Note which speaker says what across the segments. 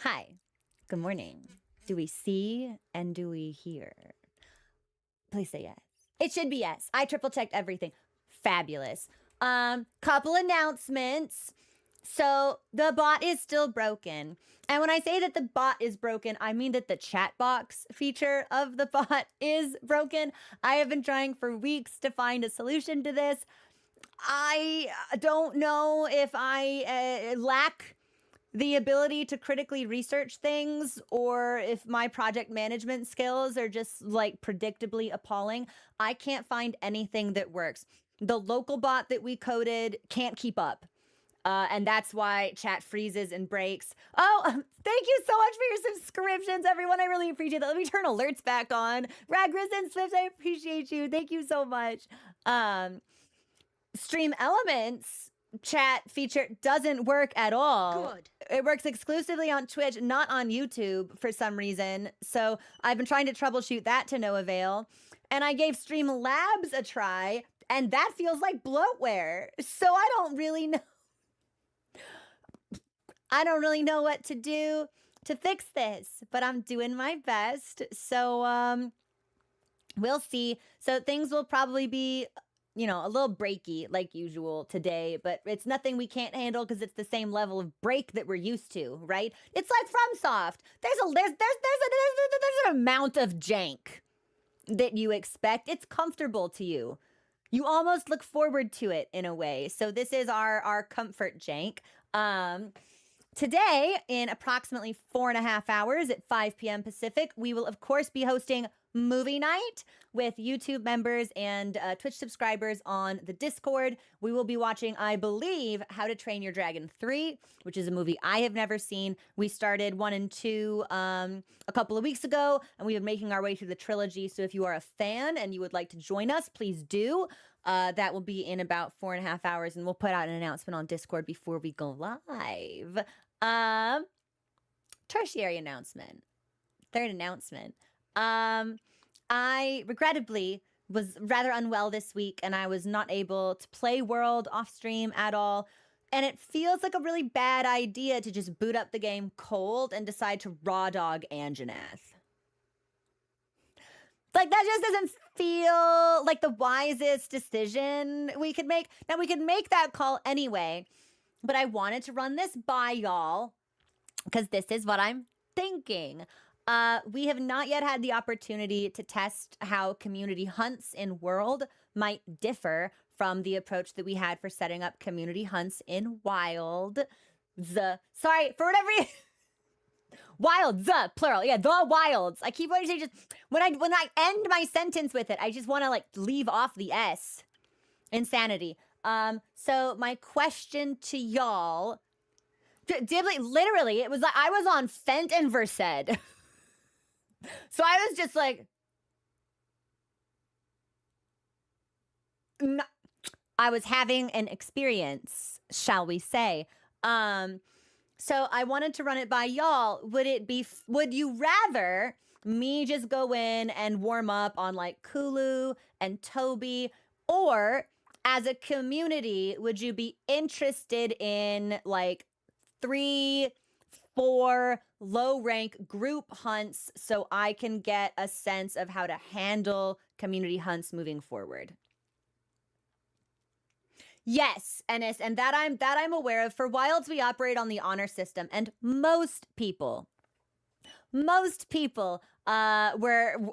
Speaker 1: Hi. Good morning. Do we see and do we hear? Please say yes. It should be yes. I triple checked everything. Fabulous. Couple announcements. So the bot is still broken. And when I say that the bot is broken, I mean that the chat box feature of the bot is broken. I have been trying for weeks to find a solution to this. I don't know if I lack the ability to critically research things or if my project management skills are just like predictably appalling. I can't find anything that works. The local bot that we coded can't keep up. And that's why chat freezes and breaks. Oh, thank you so much for your subscriptions, everyone. I really appreciate that. Let me turn alerts back on. Ragris and Swift, I appreciate you. Thank you so much. Stream Elements chat feature doesn't work at all.
Speaker 2: Good.
Speaker 1: It works exclusively on Twitch, not on YouTube for some reason. So I've been trying to troubleshoot that to no avail. And I gave Streamlabs a try, and that feels like bloatware. So I don't really know. I don't really know what to do to fix this, but I'm doing my best. So we'll see. So things will probably be, you know, a little breaky like usual today, but it's nothing we can't handle because it's the same level of break that we're used to, right? It's like FromSoft. There's an amount of jank that you expect. It's comfortable to you. You almost look forward to it in a way. So this is our comfort jank. Today, in approximately 4.5 hours at 5 p.m. Pacific, we will, of course, be hosting movie night with YouTube members and Twitch subscribers on the Discord. We will be watching, I believe, How to Train Your Dragon 3, which is a movie I have never seen. We started 1 and 2 a couple of weeks ago, and we've been making our way through the trilogy. So if you are a fan and you would like to join us, please do. That will be in about 4.5 hours, and we'll put out an announcement on Discord before we go live. Tertiary announcement. Third announcement. I regrettably was rather unwell this week, and I was not able to play World off stream at all. And it feels like a really bad idea to just boot up the game cold and decide to raw dog ANJANATH. Like, that just doesn't feel like the wisest decision we could make. Now, we could make that call anyway, but I wanted to run this by y'all because this is what I'm thinking. We have not yet had the opportunity to test how community hunts in World might differ from the approach that we had for setting up community hunts in Wild. Sorry, for whatever reason. Wilds, plural. Yeah, the wilds. I keep wanting to say just when I end my sentence with it, I just want to like leave off the S. Insanity. So my question to y'all, literally, it was like I was on Fent and Versed. So I was just like, I was having an experience, shall we say. So I wanted to run it by y'all. Would you rather me just go in and warm up on like Kulu and Toby, or as a community, would you be interested in like 3, 4 low rank group hunts so I can get a sense of how to handle community hunts moving forward? Yes, Ennis, and that I'm aware of. For Wilds, we operate on the honor system, and most people were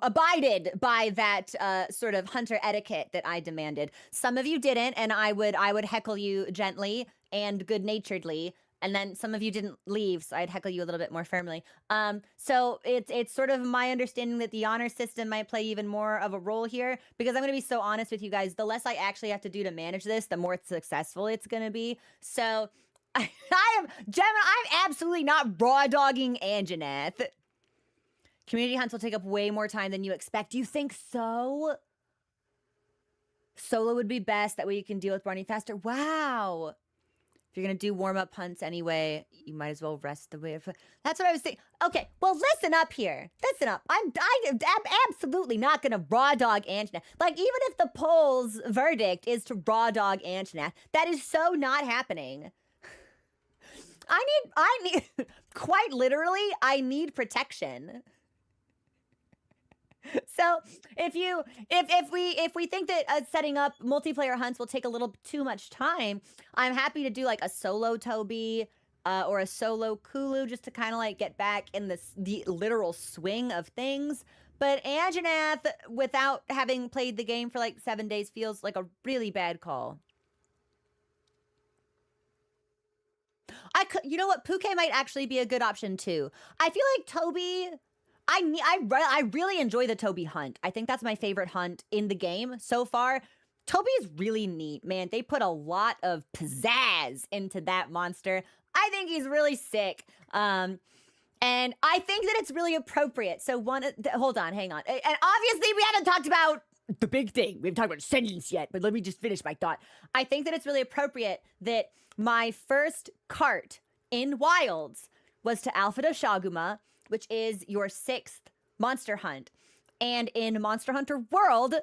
Speaker 1: abided by that sort of hunter etiquette that I demanded. Some of you didn't, and I would heckle you gently and good-naturedly. And then some of you didn't leave, so I'd heckle you a little bit more firmly. So it's sort of my understanding that the honor system might play even more of a role here, because I'm going to be so honest with you guys, the less I actually have to do to manage this, the more successful it's going to be. So I'm absolutely not raw dogging ANJANATH. Community hunts will take up way more time than you expect. Do you think so? Solo would be best. That way you can deal with Barney faster. Wow. If you're going to do warm-up hunts anyway, you might as well rest the way. That's what I was saying. Okay, well, listen up here. Listen up. I'm absolutely not going to raw dog ANJANATH. Like, even if the poll's verdict is to raw dog ANJANATH, that is so not happening. I need quite literally, I need protection. So if we think that setting up multiplayer hunts will take a little too much time, I'm happy to do like a solo Toby or a solo Kulu just to kind of like get back in the literal swing of things. But Anjanath, without having played the game for like 7 days, feels like a really bad call. You know what? Puke might actually be a good option too. I feel like Toby. I really enjoy the Toby hunt. I think that's my favorite hunt in the game so far. Toby's really neat, man. They put a lot of pizzazz into that monster. I think he's really sick. And I think that it's really appropriate. So hold on, hang on. And obviously we haven't talked about the big thing. We haven't talked about sentence yet, but let me just finish my thought. I think that it's really appropriate that my first cart in Wilds was to Alpha do Shaguma, which is your 6th monster hunt. And in Monster Hunter World,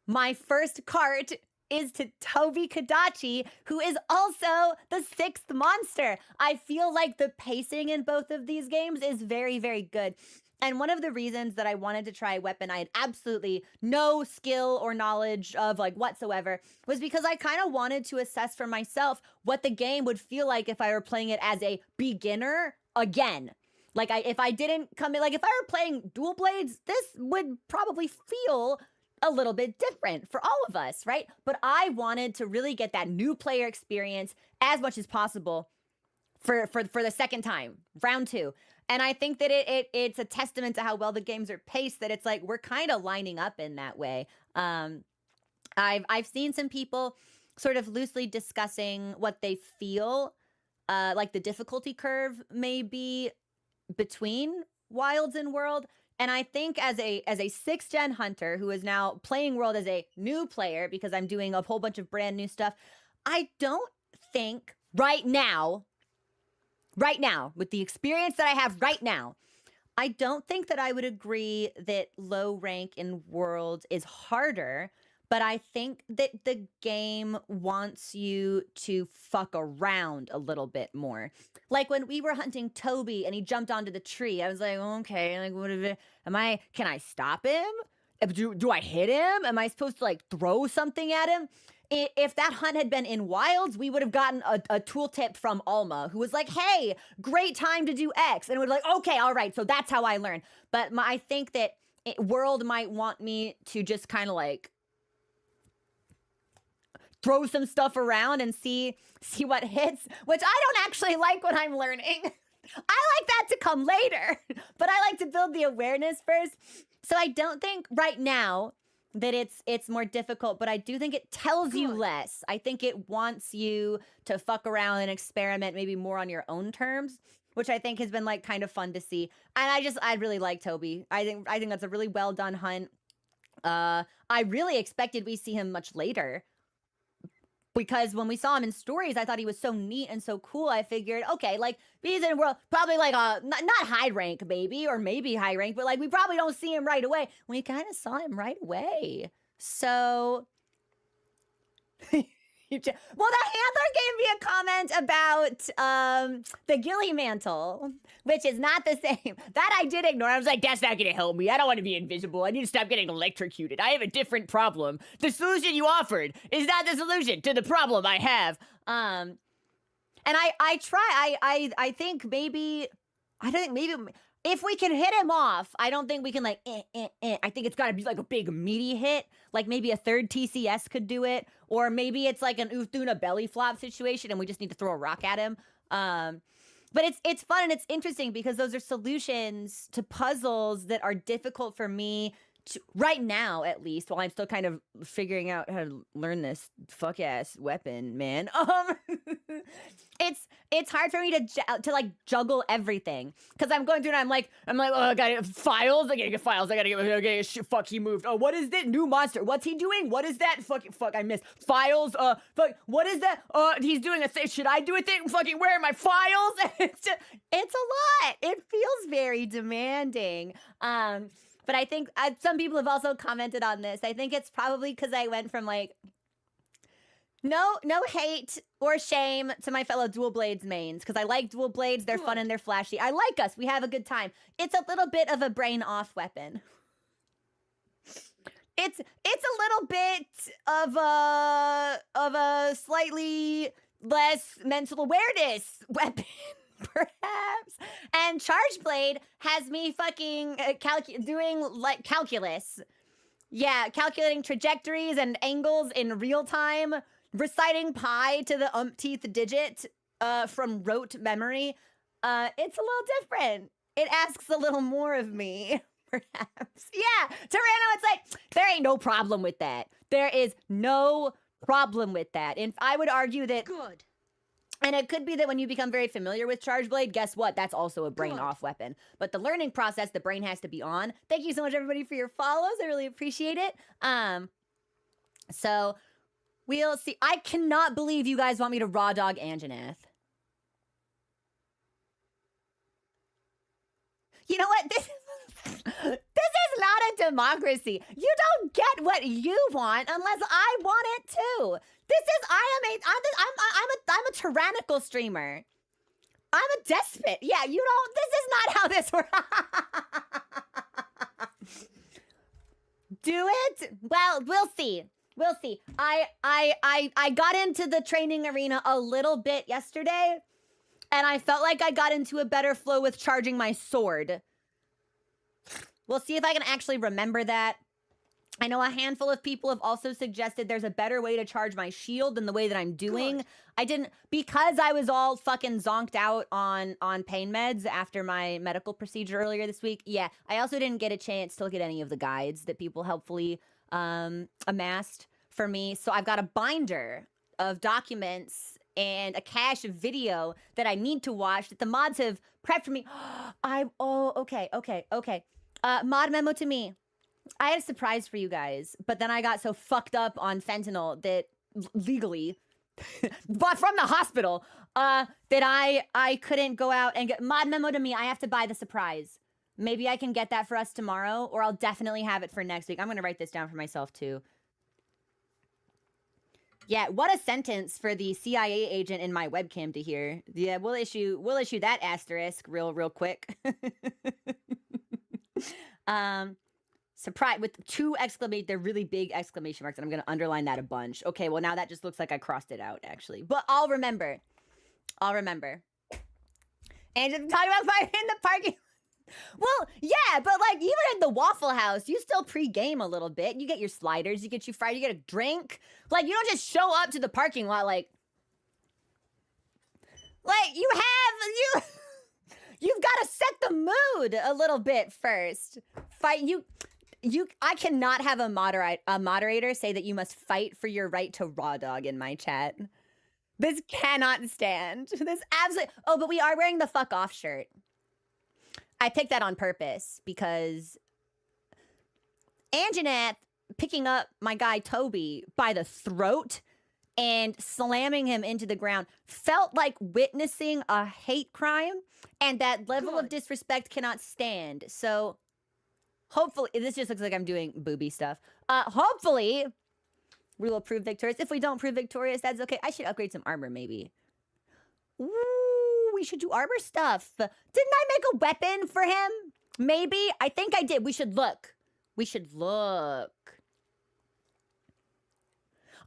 Speaker 1: my first cart is to Toby Kadachi, who is also the 6th monster. I feel like the pacing in both of these games is very, very good. And one of the reasons that I wanted to try weapon I had absolutely no skill or knowledge of like whatsoever was because I kind of wanted to assess for myself what the game would feel like if I were playing it as a beginner again. Like if I didn't come in, like if I were playing dual blades, this would probably feel a little bit different for all of us, right? But I wanted to really get that new player experience as much as possible for the second time, round 2. And I think that it's a testament to how well the games are paced that it's like we're kind of lining up in that way. I've seen some people sort of loosely discussing what they feel like the difficulty curve may be between Wilds and World. And I think as a 6th gen hunter who is now playing World as a new player because I'm doing a whole bunch of brand new stuff, I don't think right now, with the experience that I have right now, I don't think that I would agree that low rank in World is harder, but I think that the game wants you to fuck around a little bit more. Like when we were hunting Toby and he jumped onto the tree, I was like, okay, like can I stop him? Do I hit him? Am I supposed to like throw something at him? If that hunt had been in Wilds, we would have gotten a tooltip from Alma, who was like, hey, great time to do X. And we're like, okay, all right, so that's how I learn. But I think that World might want me to just kind of like throw some stuff around and see what hits, which I don't actually like when I'm learning. I like that to come later, but I like to build the awareness first. So I don't think right now that it's more difficult, but I do think it tells you less. I think it wants you to fuck around and experiment maybe more on your own terms, which I think has been like kind of fun to see. And I really like Toby. I think that's a really well done hunt. I really expected we see him much later, because when we saw him in stories, I thought he was so neat and so cool. I figured, okay, like he's in World, probably like not high rank maybe, or maybe high rank, but like we probably don't see him right away. We kind of saw him right away. So well, the Handler gave me a comment about the Gilly Mantle, which is not the same. That I did ignore. I was like, that's not going to help me. I don't want to be invisible. I need to stop getting electrocuted. I have a different problem. The solution you offered is not the solution to the problem I have. And I think maybe if we can hit him off, I don't think we can like, I think it's got to be like a big meaty hit. Like maybe a 3rd TCS could do it. Or maybe it's like an Uthuna belly flop situation and we just need to throw a rock at him. But it's fun and it's interesting because those are solutions to puzzles that are difficult for me right now, at least, while I'm still kind of figuring out how to learn this fuck ass weapon, man. It's hard for me to like juggle everything because I'm going through and I'm like, oh, I gotta get files. I gotta get files. I gotta get shit. Fuck, he moved. Oh, what is that new monster? What's he doing? What is that? Fuck, I missed files. Fuck, what is that? He's doing a thing. Should I do a thing? Fucking, where are my files? It's a lot. It feels very demanding. But I think some people have also commented on this. I think it's probably because I went from like No hate or shame to my fellow dual blades mains, because I like dual blades. They're fun and they're flashy. I like us. We have a good time. It's a little bit of a brain off weapon. It's a little bit of a slightly less mental awareness weapon, perhaps. And Charge Blade has me fucking doing like calculus. Yeah, calculating trajectories and angles in real time, reciting pi to the umpteenth digit from rote memory. It's a little different. It asks a little more of me. Perhaps. Yeah, Tyranno, it's like, there ain't no problem with that. There is no problem with that. And I would argue that...
Speaker 2: Good.
Speaker 1: And it could be that when you become very familiar with Charge Blade, guess what? That's also a brain-off weapon. But the learning process, the brain has to be on. Thank you so much, everybody, for your follows. I really appreciate it. So, we'll see. I cannot believe you guys want me to raw dog ANJANATH. You know what? This is not a democracy. You don't get what you want unless I want it too. I'm a tyrannical streamer. I'm a despot. Yeah, you don't. This is not how this works. Do it? Well, we'll see. We'll see. I got into the training arena a little bit yesterday, and I felt like I got into a better flow with charging my sword. We'll see if I can actually remember that. I know a handful of people have also suggested there's a better way to charge my shield than the way that I'm doing. Good. I didn't, because I was all fucking zonked out on pain meds after my medical procedure earlier this week. Yeah, I also didn't get a chance to look at any of the guides that people helpfully amassed for me. So I've got a binder of documents and a cache of video that I need to watch that the mods have prepped for me. Okay. Mod memo to me. I had a surprise for you guys, but then I got so fucked up on fentanyl that legally, but from the hospital, that I couldn't go out and get mod memo to me. I have to buy the surprise. Maybe I can get that for us tomorrow, or I'll definitely have it for next week. I'm going to write this down for myself too. Yeah, what a sentence for the CIA agent in my webcam to hear. Yeah, we'll issue that asterisk real quick. Surprise with two they're really big exclamation marks, and I'm gonna underline that a bunch. Okay, well now that just looks like I crossed it out actually, but I'll remember. And just talking about fire in the parking. Well, yeah, but like even in the Waffle House, you still pre-game a little bit. You get your sliders, you get your fries, you get a drink. Like you don't just show up to the parking lot like you've got to set the mood a little bit first. I cannot have a moderator say that you must fight for your right to raw dog in my chat. This cannot stand. This absolutely. Oh, but we are wearing the fuck off shirt. I picked that on purpose because ANJANATH picking up my guy Toby by the throat and slamming him into the ground felt like witnessing a hate crime, and that level of disrespect cannot stand. So hopefully, this just looks like I'm doing booby stuff. Hopefully, we will prove victorious. If we don't prove victorious, that's okay. I should upgrade some armor, maybe. Ooh, we should do armor stuff. Didn't I make a weapon for him? Maybe. I think I did. We should look.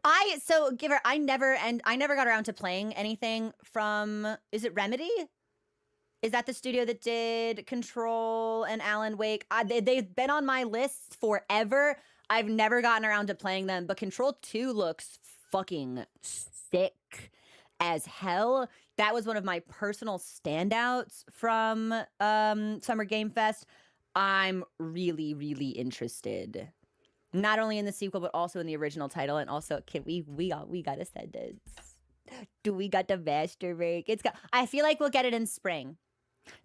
Speaker 1: I never got around to playing anything from, is it Remedy? Is that the studio that did Control and Alan Wake? They've been on my list forever. I've never gotten around to playing them, but Control 2 looks fucking sick as hell. That was one of my personal standouts from Summer Game Fest. I'm really, really interested. Not only in the sequel, but also in the original title. And also, we got a sentence. Do we got the masterwork? I feel like we'll get it in spring.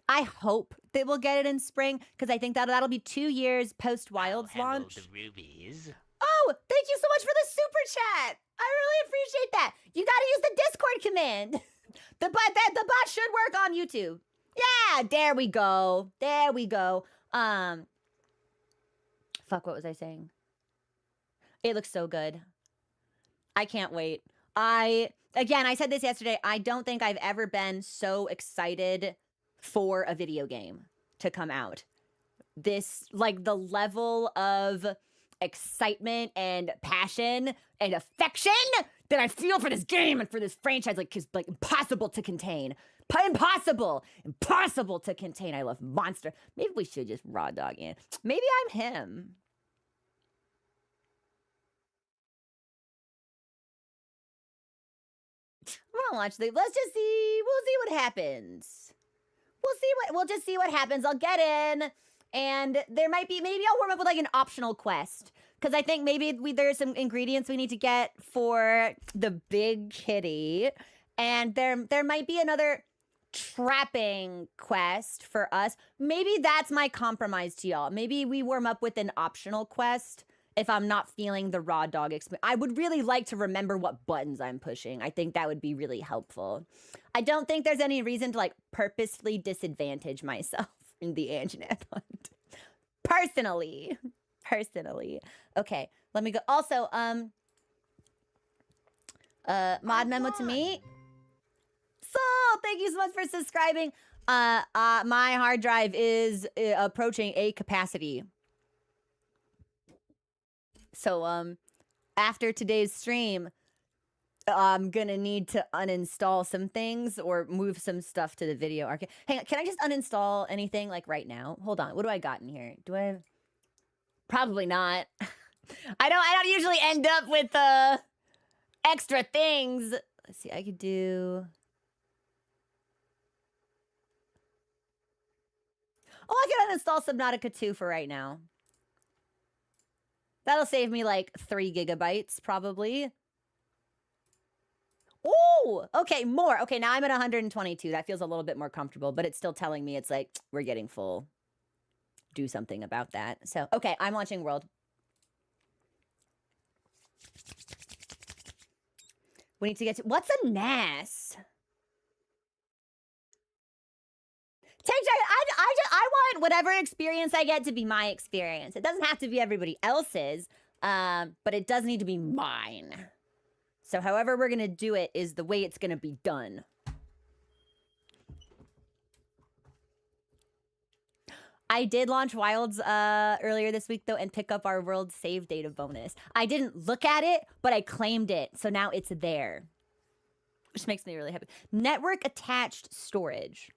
Speaker 1: I hope that we'll get it in spring, because I think that'll be 2 years post Wild's launch.
Speaker 2: The rubies.
Speaker 1: Oh, thank you so much for the super chat. I really appreciate that. You gotta use the Discord command. The bot should work on YouTube. Yeah, there we go. Fuck, what was I saying? It looks so good. I can't wait. Again, I said this yesterday, I don't think I've ever been so excited for a video game to come out. This, like, the level of excitement and passion and affection that I feel for this game and for this franchise, like, is like impossible to contain. Impossible to contain. I love Monster. Maybe we should just raw dog in. Maybe I'm him. We'll watch let's just see. We'll see what happens. We'll just see what happens. I'll get in, and there might be, maybe I'll warm up with like an optional quest, because I think maybe there's some ingredients we need to get for the big kitty, and there might be another trapping quest for us. Maybe that's my compromise to y'all. Maybe we warm up with an optional quest if I'm not feeling the raw dog experience. I would really like to remember what buttons I'm pushing. I think that would be really helpful. I don't think there's any reason to like purposefully disadvantage myself in the ANJANATH hunt. Personally. Okay, let me go. Also, mod memo to me. So, thank you so much for subscribing. My hard drive is approaching a capacity. So, after today's stream, I'm gonna need to uninstall some things or move some stuff to the video archive. Hang on, can I just uninstall anything like right now? Hold on, what do I got in here? Do I have... Probably not. I don't usually end up with extra things. Let's see, I could do... Oh, I can uninstall Subnautica 2 for right now. That'll save me like 3 gigabytes, probably. Oh, okay, more. Okay, now I'm at 122. That feels a little bit more comfortable, but it's still telling me it's like, we're getting full. Do something about that. So, okay, I'm launching World. We need to get to... What's a NAS? I want whatever experience I get to be my experience. It doesn't have to be everybody else's, but it does need to be mine. So however we're going to do it is the way it's going to be done. I did launch Wilds earlier this week, though, and pick up our world save data bonus. I didn't look at it, but I claimed it, so now it's there. Which makes me really happy. Network attached storage.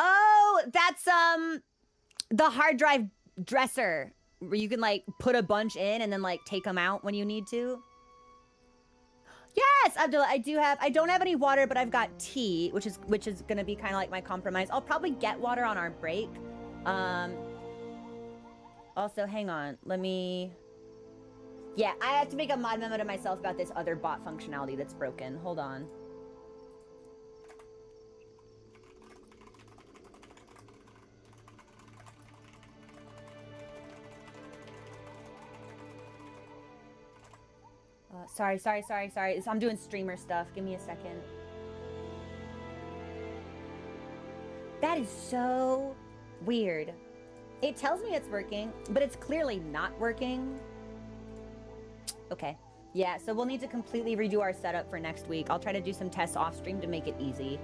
Speaker 1: Oh, that's the hard drive dresser, where you can like put a bunch in and then like take them out when you need to. Yes, Abdullah, I don't have any water, but I've got tea, which is gonna be kind of like my compromise. I'll probably get water on our break. Also, hang on, yeah, I have to make a mod memo to myself about this other bot functionality that's broken. Hold on. Sorry. I'm doing streamer stuff. Give me a second. That is so weird. It tells me it's working, but it's clearly not working. Okay. Yeah, so we'll need to completely redo our setup for next week. I'll try to do some tests off stream to make it easy.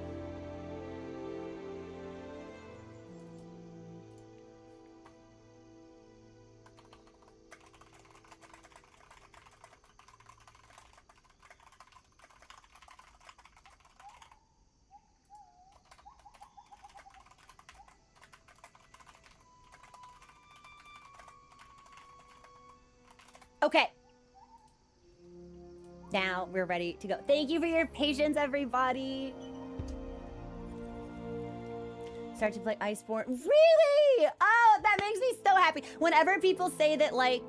Speaker 1: Okay. Now we're ready to go. Thank you for your patience, everybody. Start to play Iceborne. Really? Oh, that makes me so happy. Whenever people say that, like,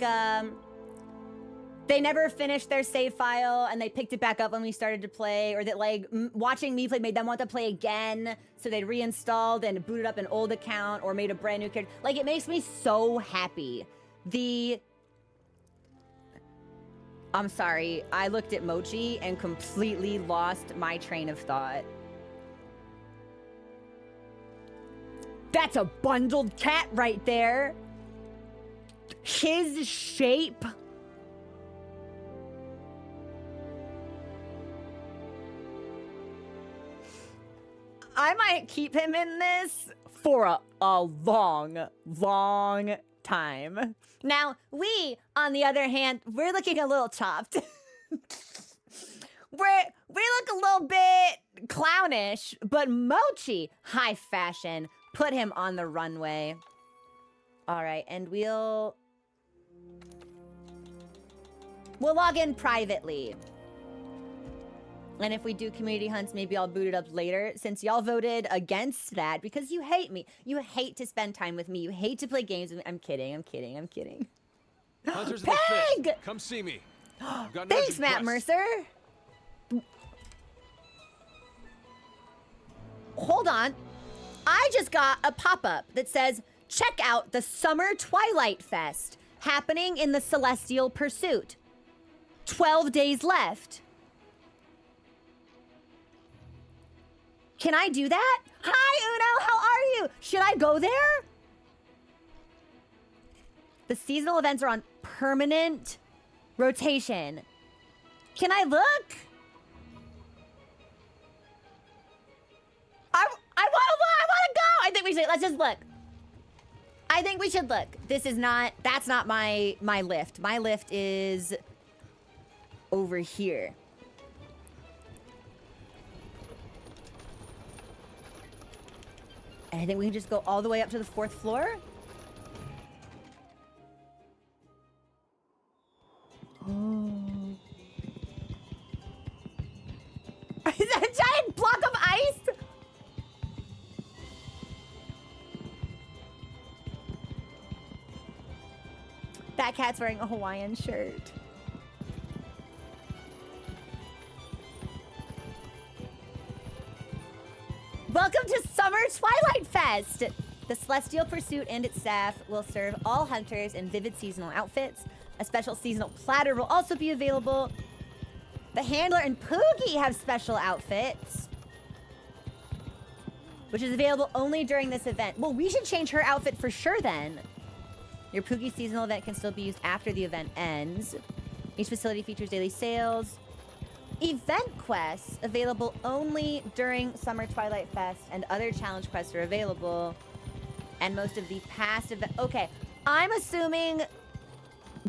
Speaker 1: they never finished their save file and they picked it back up when we started to play, or that, like, watching me play made them want to play again, so they reinstalled and booted up an old account or made a brand new character. Like, it makes me so happy. I'm sorry, I looked at Mochi and completely lost my train of thought. That's a bundled cat right there. His shape. I might keep him in this for a long, long time. Now, we, on the other hand, we're looking a little chopped. we look a little bit clownish, but Mochi, high fashion, put him on the runway. All right, and we'll log in privately. And if we do community hunts, maybe I'll boot it up later, since y'all voted against that because you hate me. You hate to spend time with me. You hate to play games with me. I'm kidding. I'm kidding. I'm kidding.
Speaker 2: Hunters
Speaker 1: Peg!
Speaker 2: of the Fist, come see me.
Speaker 1: Thanks, Matt Mercer. Hold on. I just got a pop-up that says, check out the Summer Twilight Fest happening in the Celestial Pursuit. 12 days left. Can I do that? Hi, Uno, how are you? Should I go there? The seasonal events are on permanent rotation. Can I look? I want to go. I think we should, let's just look. I think we should look. This is not, that's not my lift. My lift is over here. And I think we can just go all the way up to the 4th floor. Oh. Is that a giant block of ice? That cat's wearing a Hawaiian shirt. Welcome to Summer Twilight Fest! The Celestial Pursuit and its staff will serve all hunters in vivid seasonal outfits. A special seasonal platter will also be available. The Handler and Poogie have special outfits, which is available only during this event. Well, we should change her outfit for sure then. Your Poogie seasonal event can still be used after the event ends. Each facility features daily sales. Event quests available only during Summer Twilight Fest, and other challenge quests are available. And most of the past event. Okay, I'm assuming,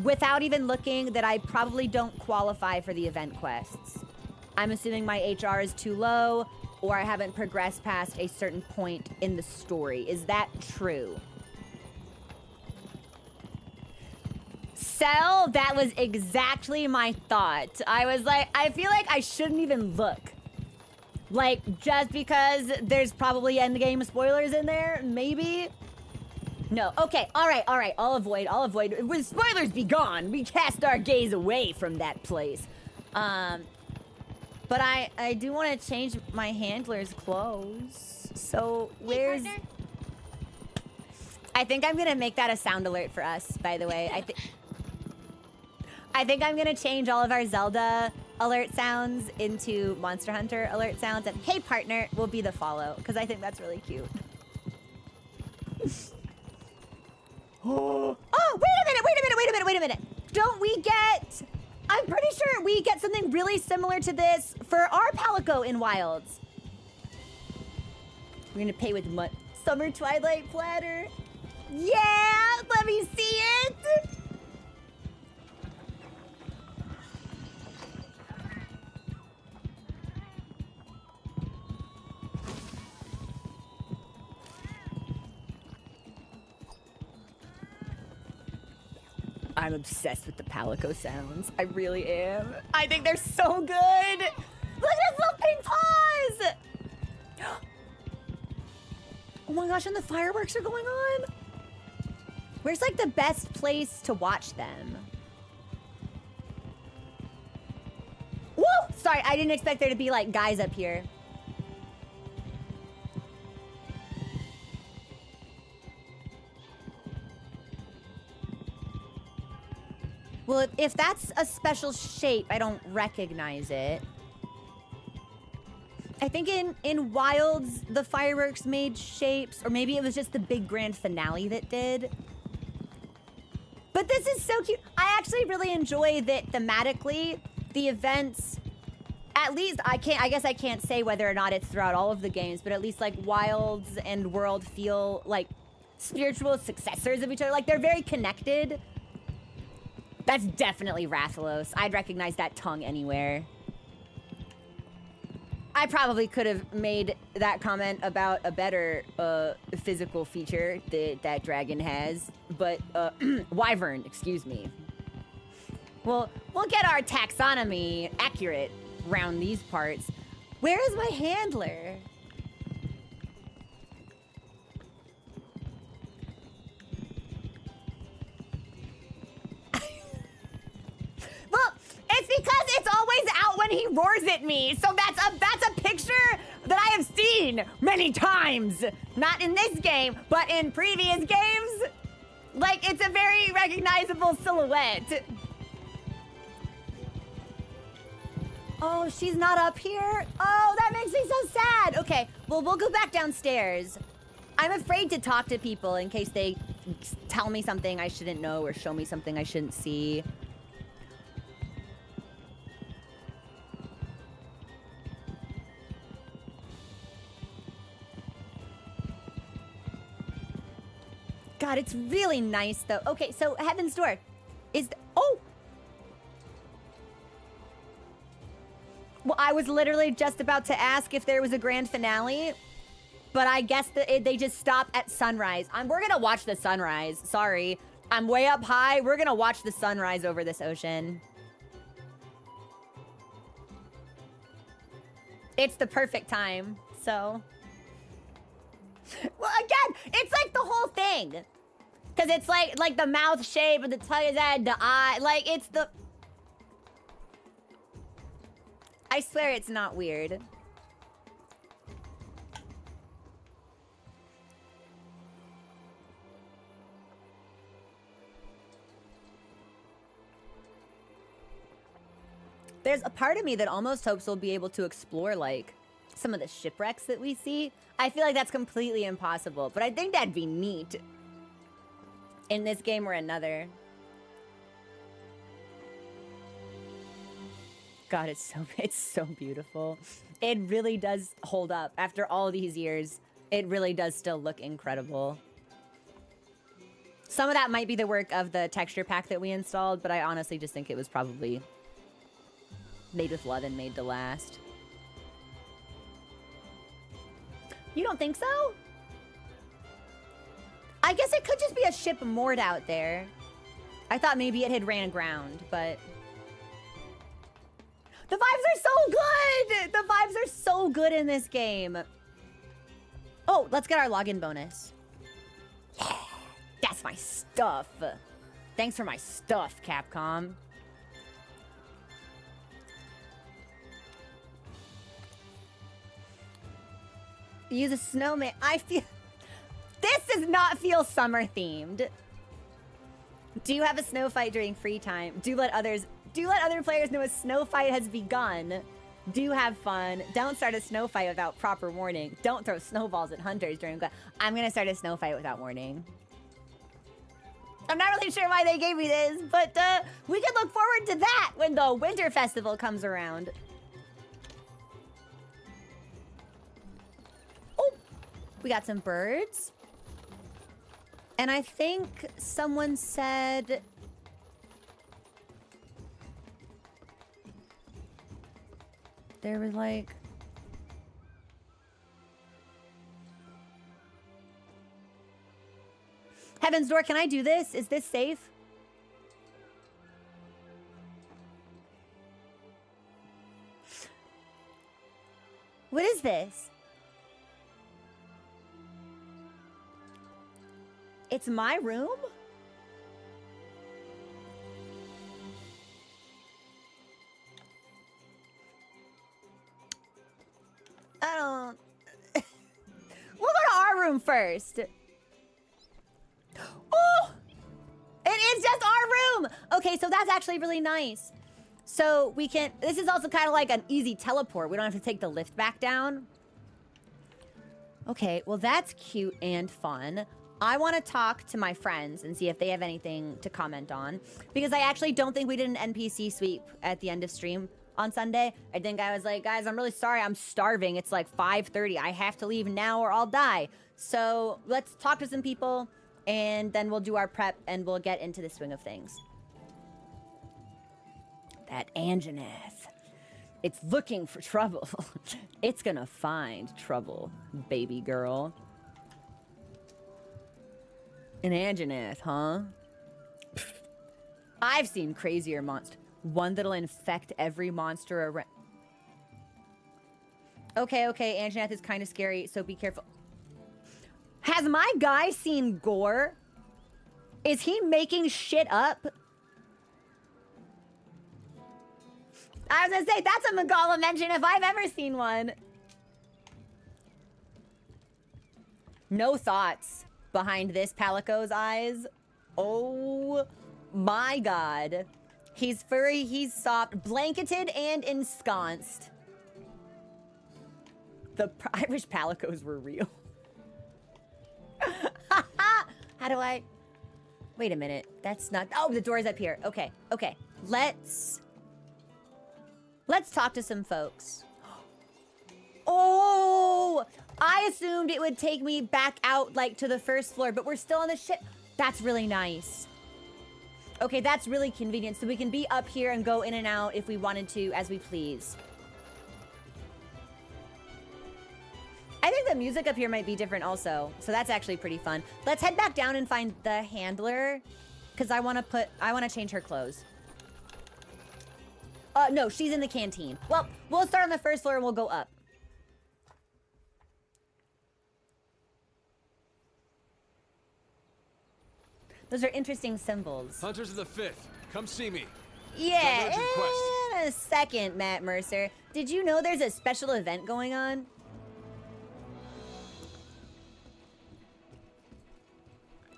Speaker 1: without even looking, that I probably don't qualify for the event quests. I'm assuming my HR is too low, or I haven't progressed past a certain point in the story. Is that true? Sell, that was exactly my thought. I was like, I feel like I shouldn't even look. Like, just because there's probably endgame spoilers in there, maybe? No, okay, all right, I'll avoid. With spoilers be gone, we cast our gaze away from that place. But I do want to change my handler's clothes. So, where's...
Speaker 3: Hey,
Speaker 1: I think I'm gonna make that a sound alert for us, by the way. I think I'm gonna change all of our Zelda alert sounds into Monster Hunter alert sounds, and hey partner will be the follow, because I think that's really cute. Oh, wait a minute. Don't we get, I'm pretty sure we get something really similar to this for our Palico in Wilds. We're gonna pay with Summer Twilight Platter. Yeah, let me see it. I'm obsessed with the Palico sounds. I really am. I think they're so good. Look at his little pink paws. Oh my gosh, and the fireworks are going on. Where's like the best place to watch them? Woo! Sorry, I didn't expect there to be like guys up here. Well, if that's a special shape, I don't recognize it. I think in Wilds, the fireworks made shapes, or maybe it was just the big grand finale that did. But this is so cute. I actually really enjoy that thematically, the events at least I guess I can't say whether or not it's throughout all of the games, but at least like Wilds and World feel like spiritual successors of each other. Like they're very connected. That's definitely Rathalos. I'd recognize that tongue anywhere. I probably could have made that comment about a better physical feature that dragon has, but Wyvern, excuse me. We'll get our taxonomy accurate around these parts. Where is my handler? Well, it's because it's always out when he roars at me. So that's a picture that I have seen many times. Not in this game, but in previous games. Like, it's a very recognizable silhouette. Oh, she's not up here? Oh, that makes me so sad. Okay, well, we'll go back downstairs. I'm afraid to talk to people in case they tell me something I shouldn't know or show me something I shouldn't see. God, it's really nice, though. Okay, so Heaven's Door is... Oh! Well, I was literally just about to ask if there was a grand finale, but I guess that they just stop at sunrise. We're gonna watch the sunrise. Sorry. I'm way up high. We're gonna watch the sunrise over this ocean. It's the perfect time, so... Well, again, it's like the whole thing. Because it's like the mouth shape and the tongue head, the eye. Like, it's the... I swear it's not weird. There's a part of me that almost hopes we'll be able to explore, like, some of the shipwrecks that we see. I feel like that's completely impossible, but I think that'd be neat. In this game or another. God, it's so beautiful. It really does hold up. After all these years, it really does still look incredible. Some of that might be the work of the texture pack that we installed, but I honestly just think it was probably made with love and made to last. You don't think so? I guess it could just be a ship moored out there. I thought maybe it had ran aground, but... The vibes are so good! The vibes are so good in this game. Oh, let's get our login bonus. Yeah, that's my stuff. Thanks for my stuff, Capcom. Use a snowman. I feel... This does not feel summer themed. Do you have a snow fight during free time? Do let other players know a snow fight has begun. Do have fun. Don't start a snow fight without proper warning. Don't throw snowballs at hunters during... I'm gonna start a snow fight without warning. I'm not really sure why they gave me this, but we can look forward to that when the winter festival comes around. Oh, we got some birds. And I think someone said... There was like... Heaven's Door, can I do this? Is this safe? What is this? It's my room? I don't... We'll go to our room first. Oh! It is just our room! Okay, so that's actually really nice. So we can... This is also kind of like an easy teleport. We don't have to take the lift back down. Okay, well that's cute and fun. I want to talk to my friends and see if they have anything to comment on. Because I actually don't think we did an NPC sweep at the end of stream. on Sunday. I think I was like, guys, I'm really sorry. I'm starving. It's like 5:30. I have to leave now or I'll die. So let's talk to some people and then we'll do our prep and we'll get into the swing of things. That ANJANATH. It's looking for trouble. It's gonna find trouble, baby girl. An ANJANATH, huh? I've seen crazier monsters. One that'll infect every monster around. Okay, ANJANATH is kind of scary, so be careful. Has my guy seen gore? Is he making shit up? I was gonna say, that's a Magala mention if I've ever seen one. No thoughts behind this Palico's eyes. Oh my god. He's furry, he's soft, blanketed and ensconced. I wish Palicos were real. How do I... Wait a minute. That's not... Oh, the door's up here. Okay. Let's talk to some folks. Oh! I assumed it would take me back out, like, to the first floor, but we're still on the ship. That's really nice. Okay, that's really convenient, so we can be up here and go in and out if we wanted to, as we please. I think the music up here might be different also, so that's actually pretty fun. Let's head back down and find the handler, because I want to change her clothes. No, she's in the canteen. Well, we'll start on the first floor and we'll go up. Those are interesting symbols.
Speaker 2: Hunters of the 5th, come see me.
Speaker 1: Yeah,
Speaker 2: Urgent quest.
Speaker 1: in a second, Matt Mercer. Did you know there's a special event going on?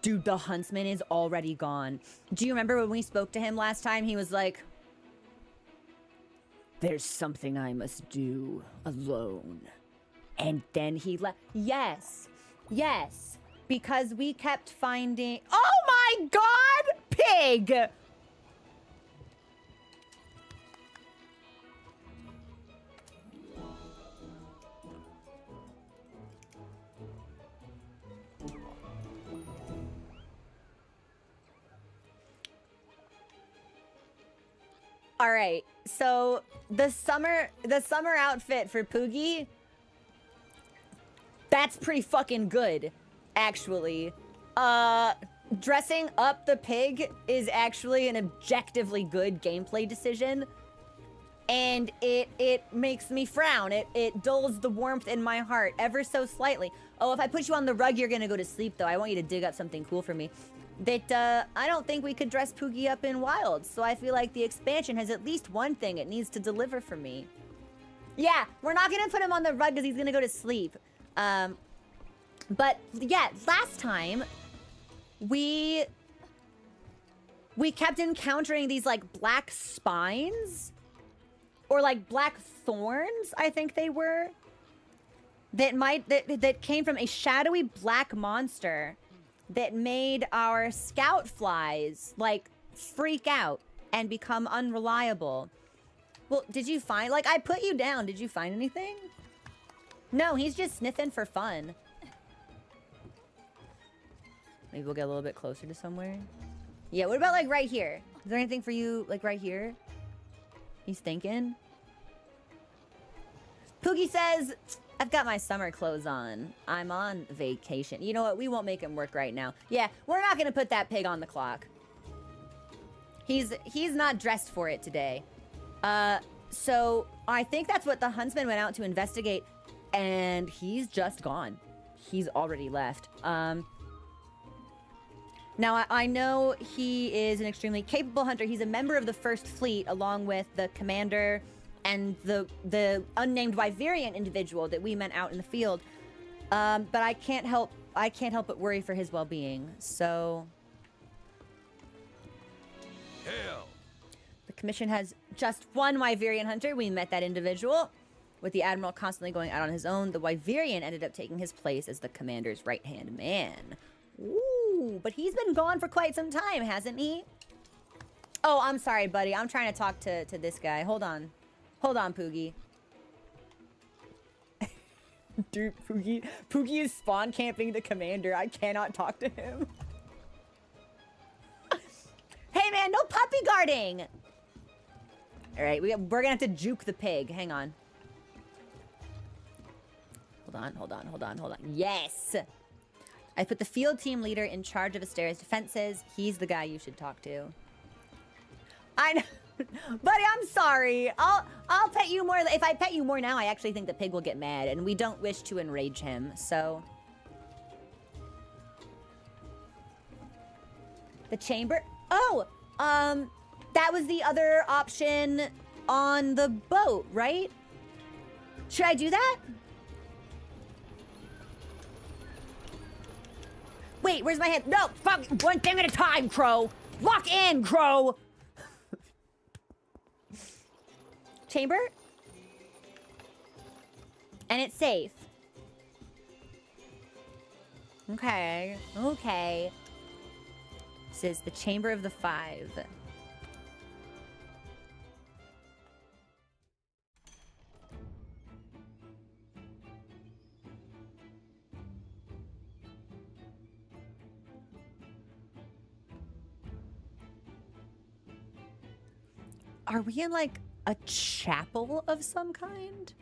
Speaker 1: Dude, the huntsman is already gone. Do you remember when we spoke to him last time? He was like, there's something I must do alone. And then he left. Yes. Because we kept finding... Oh my god! Pig! All right, so the summer outfit for Poogie, that's pretty fucking good, actually. Dressing up the pig is actually an objectively good gameplay decision, and it makes me frown. It dulls the warmth in my heart ever so slightly. Oh, if I put you on the rug, you're gonna go to sleep, though. I want you to dig up something cool for me. That, I don't think we could dress Poogie up in Wilds, so I feel like the expansion has at least one thing it needs to deliver for me. Yeah, we're not gonna put him on the rug because he's gonna go to sleep. But, yeah, last time, we kept encountering these, like, black spines, or, like, black thorns, I think they were, that came from a shadowy black monster that made our scout flies, like, freak out and become unreliable. Well, did you find... Like, I put you down. Did you find anything? No, he's just sniffing for fun. Maybe we'll get a little bit closer to somewhere. Yeah, what about, like, right here? Is there anything for you, like, right here? He's thinking. Poogie says... I've got my summer clothes on. I'm on vacation. You know what? We won't make him work right now. Yeah, we're not gonna put that pig on the clock. He's not dressed for it today. So I think that's what the huntsman went out to investigate, and he's just gone. He's already left. Now I know he is an extremely capable hunter. He's a member of the First Fleet, along with the commander and the unnamed Wyverian individual that we met out in the field. But I can't help but worry for his well-being. So
Speaker 2: Hail.
Speaker 1: the commission has just one Wyverian hunter. We met that individual. With the admiral constantly going out on his own, the Wyverian ended up taking his place as the commander's right-hand man. Ooh, but he's been gone for quite some time, hasn't he? Oh, I'm sorry, buddy. I'm trying to talk to this guy. Hold on. Hold on, Poogie. Dude, Poogie is spawn camping the commander. I cannot talk to him. Hey, man, no puppy guarding. All right, we're gonna have to juke the pig. Hang on. Hold on. Yes. I put the field team leader in charge of Asteria's defenses. He's the guy you should talk to. I know. Buddy, I'm sorry. I'll pet you more. If I pet you more now, I actually think the pig will get mad, and we don't wish to enrage him, so. The chamber? Oh, that was the other option on the boat, right? Should I do that? Wait, where's my head? No, fuck, one thing at a time, Crow. Lock in, Crow. Chamber? And it's safe. Okay. This is the Chamber of the Five. Are we in, like, a chapel of some kind?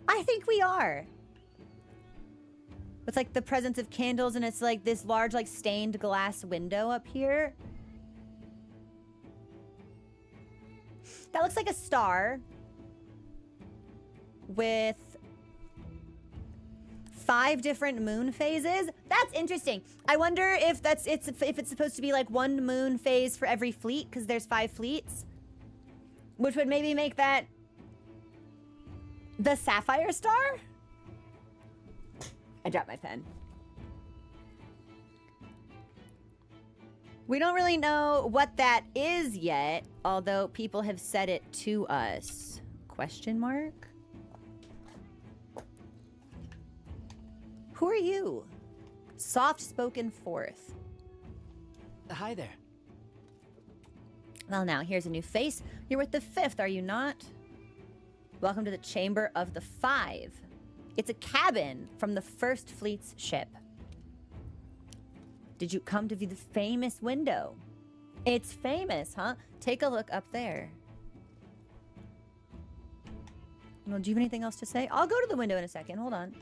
Speaker 1: I think we are. It's like the presence of candles, and it's like this large, like, stained glass window up here. That looks like a star with 5 different moon phases. That's interesting. I wonder if it's supposed to be like 1 moon phase for every fleet, because there's 5 fleets, which would maybe make that the Sapphire Star. I dropped my pen. We don't really know what that is yet, although people have said it to us. Question mark? Who are you? Soft-spoken fourth.
Speaker 3: Hi there.
Speaker 1: Well, now, here's a new face. You're with the 5th, are you not? Welcome to the Chamber of the 5. It's a cabin from the 1st Fleet's ship. Did you come to view the famous window? It's famous, huh? Take a look up there. Well, do you have anything else to say? I'll go to the window in a second. Hold on.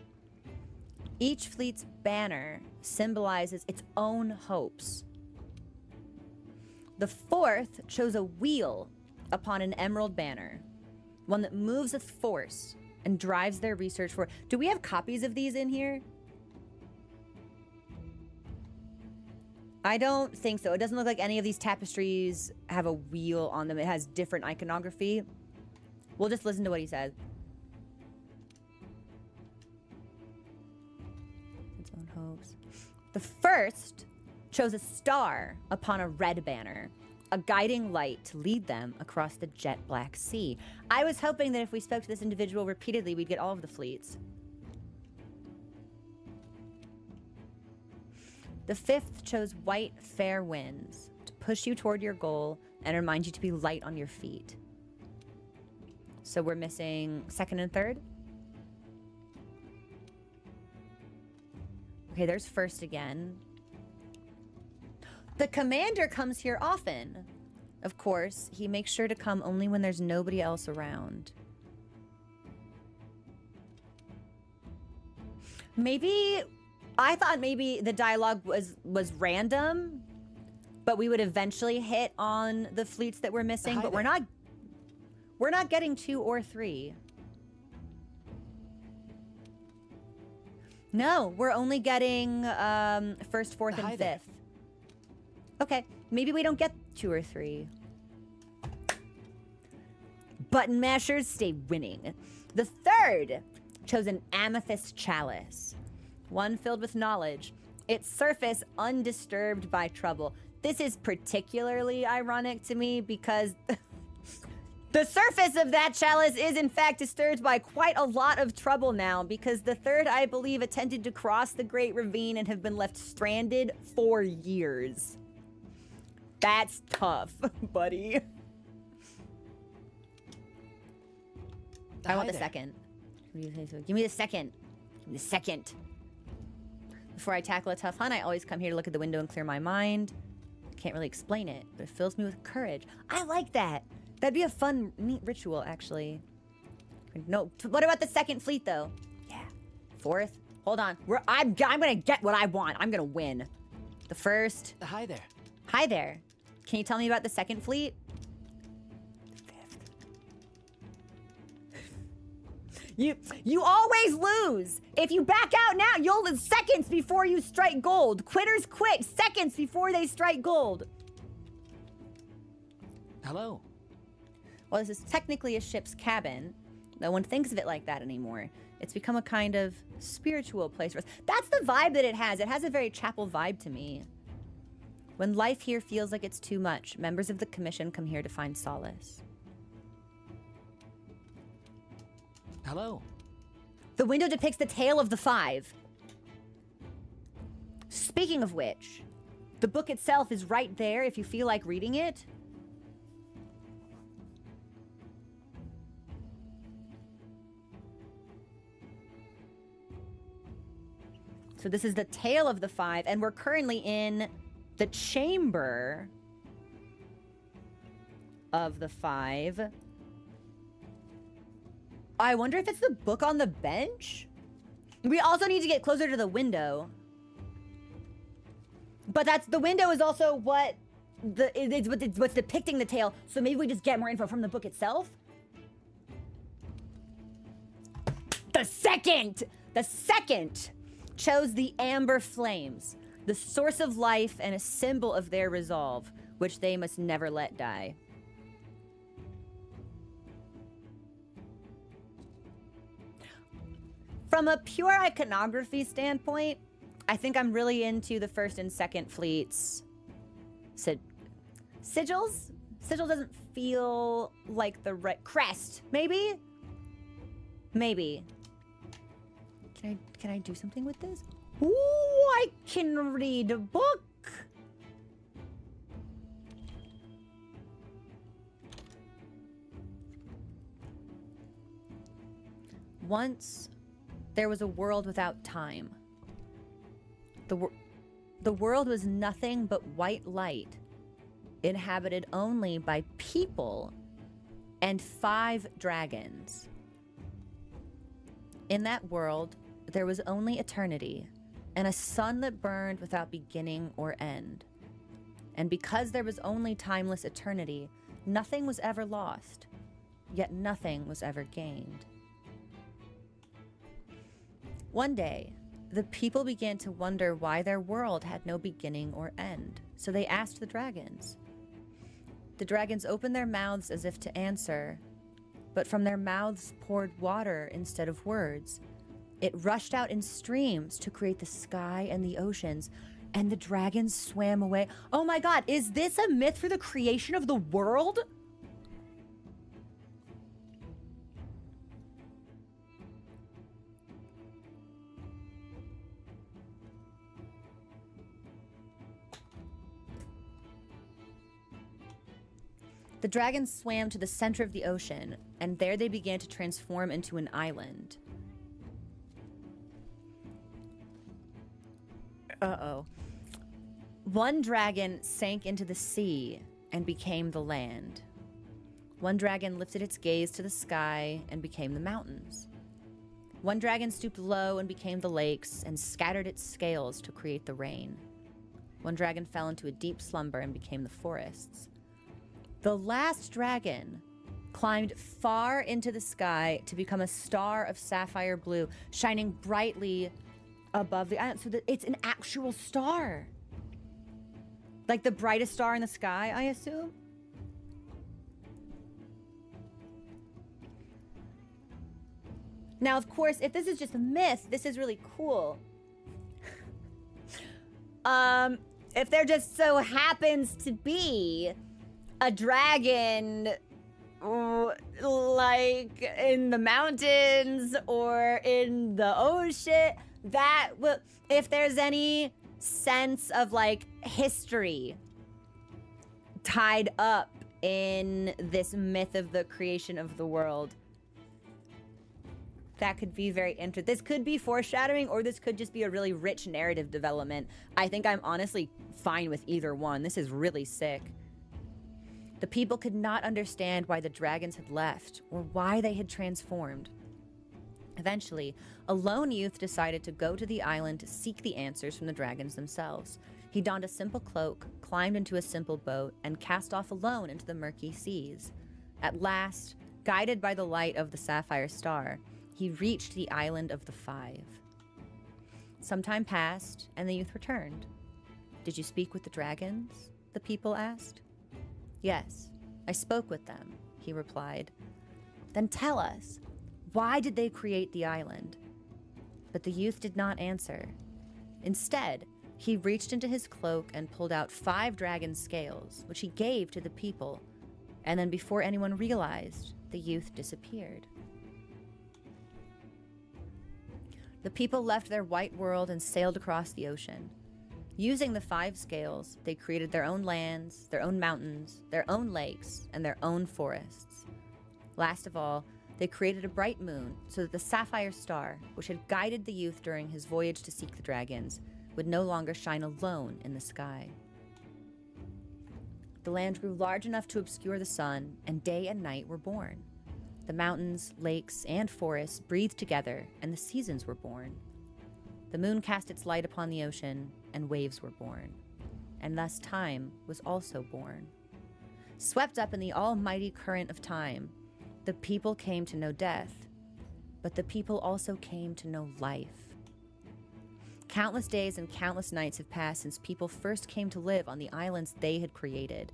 Speaker 1: Each fleet's banner symbolizes its own hopes. The 4th chose a wheel upon an emerald banner, one that moves with force and drives their research forward. Do we have copies of these in here? I don't think so. It doesn't look like any of these tapestries have a wheel on them. It has different iconography. We'll just listen to what he says. Its own hopes. The 1st chose a star upon a red banner, a guiding light to lead them across the jet black sea. I was hoping that if we spoke to this individual repeatedly, we'd get all of the fleets. The 5th chose white fair winds to push you toward your goal and remind you to be light on your feet. So we're missing 2nd and 3rd. Okay, there's 1st again. The commander comes here often. Of course, he makes sure to come only when there's nobody else around. Maybe, I thought maybe the dialogue was random, but we would eventually hit on the fleets that we're missing,
Speaker 3: Hi
Speaker 1: but
Speaker 3: there.
Speaker 1: we're not getting 2 or 3. No, we're only getting 1st, 4th, and
Speaker 3: Hi
Speaker 1: 5th.
Speaker 3: there.
Speaker 1: Okay, maybe we don't get 2 or 3. Button mashers stay winning. The 3rd chose an amethyst chalice, one filled with knowledge, its surface undisturbed by trouble. This is particularly ironic to me because the surface of that chalice is in fact disturbed by quite a lot of trouble now, because the 3rd, I believe, attempted to cross the Great Ravine and have been left stranded for years. That's tough, buddy. I want the
Speaker 3: there.
Speaker 1: second. Give me the second. Give me the second. Before I tackle a tough hunt, I always come here to look at the window and clear my mind. Can't really explain it, but it fills me with courage. I like that. That'd be a fun, neat ritual, actually. No, what about the second fleet, though? Yeah. Fourth. Hold on. I'm gonna get what I want. I'm gonna win. The first.
Speaker 3: Hi there.
Speaker 1: Hi there. Can you tell me about the second fleet? You always lose. If you back out now, you'll lose seconds before you strike gold. Quitters quit seconds before they strike gold.
Speaker 3: Hello.
Speaker 1: Well, this is technically a ship's cabin. No one thinks of it like that anymore. It's become a kind of spiritual place for us. That's the vibe that it has. It has a very chapel vibe to me. When life here feels like it's too much, members of the commission come here to find solace.
Speaker 3: Hello.
Speaker 1: The window depicts the tale of the five. Speaking of which, the book itself is right there if you feel like reading it. So this is the tale of the five, and we're currently in the chamber of the five. I wonder if it's the book on the bench? We also need to get closer to the window. But the window is also what's depicting the tale, so maybe we just get more info from the book itself? The second chose the amber flames, the source of life and a symbol of their resolve, which they must never let die. From a pure iconography standpoint, I think I'm really into the first and second fleets. Sigils? Sigil doesn't feel like the right crest. Maybe? Maybe. Can I do something with this? Ooh, I can read a book. Once there was a world without time. The world was nothing but white light, inhabited only by people and 5 dragons. In that world, there was only eternity and a sun that burned without beginning or end. And because there was only timeless eternity, nothing was ever lost, yet nothing was ever gained. One day, the people began to wonder why their world had no beginning or end, so they asked the dragons. The dragons opened their mouths as if to answer, but from their mouths poured water instead of words. It rushed out in streams to create the sky and the oceans, and the dragons swam away. Oh my god, is this a myth for the creation of the world? The dragons swam to the center of the ocean, and there they began to transform into an island. Uh-oh. One dragon sank into the sea and became the land. One dragon lifted its gaze to the sky and became the mountains. One dragon stooped low and became the lakes and scattered its scales to create the rain. One dragon fell into a deep slumber and became the forests. The last dragon climbed far into the sky to become a star of sapphire blue, shining brightly above the island, so that it's an actual star. Like the brightest star in the sky, I assume? Now, of course, if this is just a myth, this is really cool. If there just so happens to be a dragon, like in the mountains or in the ocean, that will, if there's any sense of like history tied up in this myth of the creation of the world, that could be very interesting. This could be foreshadowing, or this could just be a really rich narrative development. I think I'm honestly fine with either one. This is really sick. The people could not understand why the dragons had left, or why they had transformed. Eventually, a lone youth decided to go to the island to seek the answers from the dragons themselves. He donned a simple cloak, climbed into a simple boat, and cast off alone into the murky seas. At last, guided by the light of the sapphire star, he reached the island of the Five. Some time passed, and the youth returned. "Did you speak with the dragons?" the people asked. "Yes, I spoke with them," he replied. "Then tell us, why did they create the island?" But the youth did not answer. Instead, he reached into his cloak and pulled out 5 dragon scales, which he gave to the people. And then before anyone realized, the youth disappeared. The people left their white world and sailed across the ocean. Using the 5 scales, they created their own lands, their own mountains, their own lakes, and their own forests. Last of all, they created a bright moon so that the sapphire star, which had guided the youth during his voyage to seek the dragons, would no longer shine alone in the sky. The land grew large enough to obscure the sun, and day and night were born. The mountains, lakes, and forests breathed together, and the seasons were born. The moon cast its light upon the ocean, and waves were born. And thus time was also born. Swept up in the almighty current of time, the people came to know death, but the people also came to know life. Countless days and countless nights have passed since people first came to live on the islands they had created.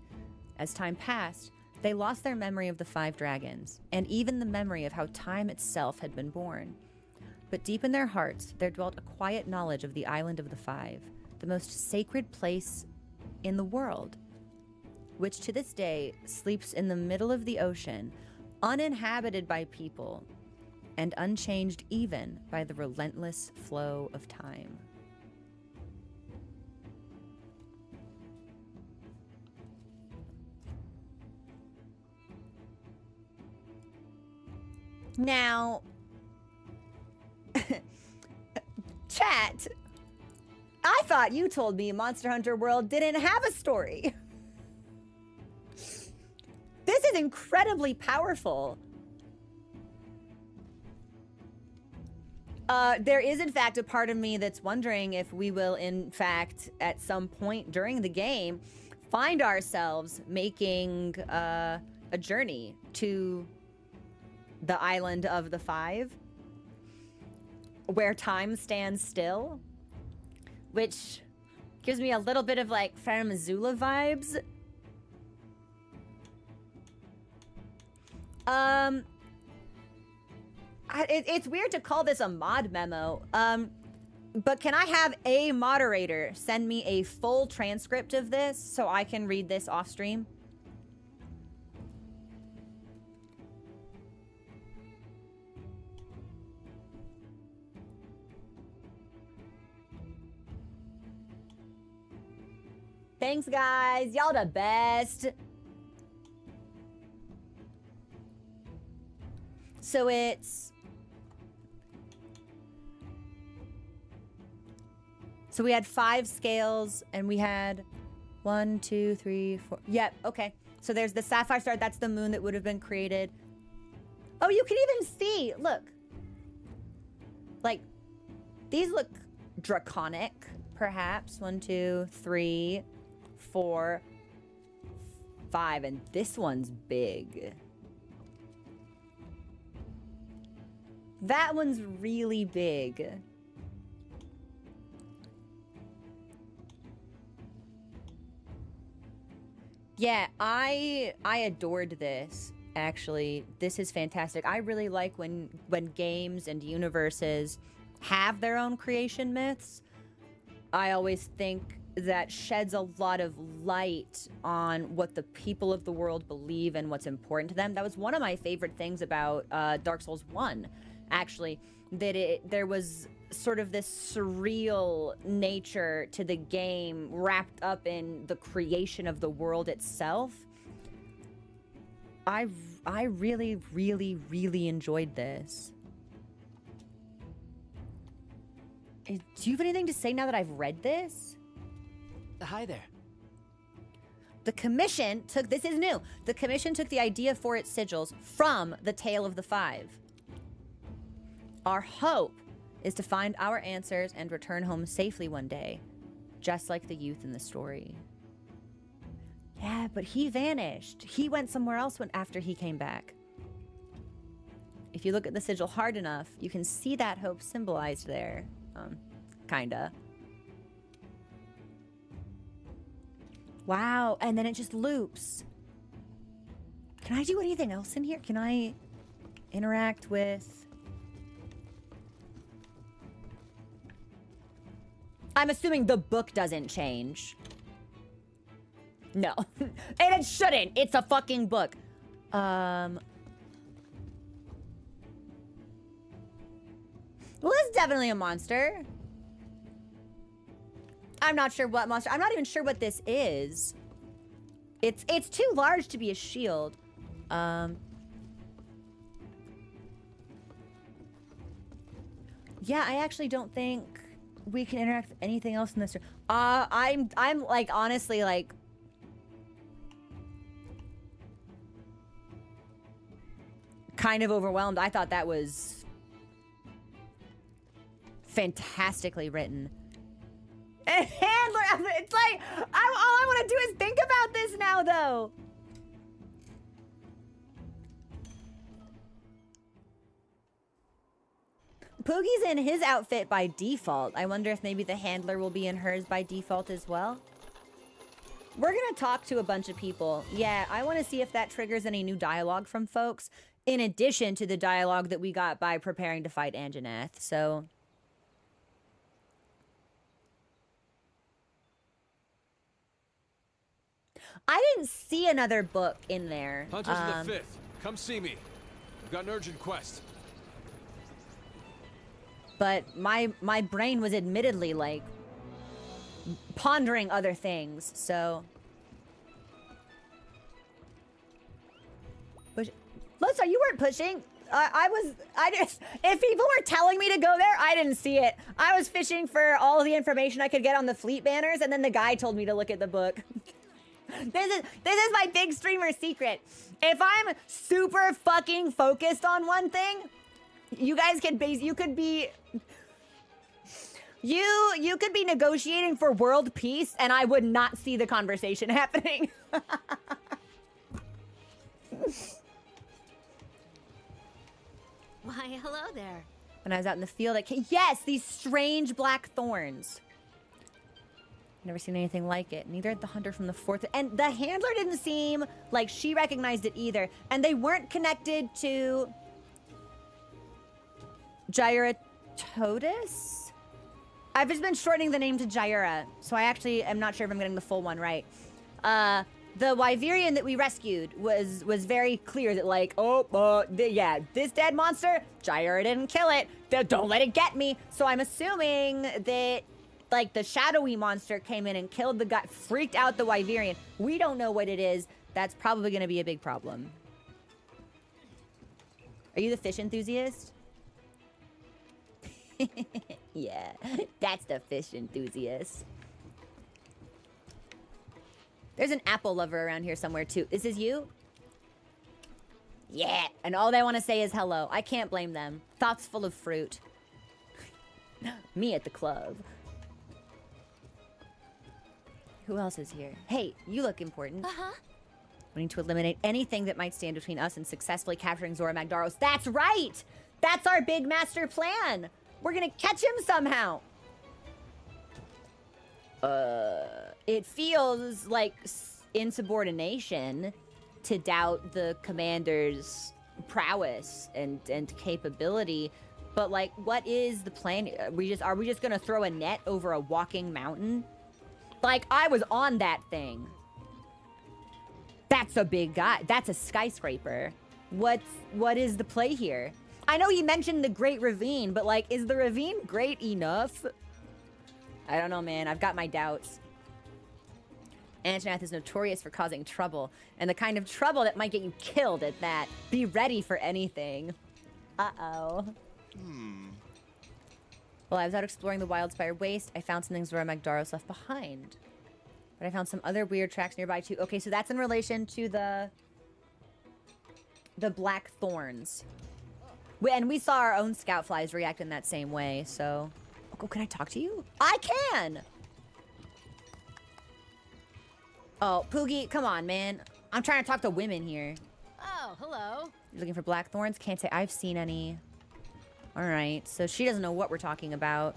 Speaker 1: As time passed, they lost their memory of the 5 dragons, and even the memory of how time itself had been born. But deep in their hearts, there dwelt a quiet knowledge of the island of the 5, the most sacred place in the world, which to this day sleeps in the middle of the ocean, uninhabited by people, and unchanged even by the relentless flow of time. Now, chat, I thought you told me Monster Hunter World didn't have a story. This is incredibly powerful. There is, in fact, a part of me that's wondering if we will, in fact, at some point during the game, find ourselves making a journey to the island of the 5, where time stands still, which gives me a little bit of like Farum Azula vibes. It's weird to call this a mod memo, but can I have a moderator send me a full transcript of this so I can read this off stream? Thanks, guys. Y'all the best. So it's... So we had 5 scales, and we had 1, 2, 3, 4... Yep, okay. So there's the sapphire star. That's the moon that would have been created. Oh, you can even see. Look. Like, these look draconic, perhaps. 1, 2, 3, 4, 5. And this one's big. That one's really big. Yeah, I adored this, actually. This is fantastic. I really like when games and universes have their own creation myths. I always think that sheds a lot of light on what the people of the world believe and what's important to them. That was one of my favorite things about Dark Souls 1, actually, that there was sort of this surreal nature to the game wrapped up in the creation of the world itself. I really, really, really enjoyed this. Do you have anything to say now that I've read this?
Speaker 3: Hi there.
Speaker 1: The commission took, this is new. The commission took the idea for its sigils from the Tale of the Five. Our hope is to find our answers and return home safely one day, just like the youth in the story. Yeah, but he vanished. He went somewhere else after he came back. If you look at the sigil hard enough, you can see that hope symbolized there. Kinda. Wow, and then it just loops. Can I do anything else in here? Can I interact with... I'm assuming the book doesn't change. No. And it shouldn't. It's a fucking book. Well, it's definitely a monster. I'm not sure what monster. I'm not even sure what this is. It's too large to be a shield. Yeah, I actually don't think we can interact with anything else in this. I'm like honestly like kind of overwhelmed. I thought that was fantastically written. And handler, it's like, all I want to do is think about this now, though. Poogie's in his outfit by default. I wonder if maybe the handler will be in hers by default as well. We're gonna talk to a bunch of people. Yeah, I want to see if that triggers any new dialogue from folks, in addition to the dialogue that we got by preparing to fight ANJANATH, so... I didn't see another book in there.
Speaker 2: Hunters of the 5th, come see me. I've got an urgent quest.
Speaker 1: But my brain was admittedly, like, pondering other things, so... Push. Lothar, you weren't pushing. If people were telling me to go there, I didn't see it. I was fishing for all the information I could get on the fleet banners, and then the guy told me to look at the book. This is my big streamer secret. If I'm super fucking focused on one thing, you guys could you could be negotiating for world peace and I would not see the conversation happening.
Speaker 4: Why, hello there.
Speaker 1: When I was out in the field, yes, these strange black thorns. Never seen anything like it. Neither had the hunter from the 4th. And the handler didn't seem like she recognized it either. And they weren't connected to Gyratotus? I've just been shortening the name to Gyra, so I actually am not sure if I'm getting the full one right. The Wyverian that we rescued was very clear that like, yeah, this dead monster, Gyra didn't kill it. Don't let it get me. So I'm assuming that like the shadowy monster came in and killed the guy, freaked out the Wyverian. We don't know what it is. That's probably going to be a big problem. Are you the fish enthusiast? Yeah, that's the fish enthusiast. There's an apple lover around here somewhere too. This is you? Yeah, and all they want to say is hello. I can't blame them. Thoughts full of fruit. Me at the club. Who else is here? Hey, you look important.
Speaker 4: Uh-huh.
Speaker 1: We need to eliminate anything that might stand between us and successfully capturing Zora Magdaros. That's right! That's our big master plan! We're gonna catch him somehow! It feels like insubordination to doubt the commander's prowess and capability, but like, what is the plan? Are we just gonna throw a net over a walking mountain? Like, I was on that thing. That's a big guy. That's a skyscraper. What is the play here? I know he mentioned the Great Ravine, but like, is the ravine great enough? I don't know, man. I've got my doubts. ANJANATH is notorious for causing trouble, and the kind of trouble that might get you killed at that. Be ready for anything. Uh-oh. While I was out exploring the Wildspire Waste, I found some things Zora Magdaros left behind. But I found some other weird tracks nearby too. Okay, so that's in relation to the black thorns. And we saw our own scout flies react in that same way, so... Oh, can I talk to you? I can! Oh, Poogie, come on, man. I'm trying to talk to women here.
Speaker 3: Oh, hello.
Speaker 1: You're looking for black thorns? Can't say I've seen any. Alright, so she doesn't know what we're talking about.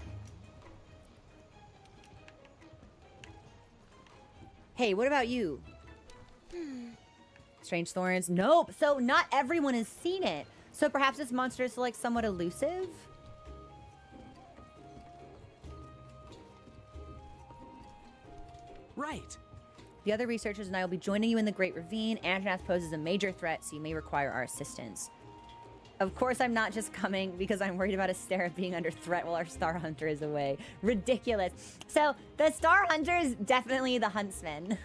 Speaker 1: Hey, what about you? Strange thorns? Nope. So not everyone has seen it. So perhaps this monster is like somewhat elusive?
Speaker 3: Right.
Speaker 1: The other researchers and I will be joining you in the Great Ravine. ANJANATH poses a major threat, so you may require our assistance. Of course I'm not just coming because I'm worried about Astera being under threat while our Star Hunter is away. Ridiculous. So, the Star Hunter is definitely the huntsman.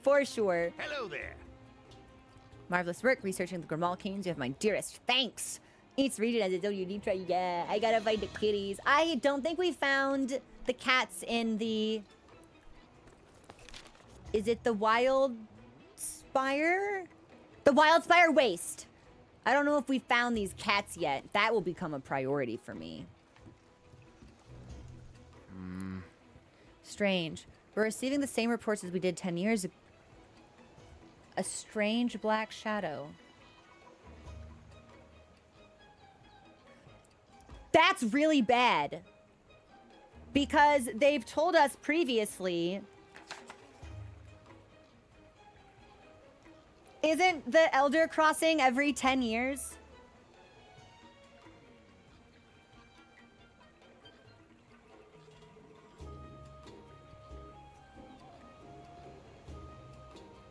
Speaker 1: For sure.
Speaker 2: Hello there.
Speaker 1: Marvelous work researching the Grimalkins. You have my dearest thanks. Each region has its own unique trait. Yeah, I gotta find the kitties. I don't think we found the cats in the... Is it the Wildspire? The Wildspire Waste. I don't know if we found these cats yet. That will become a priority for me. Strange. We're receiving the same reports as we did 10 years ago. A strange black shadow. That's really bad. Because they've told us previously... Isn't the Elder Crossing every 10 years?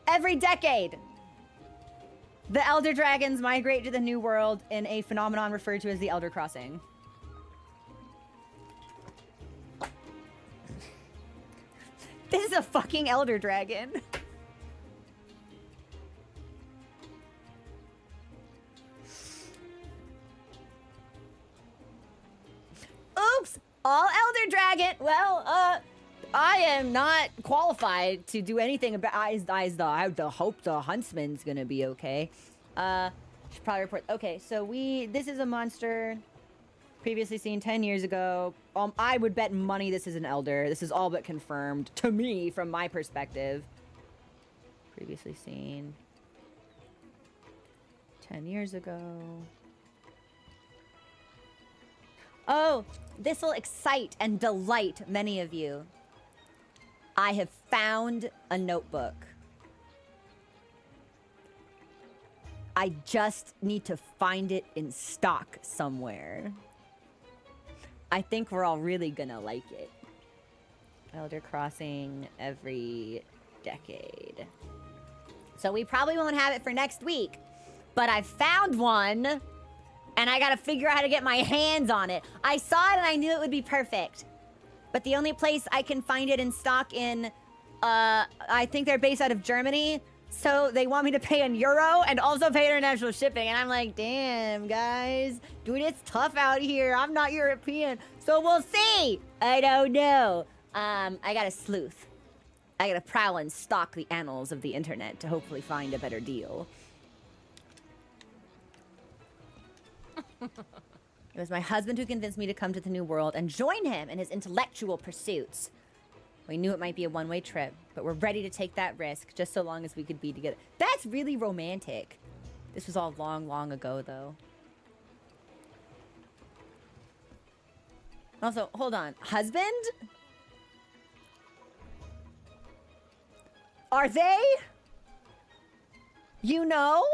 Speaker 1: Every decade! The Elder Dragons migrate to the New World in a phenomenon referred to as the Elder Crossing. This is a fucking Elder Dragon. Oops! All Elder Dragon! Well, I am not qualified to do anything about... I hope the huntsman's gonna be okay. Should probably report... Okay, so this is a monster previously seen 10 years ago. I would bet money this is an Elder. This is all but confirmed, to me, from my perspective. Previously seen 10 years ago. Oh, this will excite and delight many of you. I have found a notebook. I just need to find it in stock somewhere. I think we're all really gonna like it. Elder Crossing every decade. So we probably won't have it for next week, but I found one. And I gotta figure out how to get my hands on it. I saw it and I knew it would be perfect. But the only place I can find it in stock in, I think they're based out of Germany. So they want me to pay in euro and also pay international shipping. And I'm like, damn, guys. Dude, it's tough out here. I'm not European. So we'll see. I don't know. I gotta sleuth. I gotta prowl and stalk the annals of the internet to hopefully find a better deal. It was my husband who convinced me to come to the New World and join him in his intellectual pursuits. We knew it might be a one-way trip, but we're ready to take that risk just so long as we could be together. That's really romantic. This was all long, long ago, though. Also, hold on. Husband? Are they? You know?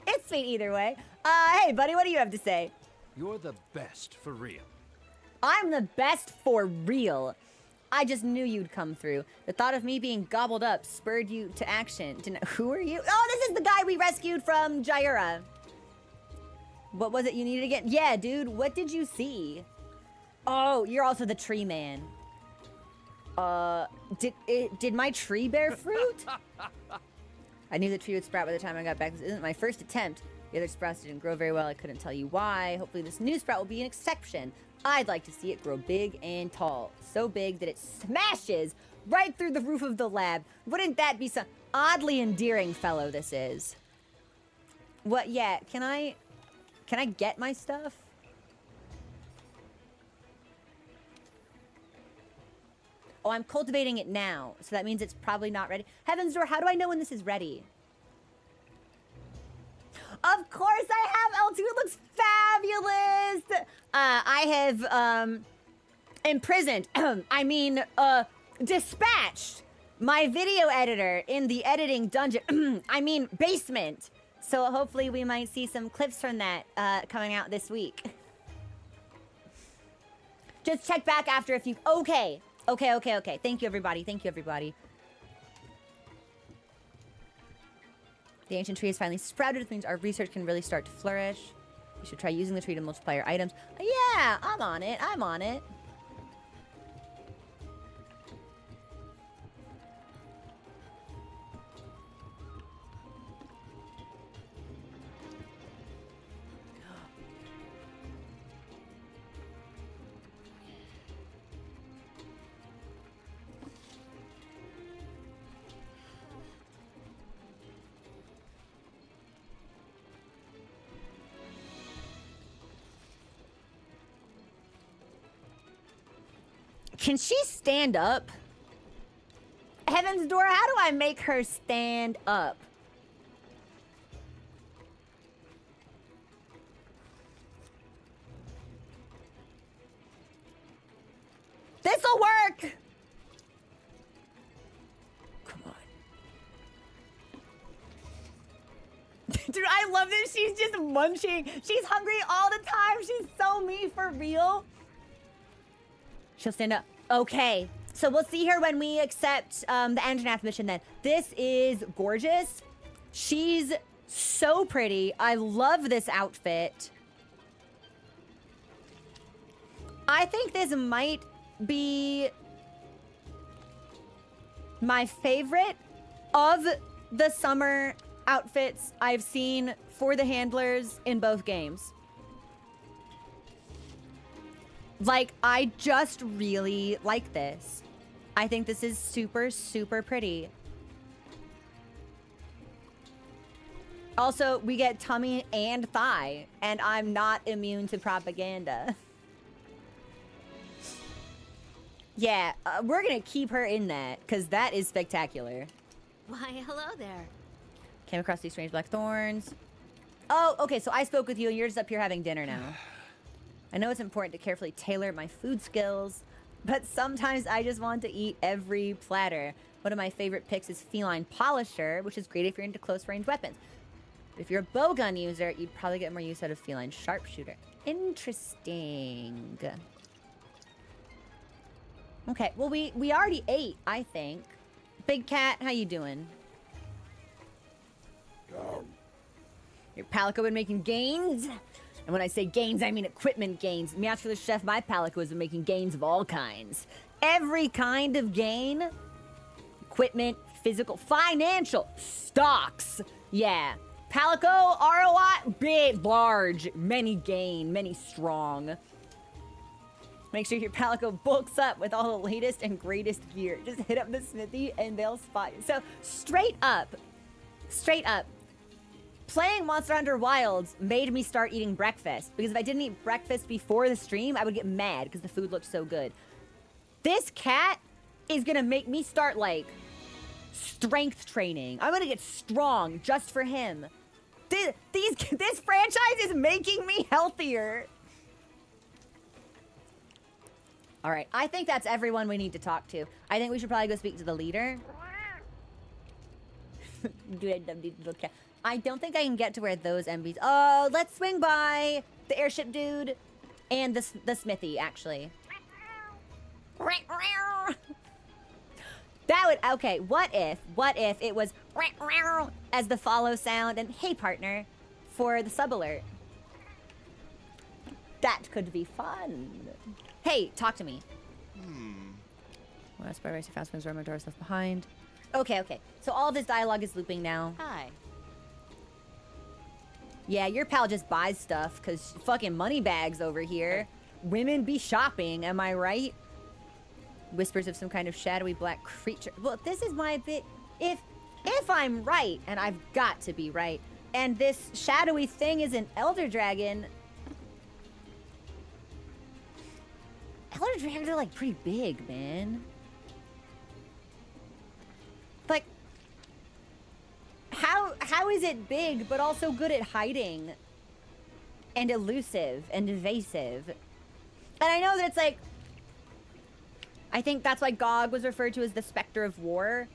Speaker 1: It's sweet either way. Hey, buddy, what do you have to say?
Speaker 2: You're the best, for real.
Speaker 1: I'm the best for real. I just knew you'd come through. The thought of me being gobbled up spurred you to action. Who are you? Oh, this is the guy we rescued from Jaira. What was it you needed again? Yeah, dude, what did you see? Oh, you're also the tree man. Did my tree bear fruit? I knew the tree would sprout by the time I got back. This isn't my first attempt. The other sprouts didn't grow very well. I couldn't tell you why. Hopefully this new sprout will be an exception. I'd like to see it grow big and tall. So big that it smashes right through the roof of the lab. Wouldn't that be some oddly endearing fellow this is? What? Yeah, can I get my stuff? Oh, I'm cultivating it now, so that means it's probably not ready. Heaven's Door, how do I know when this is ready? Of course I have L2, it looks fabulous! I have, imprisoned, dispatched my video editor in the editing dungeon, basement. So hopefully we might see some clips from that, coming out this week. Just check back after if you, okay. Thank you, everybody. The ancient tree has finally sprouted, which means our research can really start to flourish. We should try using the tree to multiply our items. Yeah, I'm on it. Can she stand up? Heaven's Door, how do I make her stand up? This'll work! Come on. Dude, I love this. She's just munching. She's hungry all the time. She's so me for real. She'll stand up. Okay. So we'll see her when we accept the ANJANATH mission then. This is gorgeous. She's so pretty. I love this outfit. I think this might be my favorite of the summer outfits I've seen for the handlers in both games. Like, I just really like this. I think this is super, super pretty. Also, we get tummy and thigh, and I'm not immune to propaganda. Yeah, we're gonna keep her in that, because that is spectacular.
Speaker 4: Why, hello there.
Speaker 1: Came across these strange black thorns. Oh, okay, so I spoke with you, and you're just up here having dinner now. I know it's important to carefully tailor my food skills, but sometimes I just want to eat every platter. One of my favorite picks is Feline Polisher, which is great if you're into close-range weapons. But if you're a bowgun user, you'd probably get more use out of Feline Sharpshooter. Interesting. Okay, well, we already ate, I think. Big Cat, how you doing? Your Palico been making gains? And when I say gains, I mean equipment gains. Meowscular Chef, my Palico has been making gains of all kinds. Every kind of gain. Equipment, physical, financial, stocks. Yeah. Palico, ROI, big, large, many gain, many strong. Make sure your Palico bulks up with all the latest and greatest gear. Just hit up the smithy and they'll spot you. So, straight up, playing Monster Hunter Wilds made me start eating breakfast. Because if I didn't eat breakfast before the stream, I would get mad because the food looked so good. This cat is gonna make me start, like, strength training. I'm gonna get strong just for him. This franchise is making me healthier. All right, I think that's everyone we need to talk to. I think we should probably go speak to the leader. I don't think I can get to where those MBs... Oh, let's swing by the airship dude and the smithy, actually. That would... Okay, what if it was as the follow sound and hey, partner, for the sub alert? That could be fun. Hey, talk to me. Well, that's by racing fast wings, my doors left behind. Okay, okay. So all of this dialogue is looping now.
Speaker 4: Hi.
Speaker 1: Yeah, your pal just buys stuff because fucking money bags over here. Women be shopping, am I right? Whispers of some kind of shadowy black creature. Well, this is my bit. If I'm right, and I've got to be right, and this shadowy thing is an elder dragon. Elder dragons are like pretty big, man. Like, how is it big but also good at hiding and elusive and evasive? And I know that it's like, I think that's why Gog was referred to as the Spectre of War,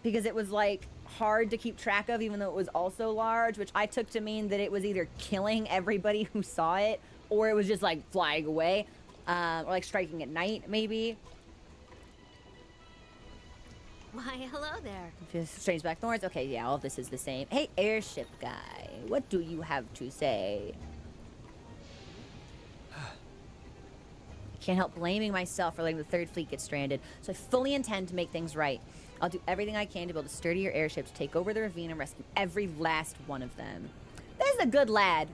Speaker 1: because it was like hard to keep track of, even though it was also large, which I took to mean that it was either killing everybody who saw it, or it was just like flying away, or like striking at night, maybe.
Speaker 4: Why, hello there.
Speaker 1: Strange black thorns. Okay, yeah, all of this is the same. Hey, airship guy, what do you have to say? Can't help blaming myself for letting the Third Fleet get stranded, so I fully intend to make things right. I'll do everything I can to build a sturdier airship to take over the ravine and rescue every last one of them. This is a good lad.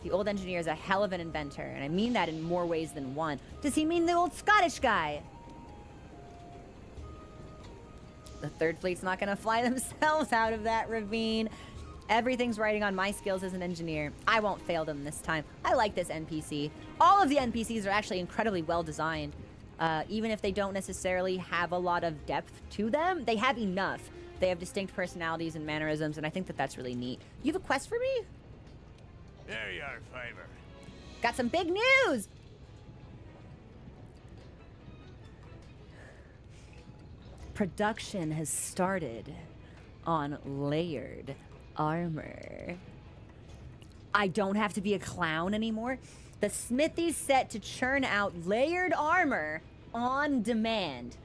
Speaker 1: The old engineer is a hell of an inventor, and I mean that in more ways than one. Does he mean the old Scottish guy? The Third Fleet's not gonna fly themselves out of that ravine. Everything's riding on my skills as an engineer. I won't fail them this time. I like this NPC. All of the NPCs are actually incredibly well designed. Even if they don't necessarily have a lot of depth to them, they have enough. They have distinct personalities and mannerisms, and I think that that's really neat. You have a quest for me?
Speaker 5: There you are, Fiver.
Speaker 1: Got some big news! Production has started on layered armor. I don't have to be a clown anymore. The smithy's set to churn out layered armor on demand.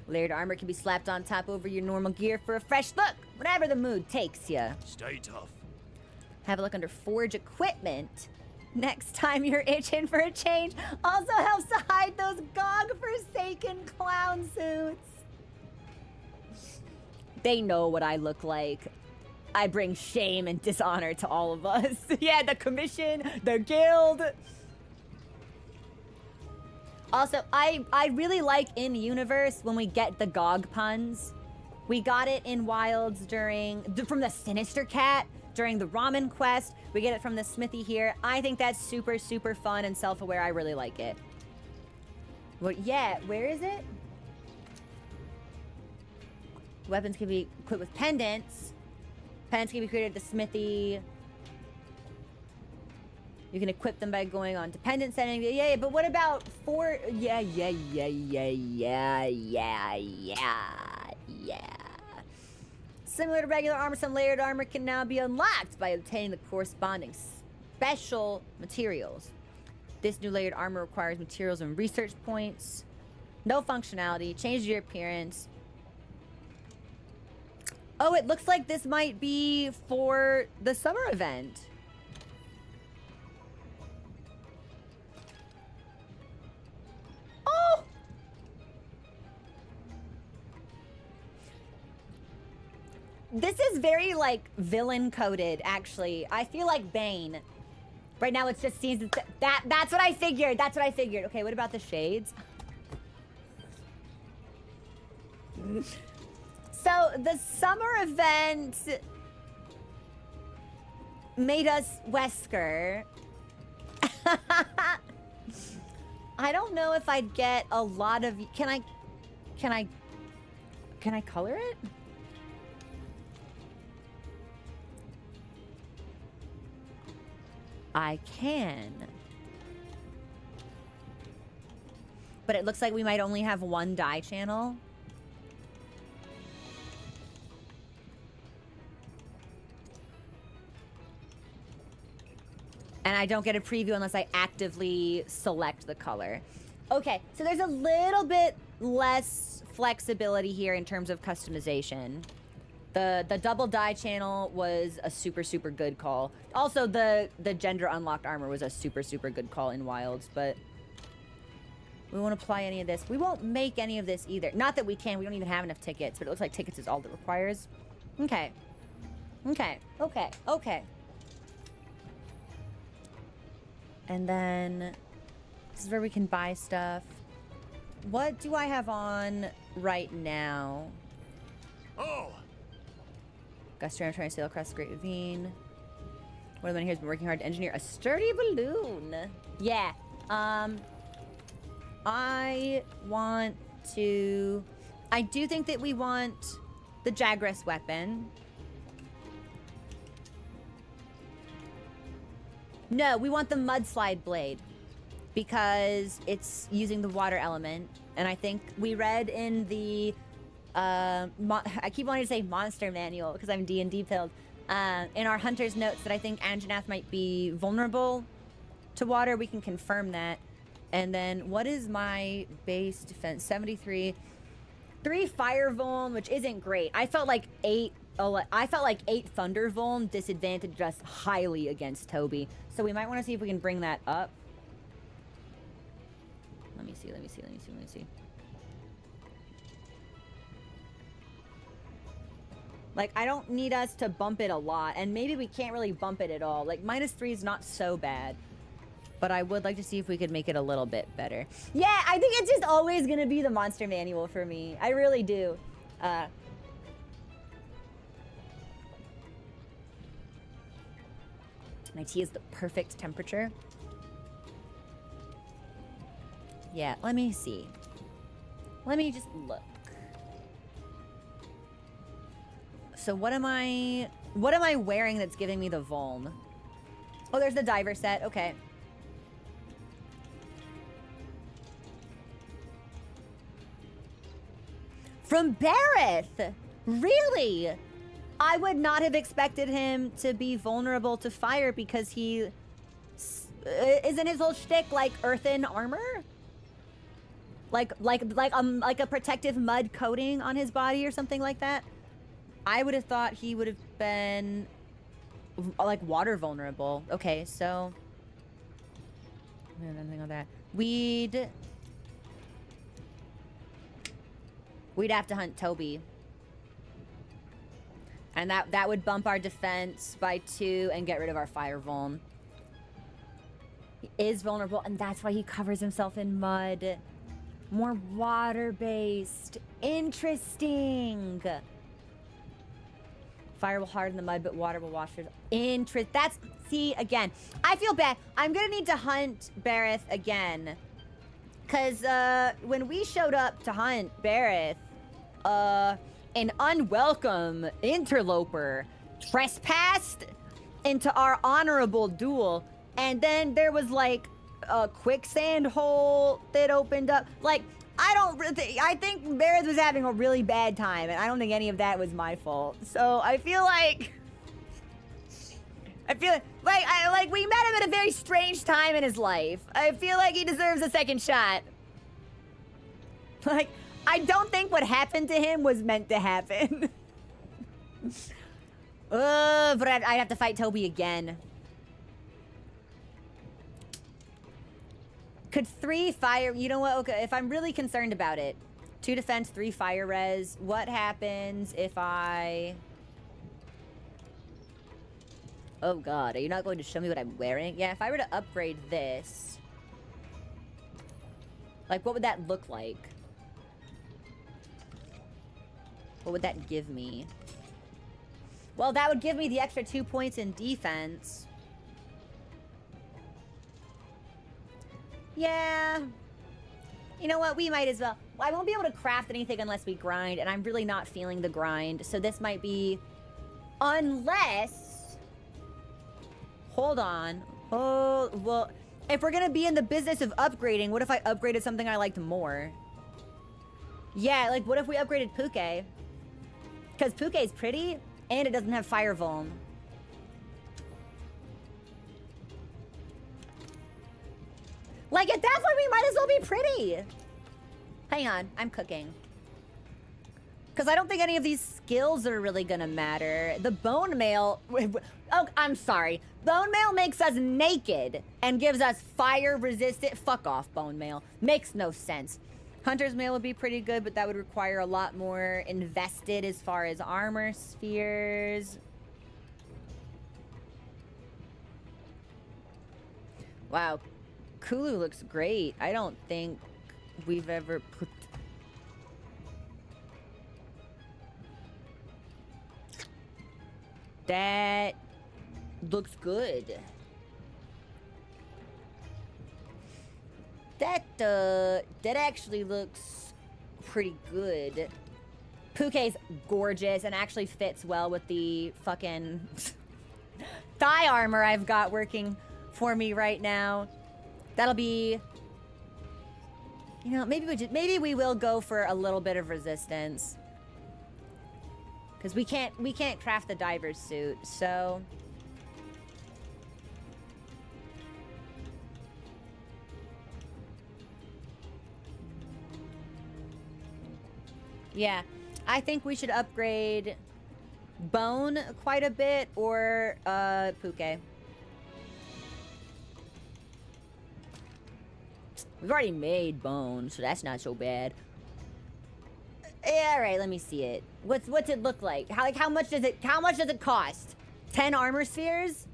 Speaker 1: Layered armor can be slapped on top over your normal gear for a fresh look, whenever the mood takes you.
Speaker 5: Stay tough.
Speaker 1: Have a look under Forge Equipment. Next time you're itching for a change, also helps to hide those gog-forsaken clown suits. They know what I look like. I bring shame and dishonor to all of us. Yeah, the commission, the guild. Also, I really like in universe when we get the Gog puns. We got it in Wilds from the Sinister Cat during the Ramen quest. We get it from the Smithy here. I think that's super, super fun and self-aware. I really like it. Well, yeah, where is it? Weapons can be equipped with pendants. Pendants can be created at the Smithy. You can equip them by going on to pendant setting. Yeah, but what about Yeah. Similar to regular armor, some layered armor can now be unlocked by obtaining the corresponding special materials. This new layered armor requires materials and research points. No functionality. Changes your appearance. Oh, it looks like this might be for the summer event. Oh! This is very, like, villain-coded, actually. I feel like Bane. Right now, it's just seasons. That's what I figured. That's what I figured. Okay, what about the shades? So, the summer event made us Wesker. I don't know if I'd get a lot of... Can I color it? I can. But it looks like we might only have one dye channel. And I don't get a preview unless I actively select the color. Okay, so there's a little bit less flexibility here in terms of customization. The double dye channel was a super, super good call. Also, the gender unlocked armor was a super, super good call in Wilds, but... We won't apply any of this. We won't make any of this either. Not that we can. We don't even have enough tickets, but it looks like tickets is all that requires. Okay. Okay. Okay. Okay. And then this is where we can buy stuff. What do I have on right now?
Speaker 5: Oh!
Speaker 1: Gusty, I'm trying to sail across the Great Ravine. One of the men here has been working hard to engineer a sturdy balloon. Yeah. I want to... I do think that we want the Jagras weapon. No, we want the mudslide blade. Because it's using the water element. And I think we read in the... I keep wanting to say monster manual because I'm D&D pilled. In our hunter's notes that I think ANJANATH might be vulnerable to water. We can confirm that. And then what is my base defense? 73. 3 fire vuln, which isn't great. I felt like 8 thunder vuln disadvantaged us highly against Toby. So we might want to see if we can bring that up. Let me see. Like, I don't need us to bump it a lot. And maybe we can't really bump it at all. Like, -3 is not so bad. But I would like to see if we could make it a little bit better. Yeah, I think it's just always going to be the monster manual for me. I really do. My tea is the perfect temperature. Yeah, let me see. Let me just look. So what am I wearing that's giving me the vuln? Oh, there's the diver set. Okay. From Bareth! Really? I would not have expected him to be vulnerable to fire because he... Isn't his whole shtick like earthen armor? Like a protective mud coating on his body or something like that? I would have thought he would have been like water vulnerable. Okay, so nothing on that. We'd have to hunt Toby. And that would bump our defense by 2 and get rid of our fire vuln. He is vulnerable, and that's why he covers himself in mud. More water-based. Interesting. Fire will harden the mud, but water will wash it. That's... See, again. I feel bad. I'm gonna need to hunt Bareth again. Because, when we showed up to hunt Bareth, an unwelcome interloper trespassed into our honorable duel. And then there was, like, a quicksand hole that opened up. Like... I think Bareth was having a really bad time, and I don't think any of that was my fault. So I feel like we met him at a very strange time in his life. I feel like he deserves a second shot. Like, I don't think what happened to him was meant to happen. But I'd have to fight Toby again. Could 3 fire... You know what? Okay, if I'm really concerned about it. 2 defense, 3 fire res. What happens if I... Oh, God. Are you not going to show me what I'm wearing? Yeah, if I were to upgrade this... Like, what would that look like? What would that give me? Well, that would give me the extra 2 points in defense. Yeah. You know what? We might as well. I won't be able to craft anything unless we grind, and I'm really not feeling the grind. So this might be... Unless... Hold on. Oh, well... If we're gonna be in the business of upgrading, what if I upgraded something I liked more? Yeah, like, what if we upgraded Puke? Because Puke is pretty, and it doesn't have fire vuln. Like, at that point, we might as well be pretty. Hang on, I'm cooking. Because I don't think any of these skills are really gonna matter. The bone mail... Oh, I'm sorry. Bone mail makes us naked and gives us fire resistant... Fuck off, bone mail. Makes no sense. Hunter's mail would be pretty good, but that would require a lot more invested as far as armor spheres. Wow. Kulu looks great. I don't think we've ever put... That looks good. That actually looks pretty good. Puke's gorgeous and actually fits well with the fucking thigh armor I've got working for me right now. That'll be... You know, maybe we will go for a little bit of resistance. Because we can't craft the diver's suit, so... Yeah, I think we should upgrade Bone quite a bit, or Puke. We've already made Bone, so that's not so bad. Yeah, all right, let me see it. What's it look like? How much does it cost? 10 armor spheres?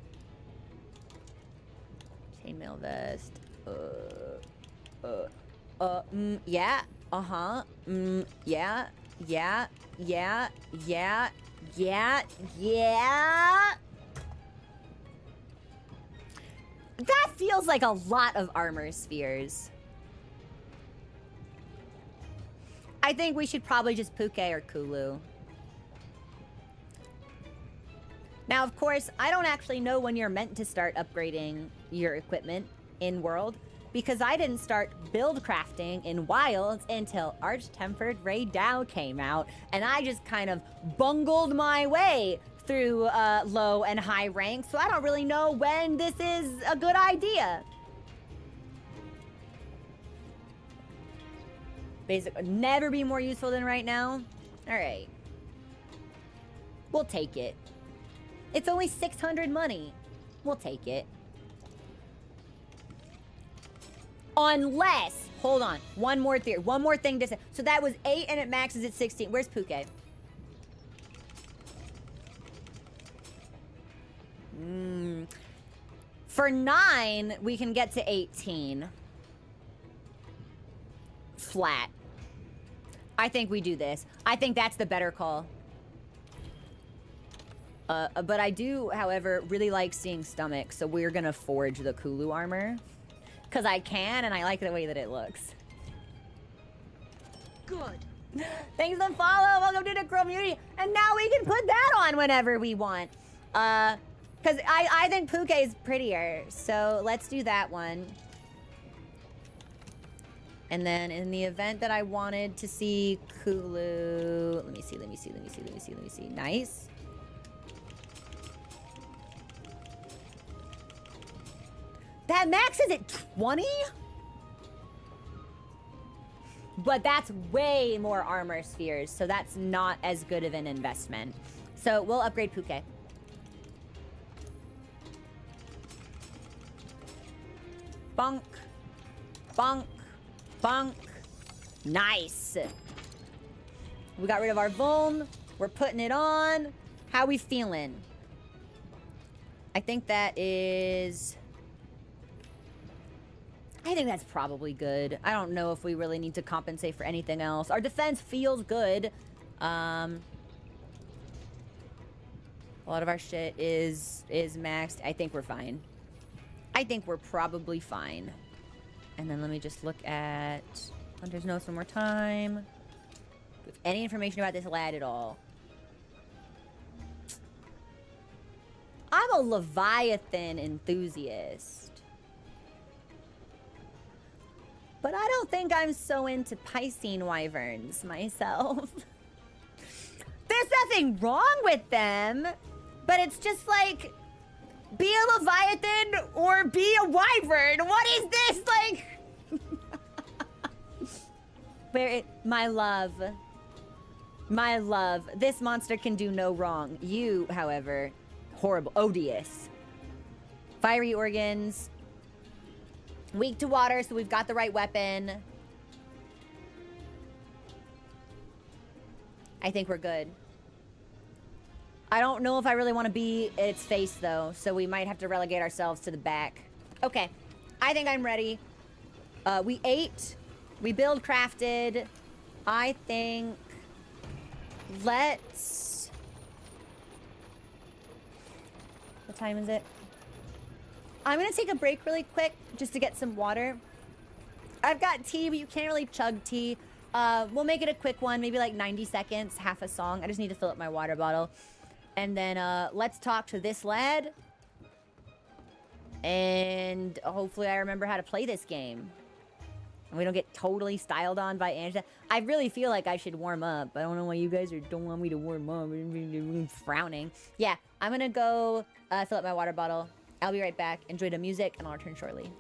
Speaker 1: Chainmail vest. Yeah. Uh-huh. Yeah. Yeah. Yeah. Yeah. Yeah. Yeah. That feels like a lot of armor spheres. I think we should probably just Puke or Kulu. Now, of course, I don't actually know when you're meant to start upgrading your equipment in World, because I didn't start build crafting in Wilds until Arch-Tempered Ray Dow came out, and I just kind of bungled my way through low and high ranks, so I don't really know when this is a good idea. Basically, never be more useful than right now. All right. We'll take it. It's only 600 money. We'll take it. Unless, hold on, one more theory, one more thing to say. So that was 8 and it maxes at 16. Where's Puke? For 9, we can get to 18. Flat. I think we do this. I think that's the better call. But I do, however, really like seeing stomach, so we're gonna forge the Kulu armor. Because I can, and I like the way that it looks.
Speaker 4: Good.
Speaker 1: Thanks for the follow. Welcome to the community. And now we can put that on whenever we want. Because I think Puke is prettier, so let's do that one. And then in the event that I wanted to see Kulu... Let me see. Nice. That maxes at 20? But that's way more armor spheres, so that's not as good of an investment. So we'll upgrade Puke. Bonk. Bonk. Bonk. Nice. We got rid of our Vuln. We're putting it on. How we feeling? I think that is... I think that's probably good. I don't know if we really need to compensate for anything else. Our defense feels good. A lot of our shit is maxed. I think we're fine. I think we're probably fine. And then let me just look at Hunter's notes one more time. If any information about this lad at all. I'm a Leviathan enthusiast. But I don't think I'm so into Piscine wyverns myself. There's nothing wrong with them, but it's just like, be a Leviathan or be a wyvern. What is this? Like, my love. My love, this monster can do no wrong. You, however, horrible, odious. Fiery organs. Weak to water, so we've got the right weapon. I think we're good. I don't know if I really want to be at its face, though, so we might have to relegate ourselves to the back. Okay, I think I'm ready. We ate. We build crafted. I think... Let's... What time is it? I'm gonna take a break really quick just to get some water. I've got tea, but you can't really chug tea. We'll make it a quick one, maybe like 90 seconds, half a song. I just need to fill up my water bottle. And then let's talk to this lad. And hopefully I remember how to play this game. And we don't get totally styled on by ANJANATH. I really feel like I should warm up. I don't know why you guys don't want me to warm up. I'm frowning. Yeah, I'm gonna go fill up my water bottle. I'll be right back. Enjoy the music, and I'll return shortly.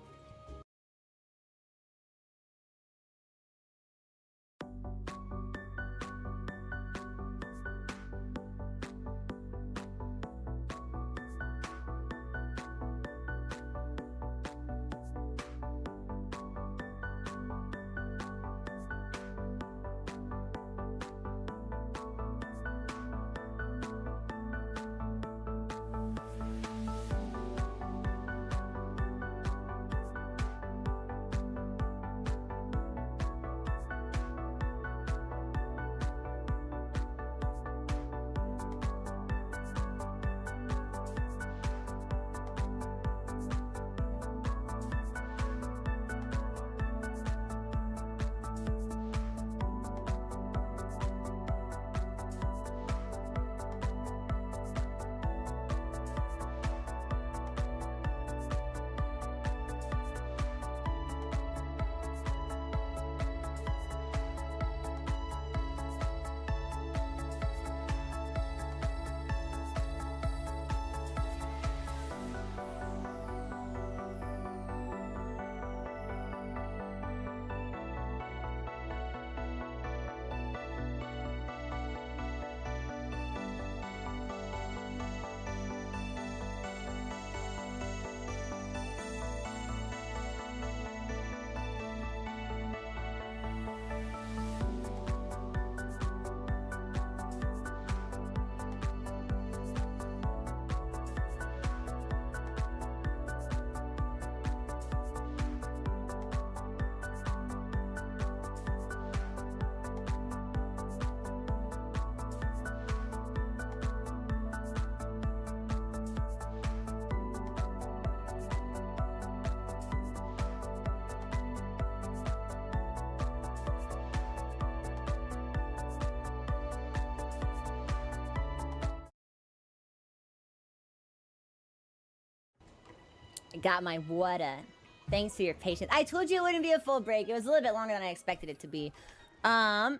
Speaker 1: I got my water. Thanks for your patience. I told you it wouldn't be a full break. It was a little bit longer than I expected it to be. I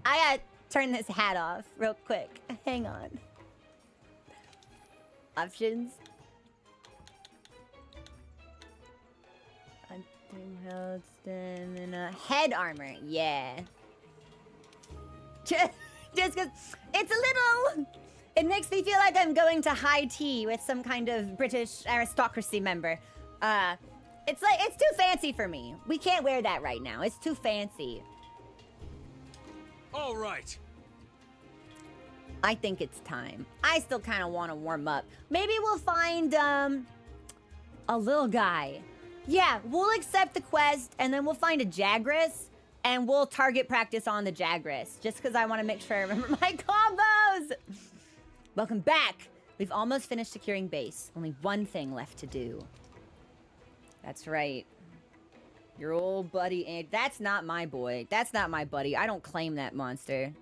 Speaker 1: gotta turn this hat off real quick. Hang on. Options. Head armor. Yeah. Just because it's a little... It makes me feel like I'm going to high tea with some kind of British aristocracy member. It's like, it's too fancy for me. We can't wear that right now. It's too fancy.
Speaker 2: All right.
Speaker 1: I think it's time. I still kind of want to warm up. Maybe we'll find, a little guy. Yeah, we'll accept the quest, and then we'll find a Jagras, and we'll target practice on the Jagras, just because I want to make sure I remember my combos! Welcome back! We've almost finished securing base. Only one thing left to do. That's right. Your old buddy, and that's not my boy. That's not my buddy. I don't claim that monster.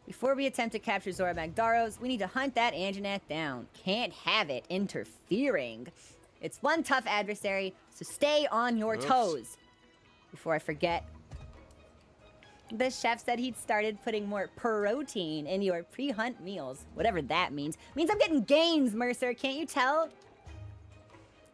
Speaker 1: Before we attempt to capture Zora Magdaros, we need to hunt that ANJANATH down. Can't have it interfering. It's one tough adversary, so stay on your toes. Before I forget, the chef said he'd started putting more protein in your pre-hunt meals. Whatever that means. Means I'm getting gains, Mercer. Can't you tell?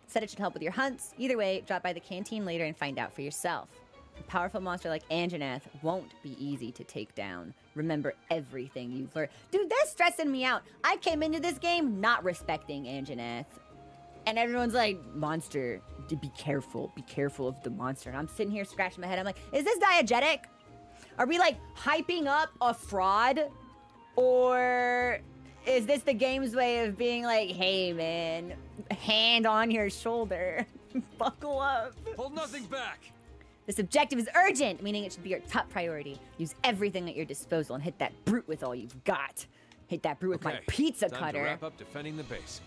Speaker 1: Said it should help with your hunts. Either way, drop by the canteen later and find out for yourself. A powerful monster like Anjanath won't be easy to take down. Remember everything you've learned. Dude, that's stressing me out. I came into this game not respecting Anjanath. And everyone's like, monster, be careful of the monster. And I'm sitting here scratching my head. I'm like, is this diegetic? Are we like hyping up a fraud? Or is this the game's way of being like, hey man, hand on your shoulder, buckle up.
Speaker 2: Hold nothing back.
Speaker 1: This objective is urgent, meaning it should be your top priority. Use everything at your disposal and hit that brute with all you've got. Hit that brute with my pizza
Speaker 2: time
Speaker 1: cutter.
Speaker 2: To wrap up defending the base.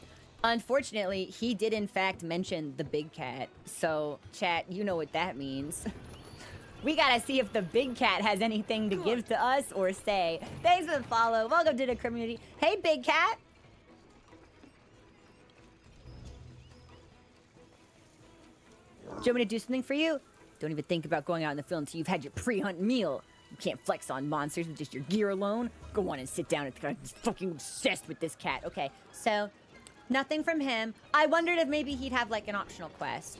Speaker 1: Unfortunately, he did in fact mention the big cat. So, chat, you know what that means. We gotta see if the big cat has anything to give to us or say. Thanks for the follow. Welcome to the community. Hey, big cat. Do you want me to do something for you? Don't even think about going out in the field until you've had your pre-hunt meal. You can't flex on monsters with just your gear alone. Go on and sit down. I'm fucking obsessed with this cat. Okay, so nothing from him. I wondered if maybe he'd have like an optional quest.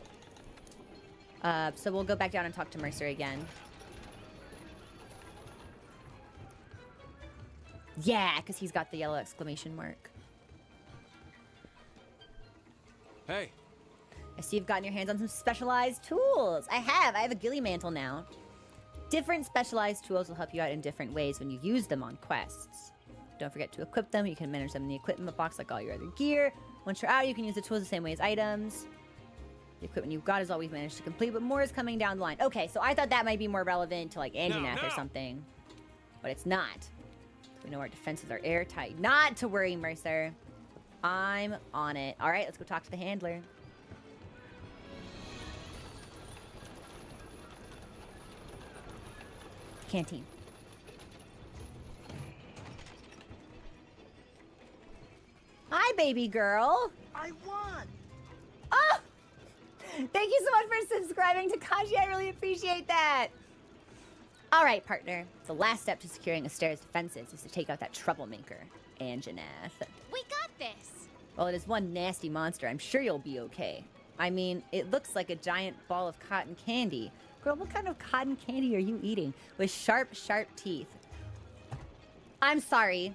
Speaker 1: So we'll go back down and talk to Mercer again. Yeah, because he's got the yellow exclamation mark.
Speaker 2: Hey.
Speaker 1: I see you've gotten your hands on some specialized tools. I have a ghillie mantle now. Different specialized tools will help you out in different ways when you use them on quests. Don't forget to equip them. You can manage them in the equipment box like all your other gear. Once you're out, you can use the tools the same way as items. The equipment you've got is all we've managed to complete, but more is coming down the line. Okay, so I thought that might be more relevant to like Anjanath or something. But it's not. We know our defenses are airtight. Not to worry, Mercer. I'm on it. All right, let's go talk to the handler. Canteen. Hi, baby girl.
Speaker 6: I won.
Speaker 1: Oh! Thank you so much for subscribing to Kaji. I really appreciate that. All right, partner. The last step to securing Astera's defenses is to take out that troublemaker, Anjanath.
Speaker 4: We got this.
Speaker 1: Well, it is one nasty monster. I'm sure you'll be okay. I mean, it looks like a giant ball of cotton candy. Girl, what kind of cotton candy are you eating? With sharp, sharp teeth. I'm sorry.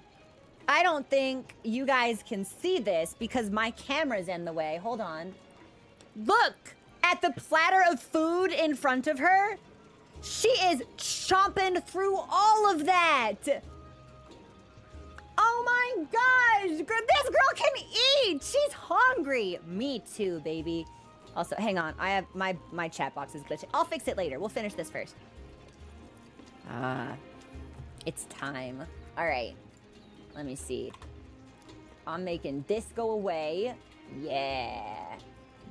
Speaker 1: I don't think you guys can see this because my camera's in the way. Hold on. Look at the platter of food in front of her. She is chomping through all of that. Oh my gosh. This girl can eat. She's hungry. Me too, baby. Also, hang on. I have my chat box is glitching. I'll fix it later. We'll finish this first. It's time. All right. Let me see. I'm making this go away. Yeah.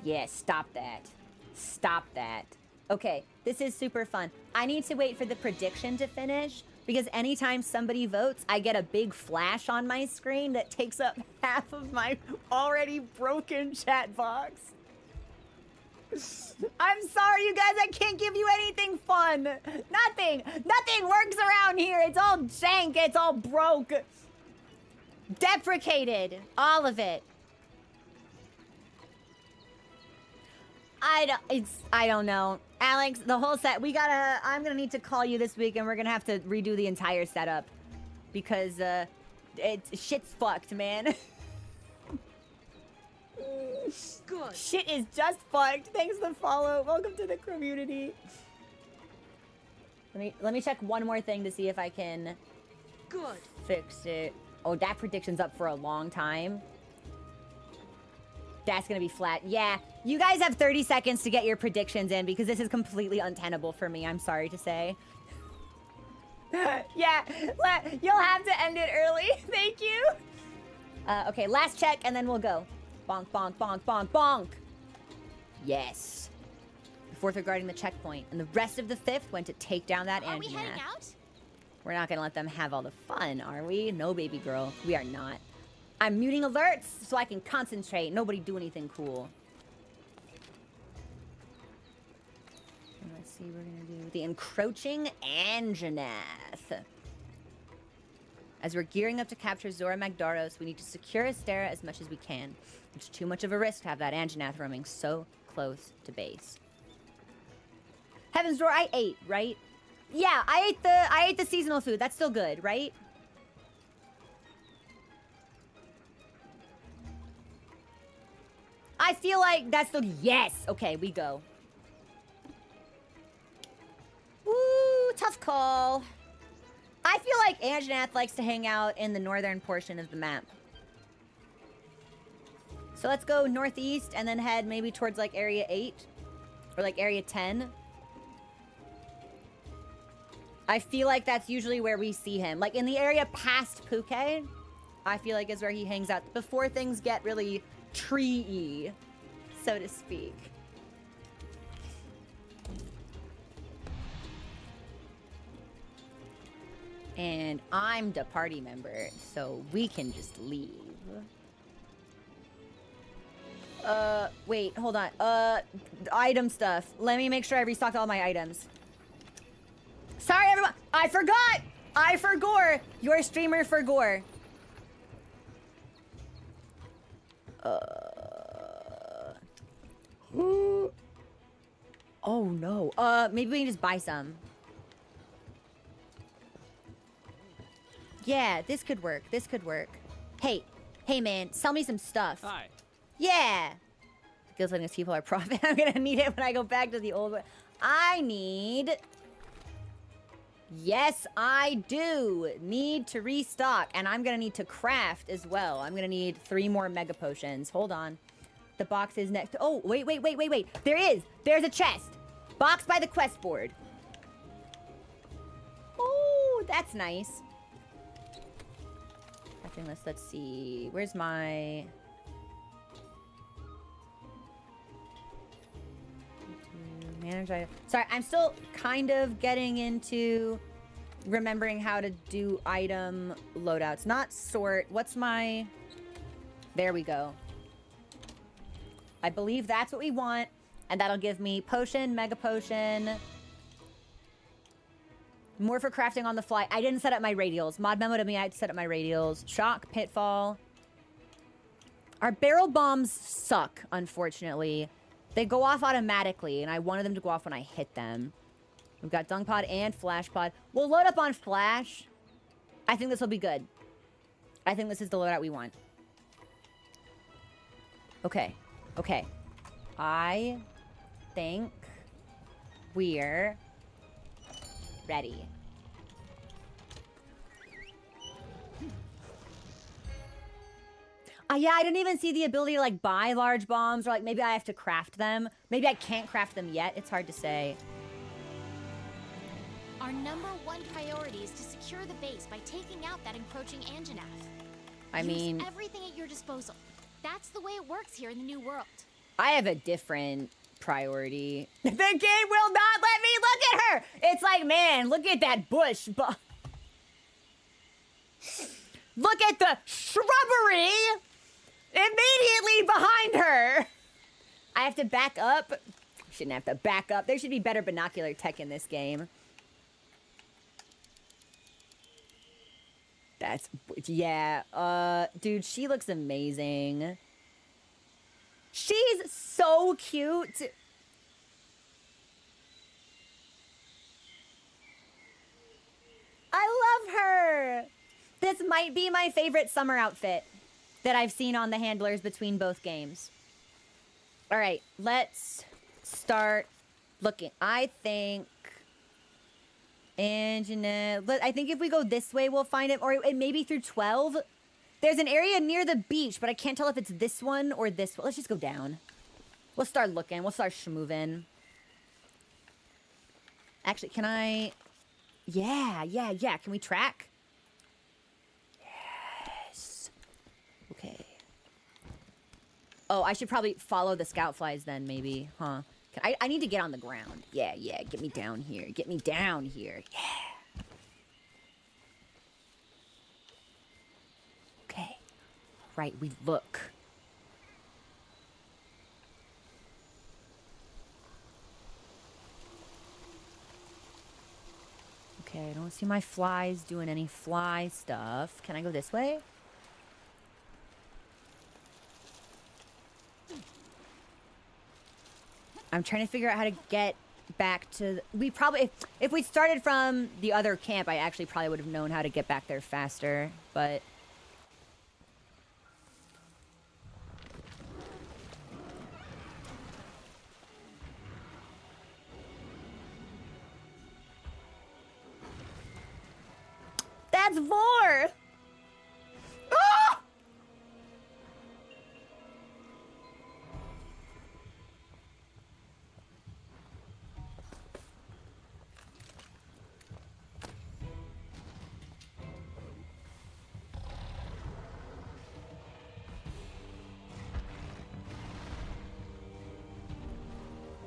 Speaker 1: Yeah, stop that. Stop that. Okay, this is super fun. I need to wait for the prediction to finish because anytime somebody votes, I get a big flash on my screen that takes up half of my already broken chat box. I'm sorry, you guys. I can't give you anything fun. Nothing works around here. It's all jank. It's all broke. Deprecated. All of it. I don't know. Alex, the whole set, I'm gonna need to call you this week and we're gonna have to redo the entire setup. Because, shit's fucked, man.
Speaker 6: Good.
Speaker 1: Shit is just fucked. Thanks for the follow. Welcome to the community. Let me check one more thing to see if I can
Speaker 6: Good.
Speaker 1: fix it. Oh, that prediction's up for a long time. That's gonna be flat. Yeah, you guys have 30 seconds to get your predictions in because this is completely untenable for me, I'm sorry to say. Yeah, you'll have to end it early. Thank you. Okay, last check and then we'll go. Bonk, bonk, bonk, bonk, bonk. Yes. The fourth are guarding the checkpoint, and the rest of the fifth went to take down that
Speaker 4: Are we
Speaker 1: Anjanath.
Speaker 4: heading out?
Speaker 1: We're not gonna let them have all the fun, are we? No, baby girl, we are not. I'm muting alerts so I can concentrate. Nobody do anything cool. And let's see, we're gonna do the encroaching Anjanath. As we're gearing up to capture Zora Magdaros, we need to secure Astera as much as we can. It's too much of a risk to have that Anjanath roaming so close to base. Heaven's Door, I ate, right? Yeah, I ate the seasonal food. That's still good, right? I feel like that's still... Yes! Okay, we go. Woo, tough call. I feel like ANJANATH likes to hang out in the northern portion of the map. So let's go northeast and then head maybe towards like area 8 or like area 10. I feel like that's usually where we see him. Like in the area past Puke, I feel like is where he hangs out before things get really tree-y, so to speak. And I'm the party member, so we can just leave. Wait, hold on. Item stuff. Let me make sure I restocked all my items. Sorry, everyone. I forgot. I forgore. Your streamer forgore. Oh no. Maybe we can just buy some. Yeah, this could work. This could work. Hey, man, sell me some stuff.
Speaker 2: Hi.
Speaker 1: Yeah. Feels like these people are profit. I'm gonna need it when I go back to the old one. I need... Yes, I do need to restock. And I'm gonna need to craft as well. I'm gonna need 3 more mega potions. Hold on. The box is next. Oh, wait. There is. There's a chest. Box by the quest board. Oh, that's nice. Let's see. Where's my... Manage item. Sorry, I'm still kind of getting into remembering how to do item loadouts. Not sort. What's my... There we go. I believe that's what we want. And that'll give me potion, mega potion... More for crafting on the fly. I didn't set up my radials. Mod memo to me, I had to set up my radials. Shock, pitfall. Our barrel bombs suck, unfortunately. They go off automatically, and I wanted them to go off when I hit them. We've got dung pod and flash pod. We'll load up on flash. I think this will be good. I think this is the loadout we want. Okay. Okay. I think we're... ready. Yeah, I didn't even see the ability to, like, buy large bombs, or, like, maybe I have to craft them. Maybe I can't craft them yet. It's hard to say.
Speaker 4: Our #1 priority is to secure the base by taking out that encroaching ANJANATH.
Speaker 1: I mean...
Speaker 4: Use everything at your disposal. That's the way it works here in the new world.
Speaker 1: I have a different priority. The game will not let me look at her! It's like, man, look at that bush. Look at the shrubbery immediately behind her. I have to back up. Shouldn't have to back up. There should be better binocular tech in this game. That's... yeah. Dude, she looks amazing. She's so cute. I love her. This might be my favorite summer outfit that I've seen on the handlers between both games. All right, let's start looking. I think... ANJANATH... I think if we go this way, we'll find it. Or it may be through 12. There's an area near the beach, but I can't tell if it's this one or this one. Let's just go down. We'll start looking. We'll start schmoovin'. Actually, can I... Yeah. Can we track? Yes. Okay. Oh, I should probably follow the scout flies then, maybe. Huh? I need to get on the ground. Yeah. Get me down here. Get me down here. Yeah. Okay. Right, we look. Okay, I don't see my flies doing any fly stuff. Can I go this way? I'm trying to figure out how to get back to... We probably... If we started from the other camp, I actually probably would have known how to get back there faster, but... That's Vor! Ah!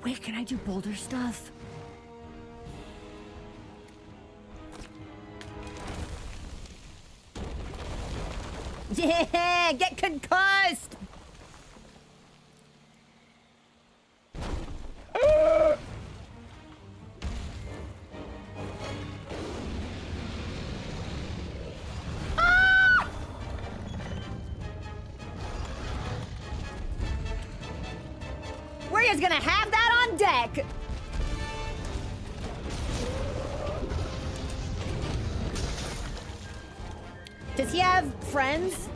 Speaker 1: Wait, can I do boulder stuff? Yeah, get concussed! Ah! We're just gonna have that on deck! Does he have friends?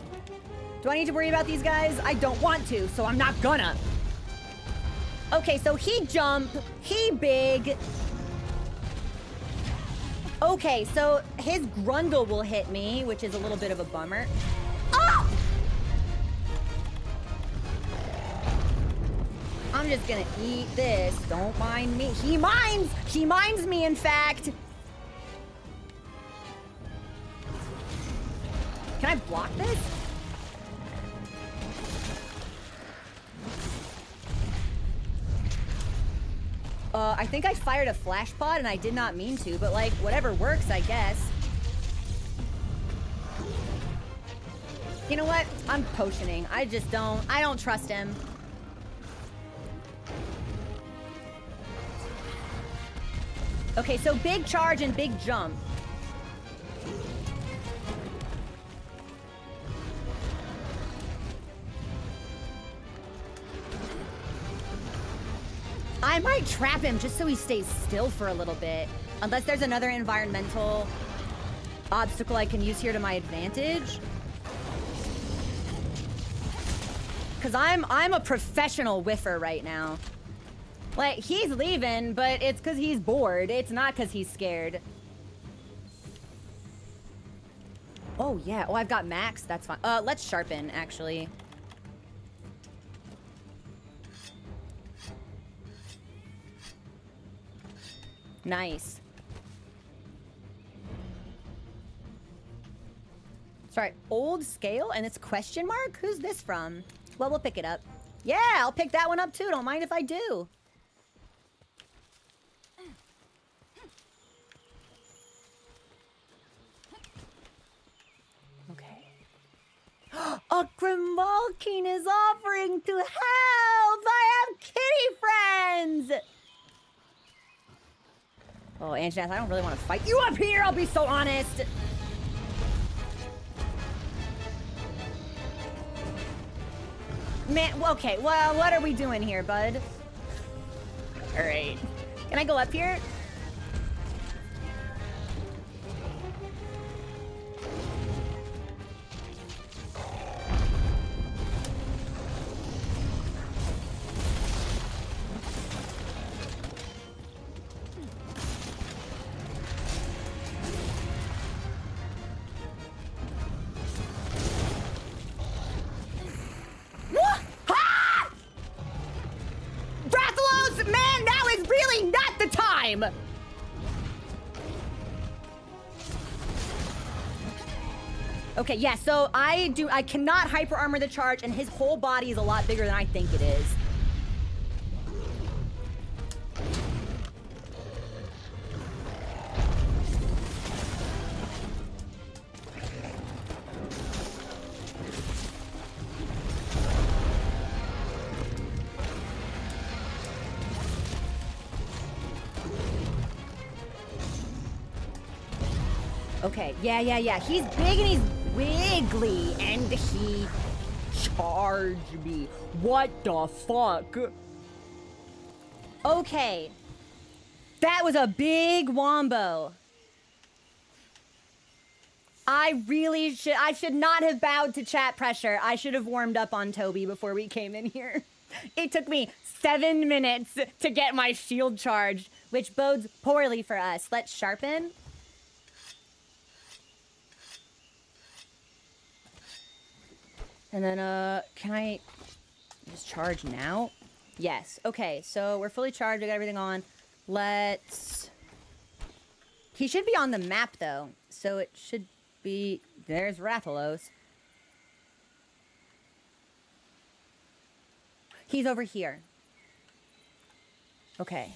Speaker 1: Do I need to worry about these guys? I don't want to, so I'm not gonna. Okay, so he jump, he big. Okay, so his grundle will hit me, which is a little bit of a bummer. Ah! I'm just gonna eat this. Don't mind me. He minds! He minds me, in fact! Can I block this? I think I fired a flash pod and I did not mean to, but like, whatever works, I guess. You know what? I'm potioning. I don't trust him. Okay, so big charge and big jump. I might trap him just so he stays still for a little bit. Unless there's another environmental obstacle I can use here to my advantage. Because I'm a professional whiffer right now. Like, he's leaving, but it's because he's bored. It's not because he's scared. Oh, yeah. Oh, I've got max. That's fine. Let's sharpen, actually. Nice. Sorry, old scale and it's question mark? Who's this from? Well, we'll pick it up. Yeah, I'll pick that one up too. Don't mind if I do. Okay. A Grimalkin is offering to help! I have kitty friends! Oh, Anjanath, I don't really want to fight you up here, I'll be so honest! Man, okay, well, what are we doing here, bud? Alright. Can I go up here? Okay, yeah, so I cannot hyper armor the charge, and his whole body is a lot bigger than I think it is. Okay, yeah. He's big and he's wiggly, and he charged me. What the fuck? Okay. That was a big wombo. I should not have bowed to chat pressure. I should have warmed up on Toby before we came in here. It took me 7 minutes to get my shield charged, which bodes poorly for us. Let's sharpen. And then, can I just charge now? Yes. Okay, so we're fully charged. We got everything on. Let's... He should be on the map, though. So it should be... There's Rathalos. He's over here. Okay.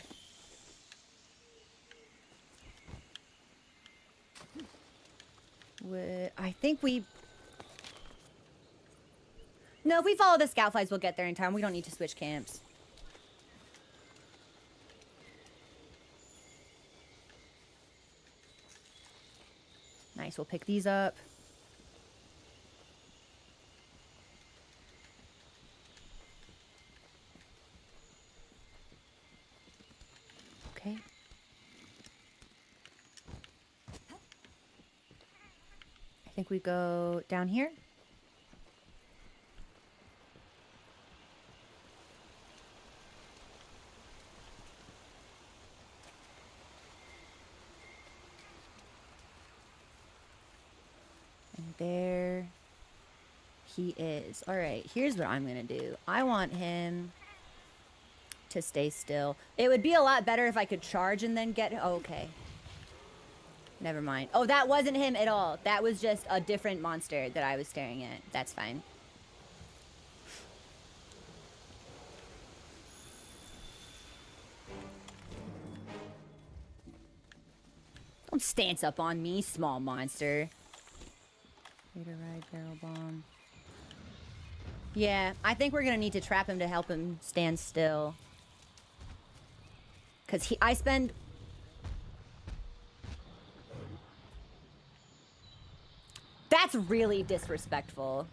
Speaker 1: I think we... No, if we follow the scout flies, we'll get there in time. We don't need to switch camps. Nice, we'll pick these up. Okay. I think we go down here. And there he is. All right, here's what I'm going to do. I want him to stay still. It would be a lot better if I could charge and then get... Oh, okay. Never mind. Oh, that wasn't him at all. That was just a different monster that I was staring at. That's fine. Don't stance up on me, small monster. Later ride, barrel bomb. Yeah, I think we're gonna need to trap him to help him stand still. Cause I spend... That's really disrespectful.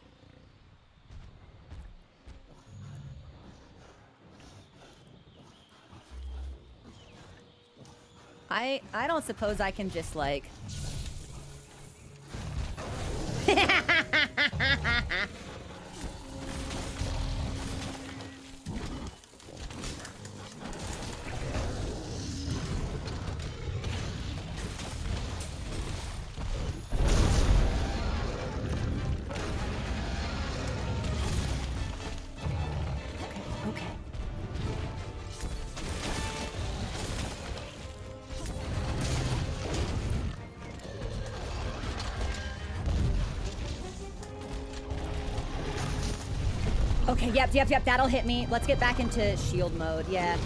Speaker 1: I don't suppose I can just like... Okay. Okay, yep, that'll hit me. Let's get back into shield mode, yeah.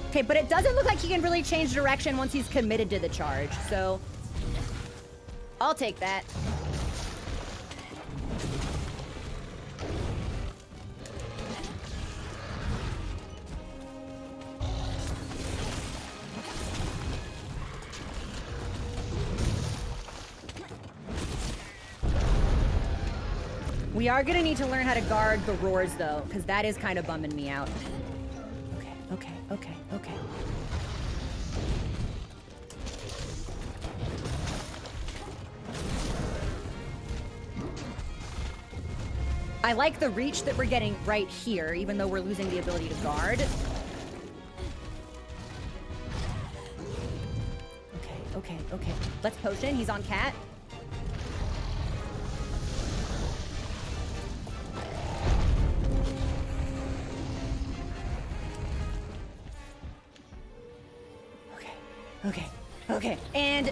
Speaker 1: Okay, but it doesn't look like he can really change direction once he's committed to the charge, so... I'll take that. We are gonna need to learn how to guard the roars, though, because that is kind of bumming me out. Okay. I like the reach that we're getting right here, even though we're losing the ability to guard. Okay. Let's potion. He's on cat. Okay. And...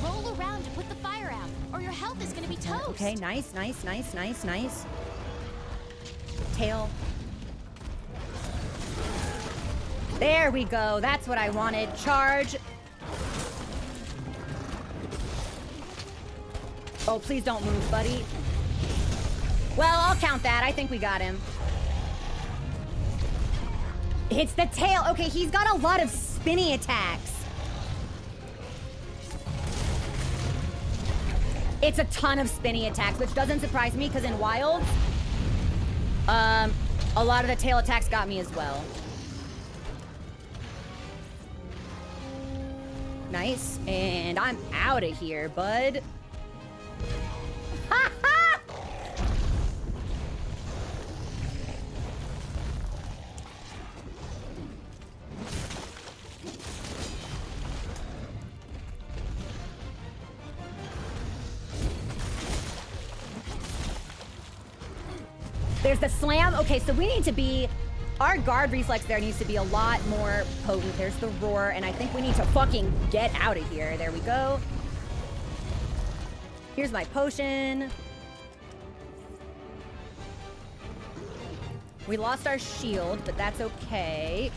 Speaker 4: Roll around to put the fire out, or your health is gonna be toast.
Speaker 1: Okay, nice. Tail. There we go. That's what I wanted. Charge. Oh, please don't move, buddy. Well, I'll count that. I think we got him. Hits the tail. Okay, he's got a lot of spinny attacks. It's a ton of spinny attacks, which doesn't surprise me because in Wilds, a lot of the tail attacks got me as well. Nice. And I'm out of here, bud. Ha ha! There's the slam. Okay, so we need to be... Our guard reflex there needs to be a lot more potent. There's the roar, and I think we need to fucking get out of here. There we go. Here's my potion. We lost our shield, but that's okay.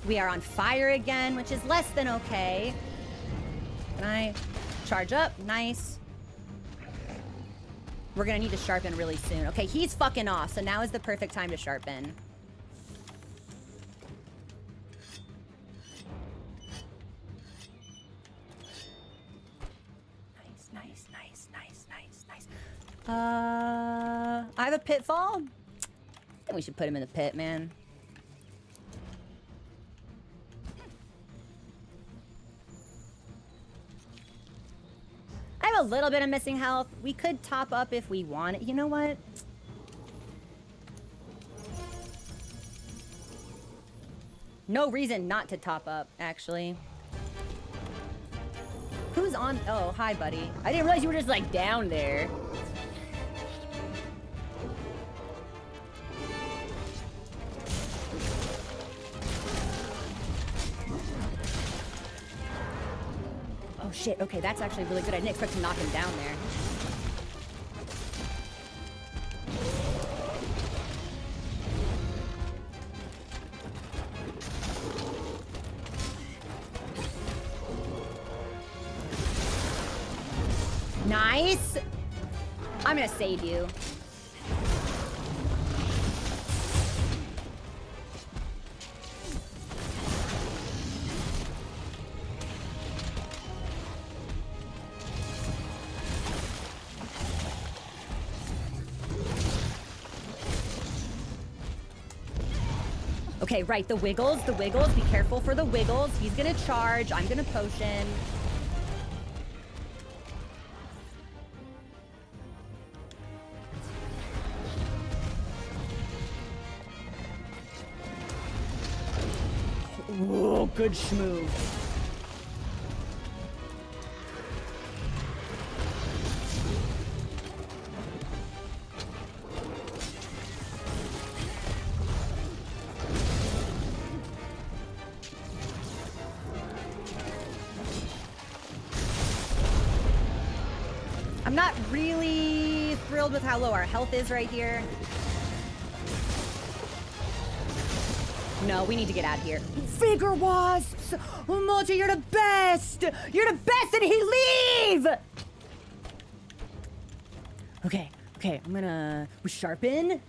Speaker 1: We are on fire again, which is less than okay. Can I charge up? Nice. We're gonna need to sharpen really soon. Okay, he's fucking off, so now is the perfect time to sharpen. Nice, nice, nice, nice, nice, nice. I have a pitfall. I think we should put him in the pit, man. I have a little bit of missing health. We could top up if we want it. You know what? No reason not to top up, actually. Who's on? Oh, hi, buddy. I didn't realize you were just, like, down there. Oh, shit. Okay, that's actually really good. I didn't expect to knock him down there. Nice. I'm gonna save you. Okay, right, the wiggles, be careful for the wiggles. He's gonna charge, I'm gonna potion. Whoa, good schmove. I'm not really thrilled with how low our health is right here. No, we need to get out of here. Vigor Wasps! Multi, you're the best! You're the best, and he leave! Okay, okay, I'm gonna... We sharpen.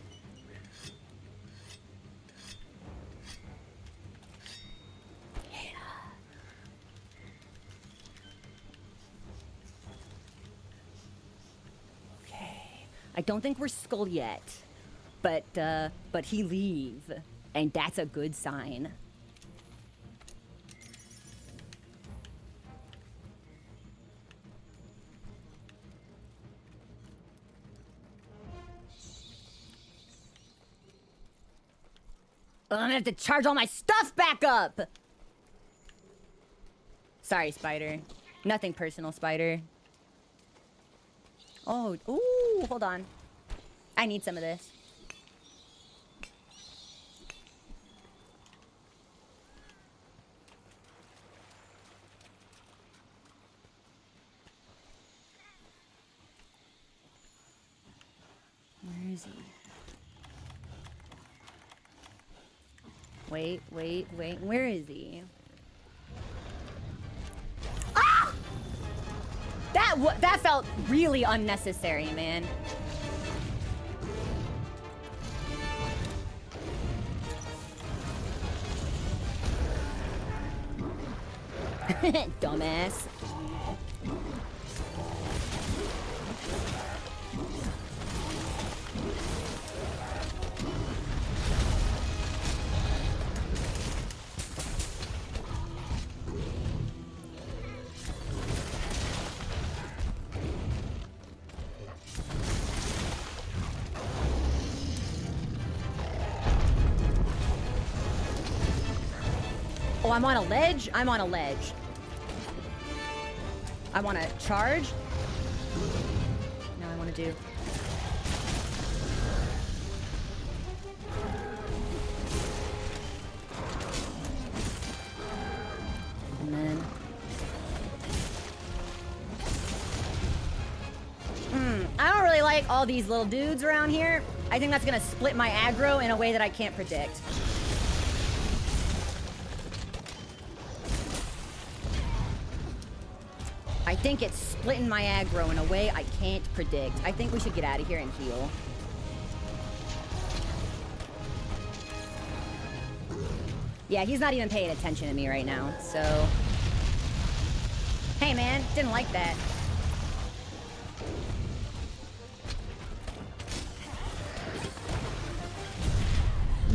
Speaker 1: I don't think we're skull yet, but he leave, and that's a good sign. I'm gonna have to charge all my stuff back up! Sorry, Spider. Nothing personal, Spider. Oh, ooh, hold on. I need some of this. Where is he? Wait, wait, wait. Where is he? Ah! That felt really unnecessary, man. Dumbass. Oh, I'm on a ledge? I'm on a ledge. I want to charge. No, I want to do. And then. I don't really like all these little dudes around here. I think that's going to split my aggro in a way that I can't predict. I think it's splitting my aggro in a way I can't predict. I think we should get out of here and heal. Yeah, he's not even paying attention to me right now, so... Hey, man, didn't like that.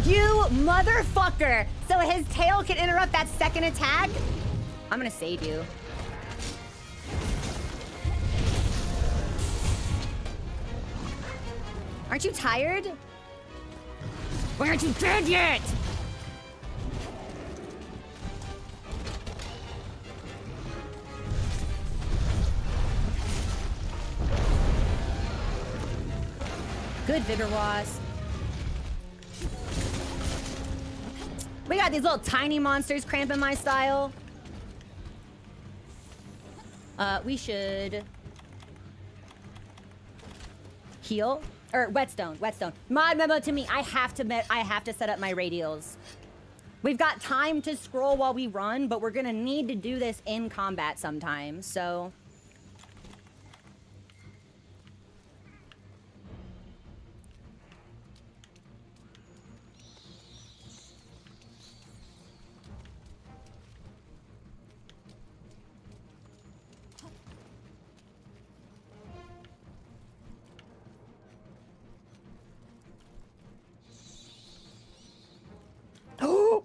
Speaker 1: You motherfucker! So his tail can interrupt that second attack? I'm gonna save you. Aren't you tired? Why aren't you dead yet? Good, Vigor Wasp. We got these little tiny monsters cramping my style. We should heal. Or whetstone. Mod memo to me. I have to set up my radials. We've got time to scroll while we run, but we're gonna need to do this in combat sometime, so.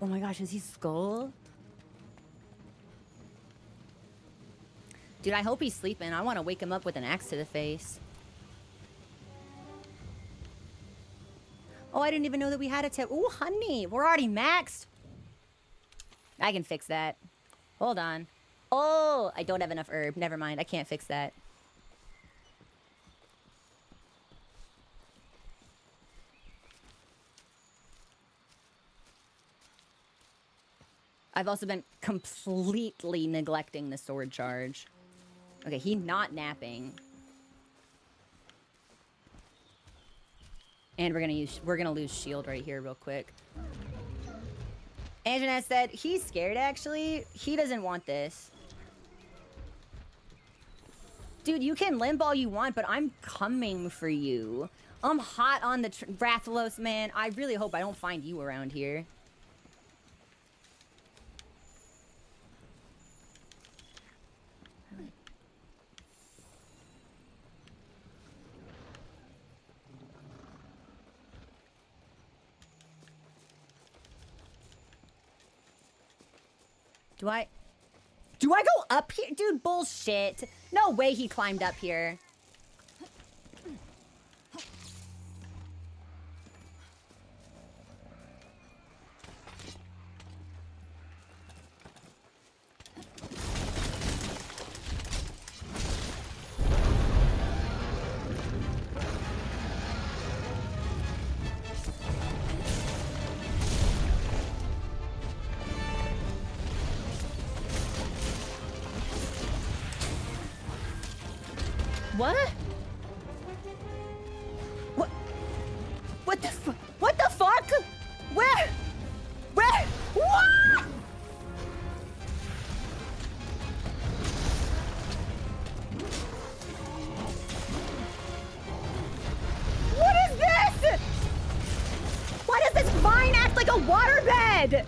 Speaker 1: Oh my gosh, is he Skull? Dude, I hope he's sleeping. I want to wake him up with an axe to the face. Oh, I didn't even know that we had a tip. Ooh, honey, we're already maxed. I can fix that. Hold on. Oh, I don't have enough herb. Never mind, I can't fix that. I've also been completely neglecting the sword charge. Okay, he's not napping. And we're gonna lose shield right here real quick. ANJANATH said he's scared actually. He doesn't want this. Dude, you can limp all you want, but I'm coming for you. I'm hot on the Rathalos, man. I really hope I don't find you around here. Do I go up here? Dude, bullshit. No way he climbed up here. What? What the what the fuck? Where? What? What is this? Why does this vine act like a waterbed?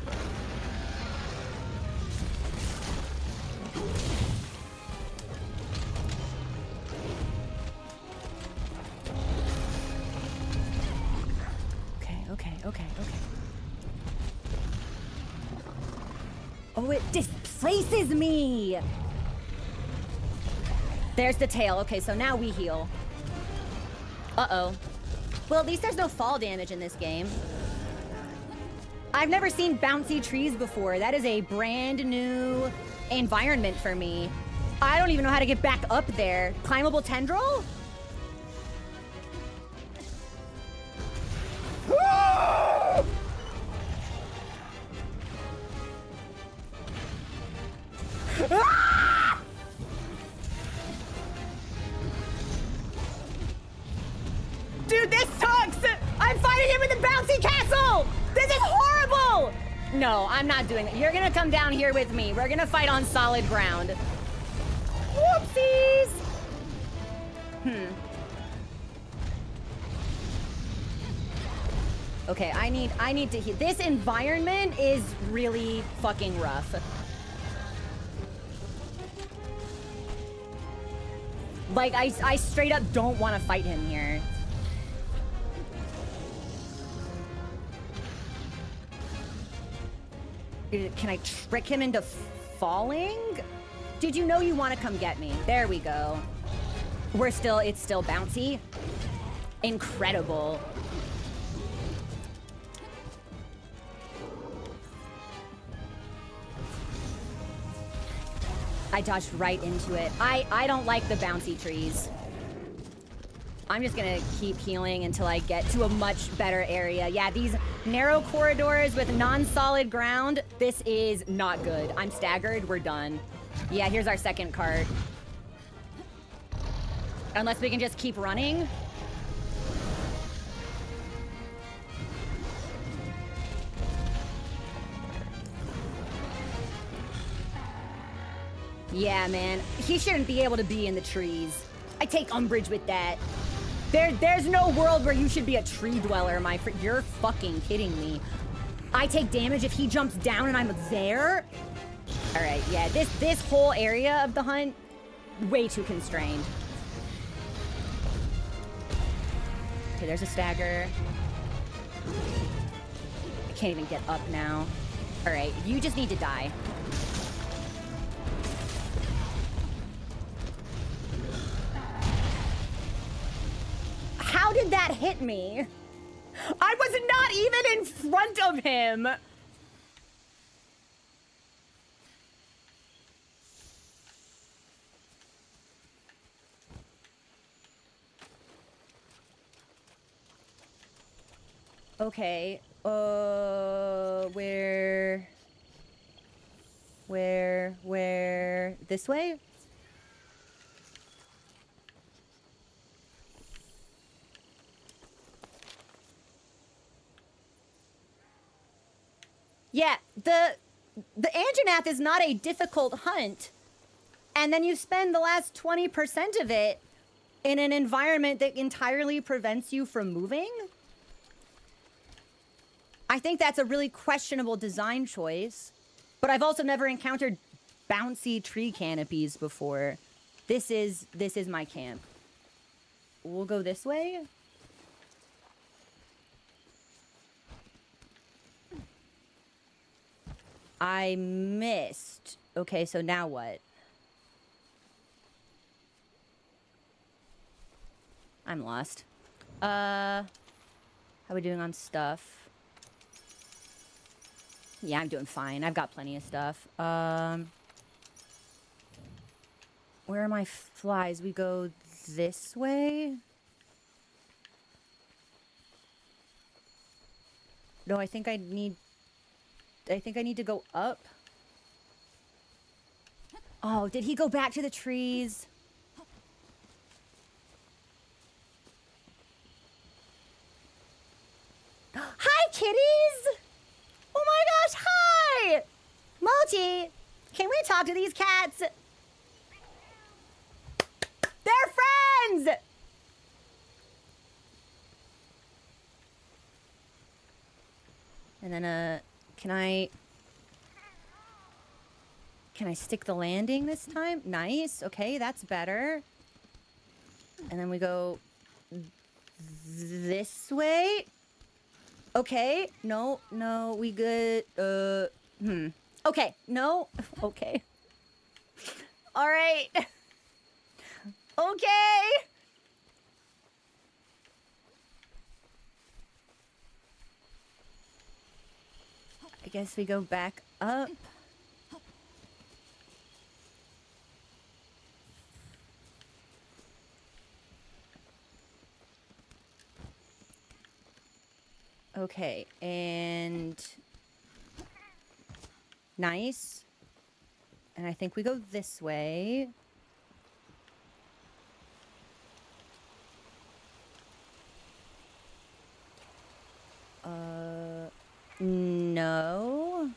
Speaker 1: okay. Oh, it displaces me! There's the tail. Okay, so now we heal. Uh-oh. Well, at least there's no fall damage in this game. I've never seen bouncy trees before. That is a brand new environment for me. I don't even know how to get back up there. Climbable tendril? Dude, this sucks! I'm fighting him in the bouncy castle! This is horrible! No, I'm not doing that. You're gonna come down here with me. We're gonna fight on solid ground. Whoopsies! Okay, I need to heal. This environment is really fucking rough. Like, I straight up don't want to fight him here. Can I trick him into falling? Did you know you want to come get me? There we go. It's still bouncy. Incredible. I dodged right into it. I don't like the bouncy trees. I'm just gonna keep healing until I get to a much better area. Yeah, these narrow corridors with non-solid ground, this is not good. I'm staggered, we're done. Yeah, here's our second card. Unless we can just keep running. Yeah, man. He shouldn't be able to be in the trees. I take umbrage with that. There's no world where you should be a tree dweller, my friend. You're fucking kidding me. I take damage if he jumps down and I'm there? Alright, yeah. This whole area of the hunt, way too constrained. Okay, there's a stagger. I can't even get up now. Alright, you just need to die. How did that hit me? I was not even in front of him. Okay, where, this way? Yeah, the ANJANATH is not a difficult hunt. And then you spend the last 20% of it in an environment that entirely prevents you from moving? I think that's a really questionable design choice. But I've also never encountered bouncy tree canopies before. This is my camp. We'll go this way. I missed. Okay, so now what? I'm lost. How are we doing on stuff? Yeah, I'm doing fine. I've got plenty of stuff. Where are my flies? We go this way? No, I think I need to go up. Oh, did he go back to the trees? Hi, kitties! Oh my gosh, hi! Multi, can we talk to these cats? They're friends! And then, can I stick the landing this time? Nice. Okay, that's better. And then we go this way. Okay, no, we good. Okay, no, okay. All right. Okay. I guess we go back up. Okay, and nice. And I think we go this way. No.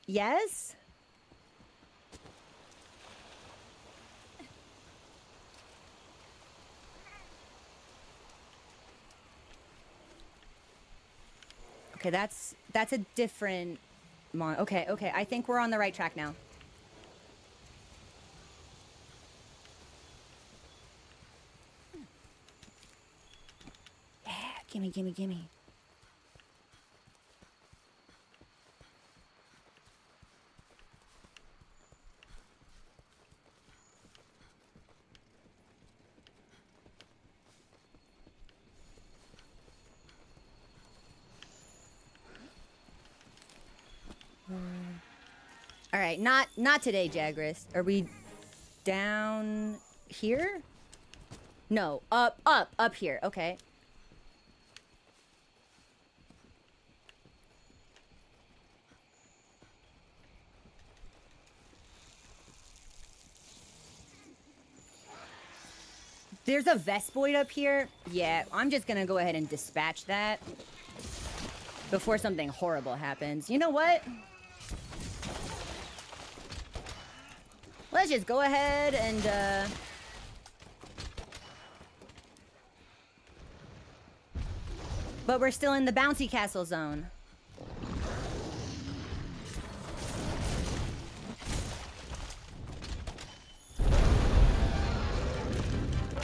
Speaker 1: Yes? Okay, that's a different okay, I think we're on the right track now. Yeah, gimme. All right, not today, Jagras. Are we down here? No, up here. Okay. There's a Vespoid up here. Yeah, I'm just gonna go ahead and dispatch that before something horrible happens. You know what? Let's just go ahead and, but we're still in the bouncy castle zone.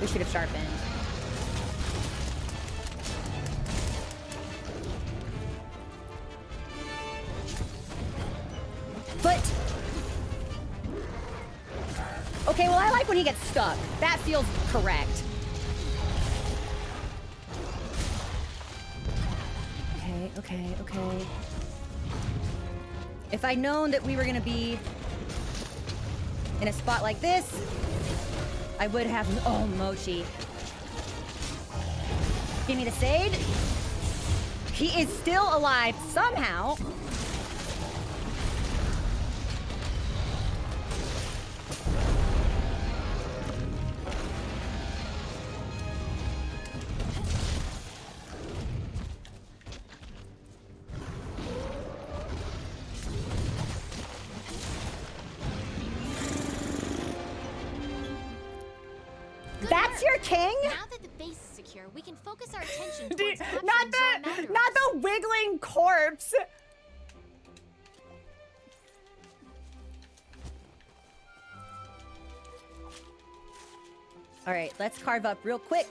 Speaker 1: We should have sharpened. But... okay, well, I like when he gets stuck. That feels correct. Okay. If I'd known that we were gonna be in a spot like this, I would have... oh, Mochi. Give me the Sade. He is still alive somehow. That's your king?
Speaker 4: Now that the base is secure, we can focus our attention
Speaker 1: Dude,
Speaker 4: towards capturing
Speaker 1: not the wiggling corpse. All right, let's carve up real quick.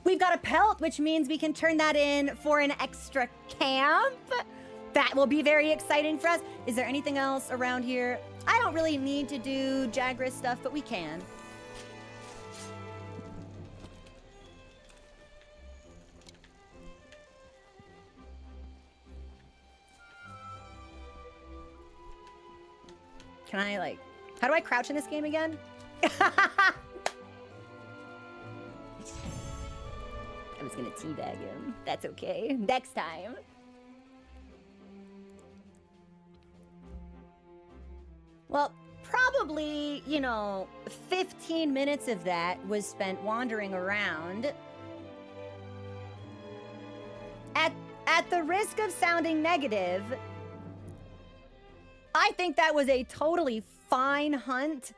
Speaker 1: We've got a pelt, which means we can turn that in for an extra camp. That will be very exciting for us. Is there anything else around here? I don't really need to do Jagras stuff, but we can. Can I, like... how do I crouch in this game again? I was gonna teabag him. That's okay. Next time. Well, probably, 15 minutes of that was spent wandering around. At the risk of sounding negative, I think that was a totally fine hunt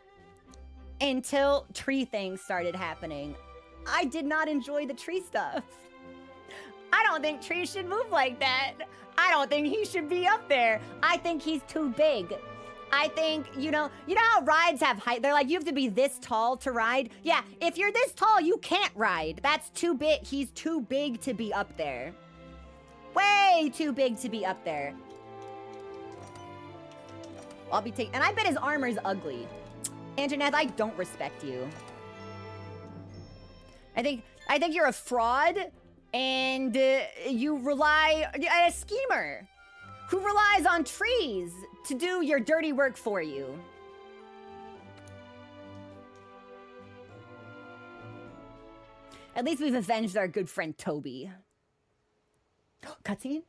Speaker 1: until tree things started happening. I did not enjoy the tree stuff. I don't think trees should move like that. I don't think he should be up there. I think he's too big. I think, you know how rides have height? They're like, you have to be this tall to ride. Yeah, if you're this tall, you can't ride. That's too big. He's too big to be up there. Way too big to be up there. I'll be taking, and I bet his armor's ugly. ANJANATH, I don't respect you. I think you're a fraud, and you rely, a schemer who relies on trees to do your dirty work for you. At least we've avenged our good friend Toby. Cutscene?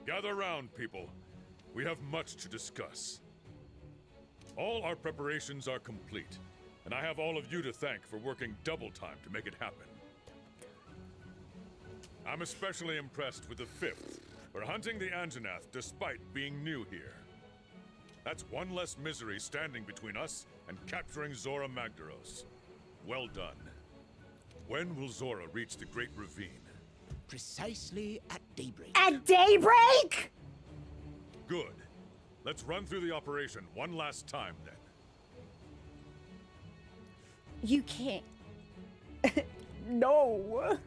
Speaker 7: Gather round, people. We have much to discuss. All our preparations are complete, and I have all of you to thank for working double time to make it happen. I'm especially impressed with the 5th for hunting the ANJANATH despite being new here. That's one less misery standing between us and capturing Zora Magdaros. Well done. When will Zora reach the Great Ravine?
Speaker 3: Precisely at daybreak.
Speaker 1: At daybreak?
Speaker 7: Good. Let's run through the operation one last time, then.
Speaker 1: You can't. No.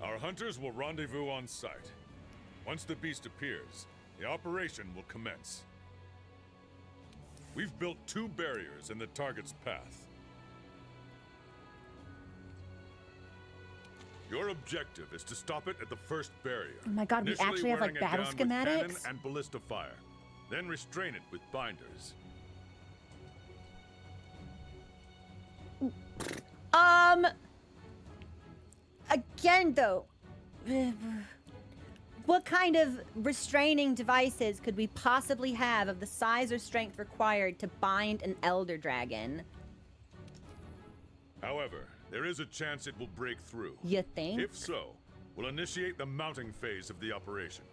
Speaker 7: Our hunters will rendezvous on site. Once the beast appears, the operation will commence. We've built 2 barriers in the target's path. Your objective is to stop it at the first barrier.
Speaker 1: Oh my god, we
Speaker 7: Initially
Speaker 1: actually have like
Speaker 7: wearing it
Speaker 1: battle
Speaker 7: down with cannon
Speaker 1: schematics?
Speaker 7: and ballista fire. Then restrain it with binders.
Speaker 1: Again though, what kind of restraining devices could we possibly have of the size or strength required to bind an elder dragon?
Speaker 7: However, there is a chance it will break through.
Speaker 1: You think?
Speaker 7: If so, we'll initiate the mounting phase of the operation.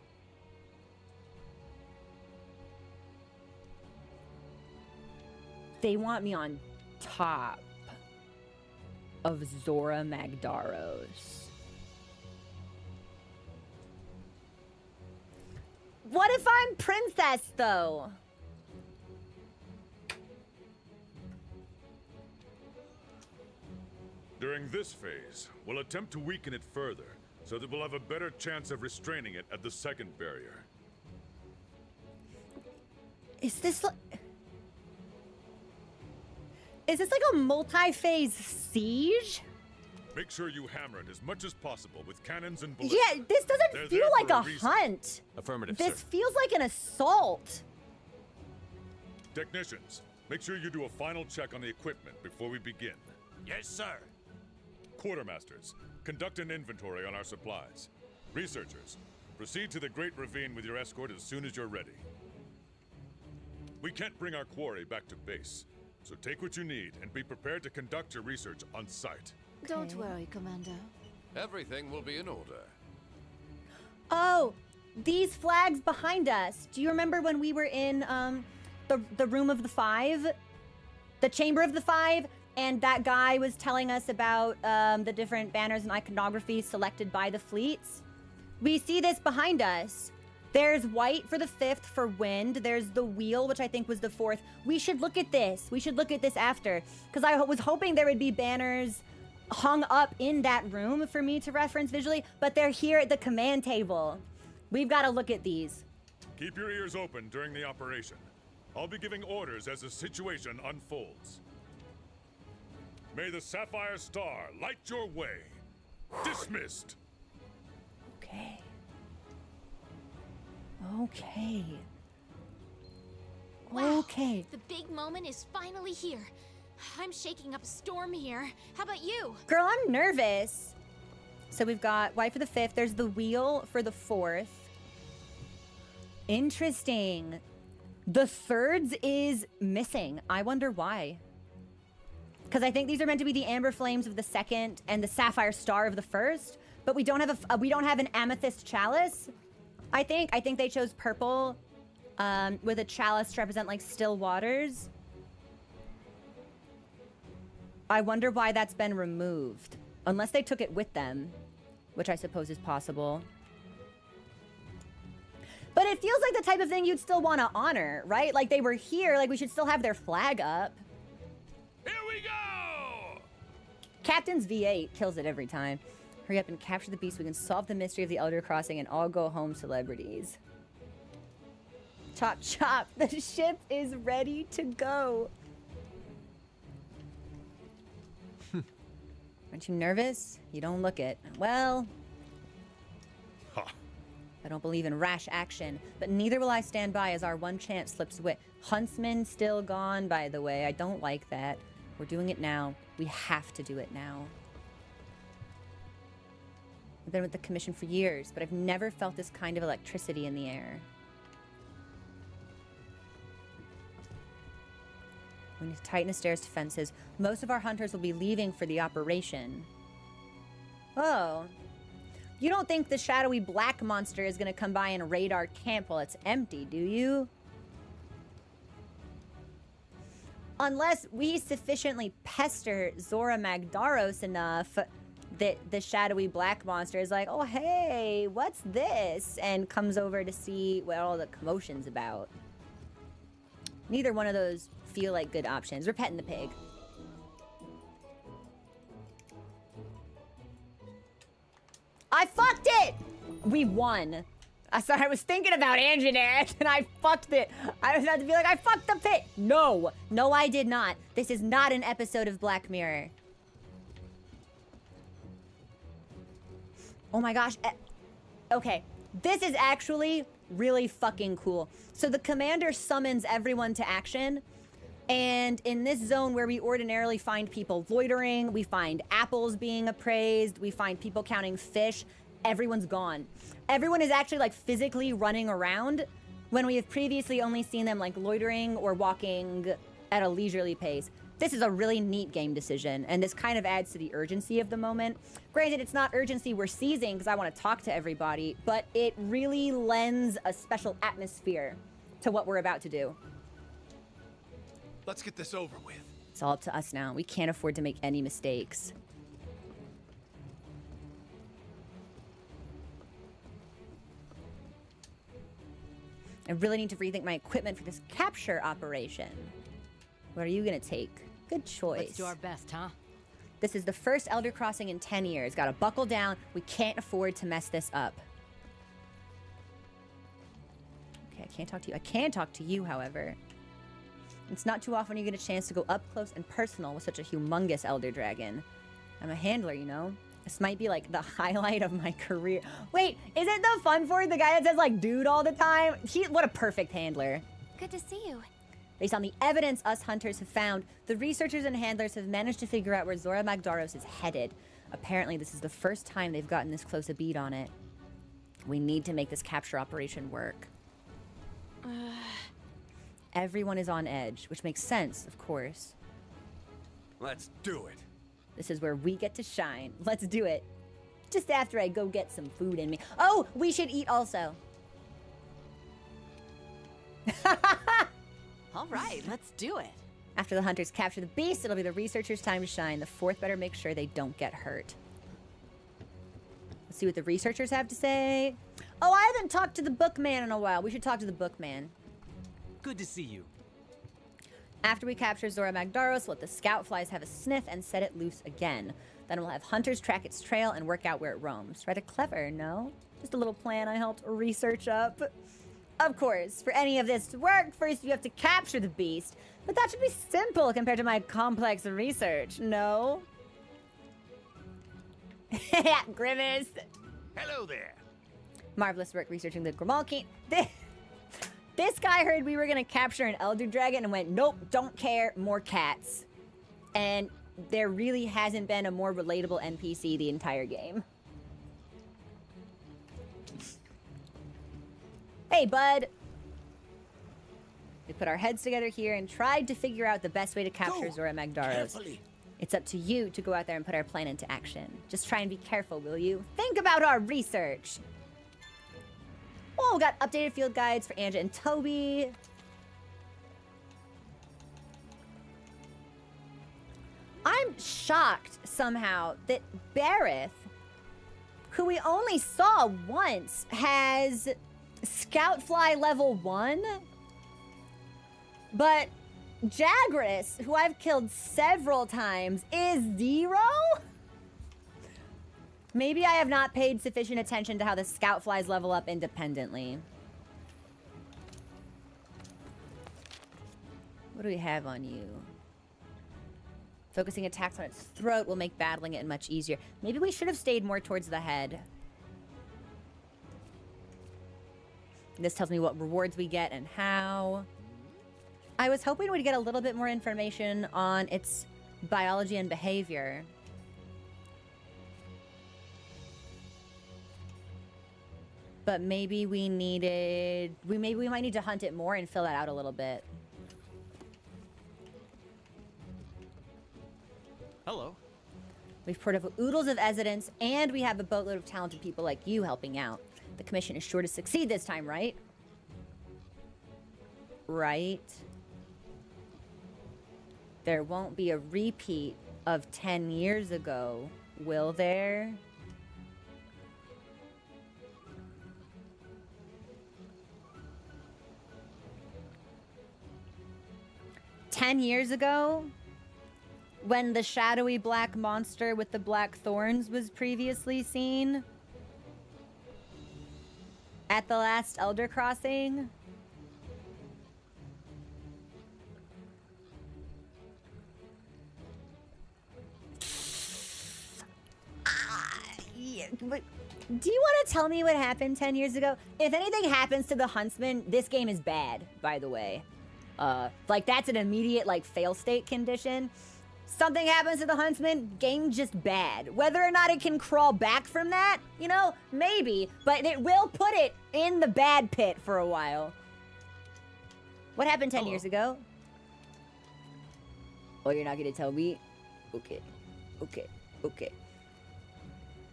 Speaker 1: They want me on top of Zora Magdaros. What if I'm princess, though?
Speaker 7: During this phase, we'll attempt to weaken it further, so that we'll have a better chance of restraining it at the second barrier.
Speaker 1: Is this like a multi-phase siege?
Speaker 7: Make sure you hammer it as much as possible with cannons and ballista.
Speaker 1: Yeah, this doesn't
Speaker 7: They're
Speaker 1: feel
Speaker 7: there
Speaker 1: like
Speaker 7: for
Speaker 1: a
Speaker 7: a reason.
Speaker 1: hunt.
Speaker 2: Affirmative,
Speaker 1: This
Speaker 2: sir.
Speaker 1: feels like an assault.
Speaker 7: Technicians, make sure you do a final check on the equipment before we begin.
Speaker 5: Yes, sir.
Speaker 7: Quartermasters, conduct an inventory on our supplies. Researchers, proceed to the Great Ravine with your escort as soon as you're ready. We can't bring our quarry back to base, so take what you need and be prepared to conduct your research on site.
Speaker 4: Don't worry, Commander.
Speaker 2: Everything will be in order.
Speaker 1: Oh, these flags behind us. Do you remember when we were in the room of the 5? The chamber of the 5? And that guy was telling us about the different banners and iconography selected by the fleets. We see this behind us. There's white for the 5th for wind. There's the wheel, which I think was the 4th. We should look at this. We should look at this after. Because I was hoping there would be banners hung up in that room for me to reference visually, but they're here at the command table. We've got to look at these.
Speaker 7: Keep your ears open during the operation. I'll be giving orders as the situation unfolds. May the Sapphire Star light your way. Dismissed.
Speaker 1: Okay. Okay.
Speaker 4: Wow,
Speaker 1: Okay.
Speaker 4: The big moment is finally here. I'm shaking up a storm here. How about you?
Speaker 1: Girl, I'm nervous. So we've got white for the 5th. There's the wheel for the 4th. Interesting. The thirds is missing. I wonder why. Because I think these are meant to be the amber flames of the second and the sapphire star of the first, but we don't have we don't have an amethyst chalice. I think they chose purple with a chalice to represent like still waters. I wonder why that's been removed, unless they took it with them, which I suppose is possible. But it feels like the type of thing you'd still want to honor, right? Like they were here, like we should still have their flag up.
Speaker 5: Here we go!
Speaker 1: Captain's V8 kills it every time. Hurry up and capture the beast so we can solve the mystery of the Elder Crossing and all go home celebrities. Chop chop, the ship is ready to go. Aren't you nervous? You don't look it. Well, I don't believe in rash action, but neither will I stand by as our one chance slips away. Huntsman still gone, by the way. I don't like that. We're doing it now. We have to do it now. I've been with the commission for years, but I've never felt this kind of electricity in the air. We need to tighten the stairs defenses. Most of our hunters will be leaving for the operation. Oh. You don't think the shadowy black monster is going to come by and raid our camp while it's empty, do you? Unless we sufficiently pester Zora Magdaros enough that the shadowy black monster is like, oh, hey, what's this? And comes over to see what all the commotion's about. Neither one of those feel like good options. We're petting the pig. I fucked it! We won. I was thinking about ANJANATH and I fucked it. I was about to be like, I fucked the pig. No. No, I did not. This is not an episode of Black Mirror. Oh my gosh. Okay. This is actually really fucking cool. So the commander summons everyone to action. And in this zone where we ordinarily find people loitering, we find apples being appraised, we find people counting fish, everyone's gone. Everyone is actually like physically running around when we have previously only seen them like loitering or walking at a leisurely pace. This is a really neat game decision, and this kind of adds to the urgency of the moment. Granted, it's not urgency we're seizing because I want to talk to everybody, but it really lends a special atmosphere to what we're about to do.
Speaker 5: Let's get this over with.
Speaker 1: It's all up to us now. We can't afford to make any mistakes. I really need to rethink my equipment for this capture operation. What are you gonna take? Good choice.
Speaker 6: Let's do our best, huh?
Speaker 1: This is the first Elder Crossing in 10 years. Gotta buckle down. We can't afford to mess this up. Okay, I can't talk to you. I can talk to you, however. It's not too often you get a chance to go up close and personal with such a humongous Elder Dragon. I'm a handler, you know? This might be like the highlight of my career. Wait, isn't the fun for the guy that says like dude all the time? What a perfect handler.
Speaker 4: Good to see you.
Speaker 1: Based on the evidence us hunters have found, the researchers and handlers have managed to figure out where Zora Magdaros is headed. Apparently, this is the first time they've gotten this close a beat on it. We need to make this capture operation work. Everyone is on edge, which makes sense, of course.
Speaker 5: Let's do it.
Speaker 1: This is where we get to shine. Let's do it. Just after I go get some food in me. Oh, we should eat also.
Speaker 6: All right, let's do it.
Speaker 1: After the hunters capture the beast, it'll be the researchers' time to shine. The fourth better make sure they don't get hurt. Let's see what the researchers have to say. Oh, I haven't talked to the bookman in a while. We should talk to the bookman.
Speaker 8: Good to see you.
Speaker 1: After we capture Zora Magdaros, let the scout flies have a sniff and set it loose again. Then we'll have hunters track its trail and work out where it roams. Rather clever, no? Just a little plan I helped research up. Of course, for any of this to work, first you have to capture the beast. But that should be simple compared to my complex research, no? Grimace.
Speaker 5: Hello there.
Speaker 1: Marvelous work researching the Grimalkin. This guy heard we were going to capture an Elder Dragon and went, nope, don't care, more cats. And there really hasn't been a more relatable NPC the entire game. Hey, bud. put our heads together here and tried to figure out the best way to capture
Speaker 3: Go,
Speaker 1: Zora Magdaros.
Speaker 3: Carefully.
Speaker 1: It's up to you to go out there and put our plan into action. Just try and be careful, will you? Think about our research. Oh, we got updated field guides for Anja and Toby. I'm shocked somehow that Bareth, who we only saw once, has Scoutfly level 1. But Jagras, who I've killed several times, is 0? Maybe I have not paid sufficient attention to how the Scoutflies level up independently. What do we have on you? Focusing attacks on its throat will make battling it much easier. Maybe we should have stayed more towards the head. This tells me what rewards we get and how. I was hoping we'd get a little bit more information on its biology and behavior. But maybe we needed... Maybe we might need to hunt it more and fill that out a little bit.
Speaker 8: Hello.
Speaker 1: We've poured over oodles of evidence, and we have a boatload of talented people like you helping out. The commission is sure to succeed this time, right? Right? There won't be a repeat of 10 years ago, will there? "10 years ago, when the shadowy black monster with the black thorns was previously seen at the last Elder Crossing." Yeah, but do you want to tell me what happened 10 years ago? If anything happens to the Huntsman, this game is bad, by the way. Like, that's an immediate, like, fail state condition. Something happens to the Huntsman, game just bad. Whether or not it can crawl back from that, you know, maybe. But it will put it in the bad pit for a while. What happened 10 years ago? Oh, you're not gonna tell me? Okay. Okay. Okay.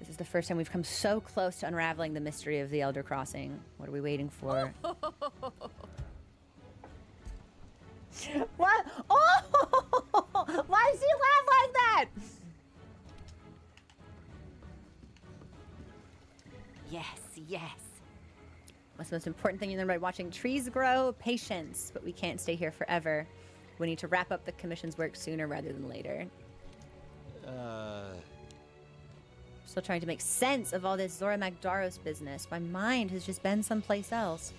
Speaker 1: This is the first time we've come so close to unraveling the mystery of the Elder Crossing. What are we waiting for? What? Oh! Why does he laugh like that?
Speaker 6: Yes, yes.
Speaker 1: What's the most important thing you learn by watching trees grow? Patience. But we can't stay here forever. We need to wrap up the commission's work sooner rather than later. Still trying to make sense of all this Zora Magdaros business. My mind has just been someplace else.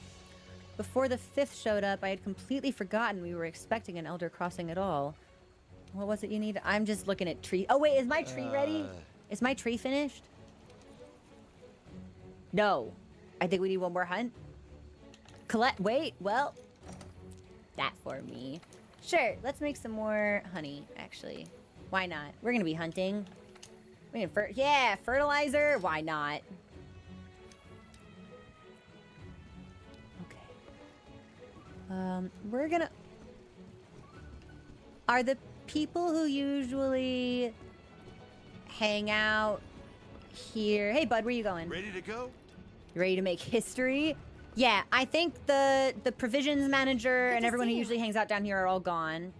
Speaker 1: Before the 5th showed up, I had completely forgotten we were expecting an Elder Crossing at all. What was it you need? I'm just looking at tree. Oh, wait, is my tree ready? Is my tree finished? No. I think we need one more hunt. Collect. Wait, well. That for me. Sure, let's make some more honey, actually. Why not? We're going to be hunting. We can yeah, fertilizer. Why not? We're gonna... Are the people who usually hang out here... Hey, bud, where you going?
Speaker 5: Ready to go?
Speaker 1: You ready to make history? Yeah, I think the provisions manager and everyone who usually hangs out down here are all gone.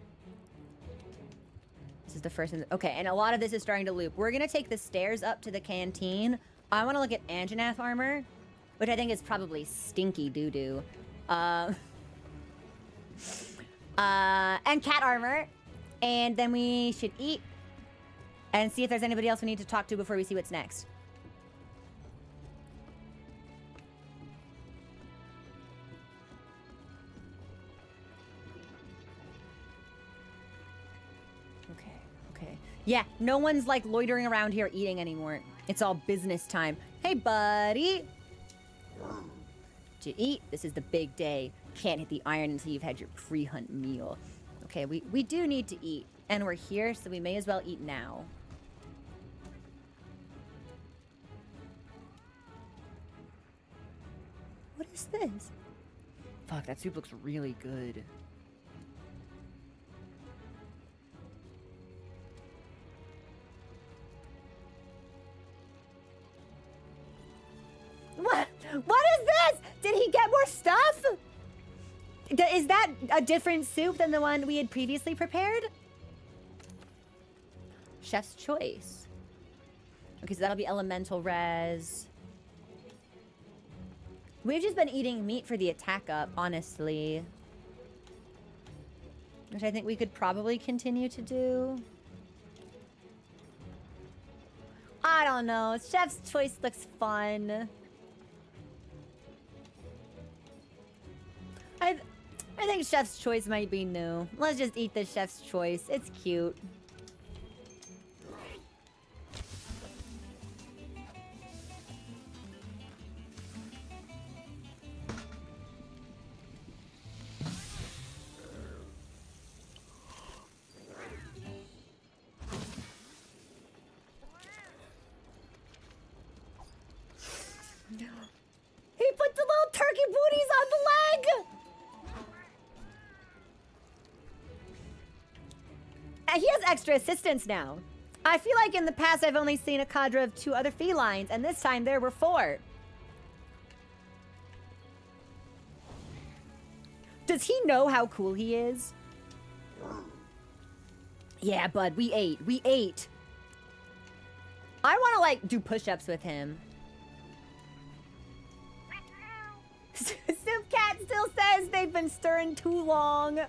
Speaker 1: This is the first... Okay, and a lot of this is starting to loop. We're gonna take the stairs up to the canteen. I want to look at ANJANATH armor, which I think is probably stinky doo-doo. And cat armor. And then we should eat and see if there's anybody else we need to talk to before we see what's next. Okay. Yeah, no one's like loitering around here eating anymore. It's all business time. Hey, buddy. Did you eat? This is the big day. Can't hit the iron until you've had your pre-hunt meal. Okay, we do need to eat. And we're here, so we may as well eat now. What is this? Fuck, that soup looks really good. What is this? Did he get more stuff? Is that a different soup than the one we had previously prepared? Chef's choice. Okay, so that'll be elemental res. We've just been eating meat for the attack up, honestly. Which I think we could probably continue to do. I don't know. Chef's choice looks fun. I think chef's choice might be new. Let's just eat the chef's choice. It's cute. He put the little turkey booties on the leg! And he has extra assistants now. I feel like in the past I've only seen a cadre of 2 other felines, and this time there were 4. Does he know how cool he is? Yeah, bud, we ate. We ate. I want to, like, do push-ups with him. Soup Cat still says they've been stirring too long.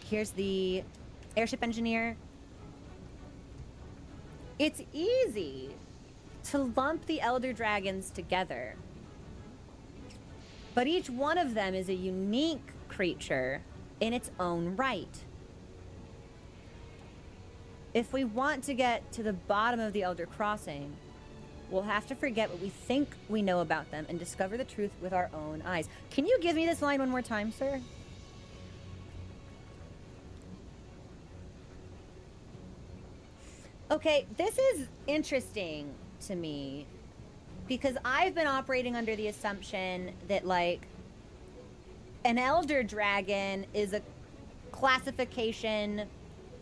Speaker 1: Here's the airship engineer. It's easy to lump the Elder Dragons together. But each one of them is a unique creature in its own right. If we want to get to the bottom of the Elder Crossing, we'll have to forget what we think we know about them and discover the truth with our own eyes. Can you give me this line one more time, sir? Okay, this is interesting to me because I've been operating under the assumption that, like, an Elder Dragon is a classification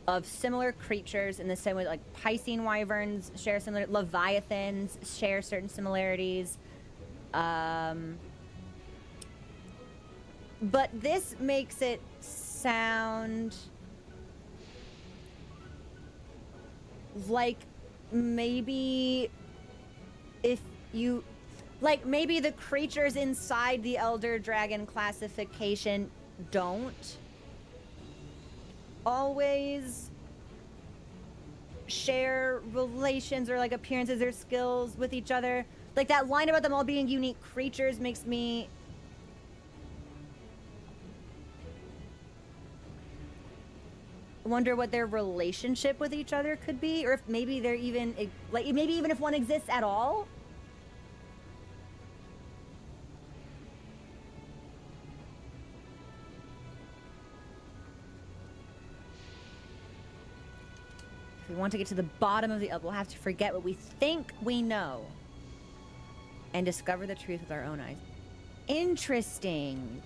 Speaker 1: of similar creatures in the same way, like Piscine Wyverns share similar, Leviathans share certain similarities. But this makes it sound like maybe if you, like maybe the creatures inside the Elder Dragon classification don't always share relations or like appearances or skills with each other. Like that line about them all being unique creatures makes me wonder what their relationship with each other could be, or if maybe they're even, like, maybe even if one exists at all. If we want to get to the bottom of the, we'll have to forget what we think we know and discover the truth with our own eyes. Interesting.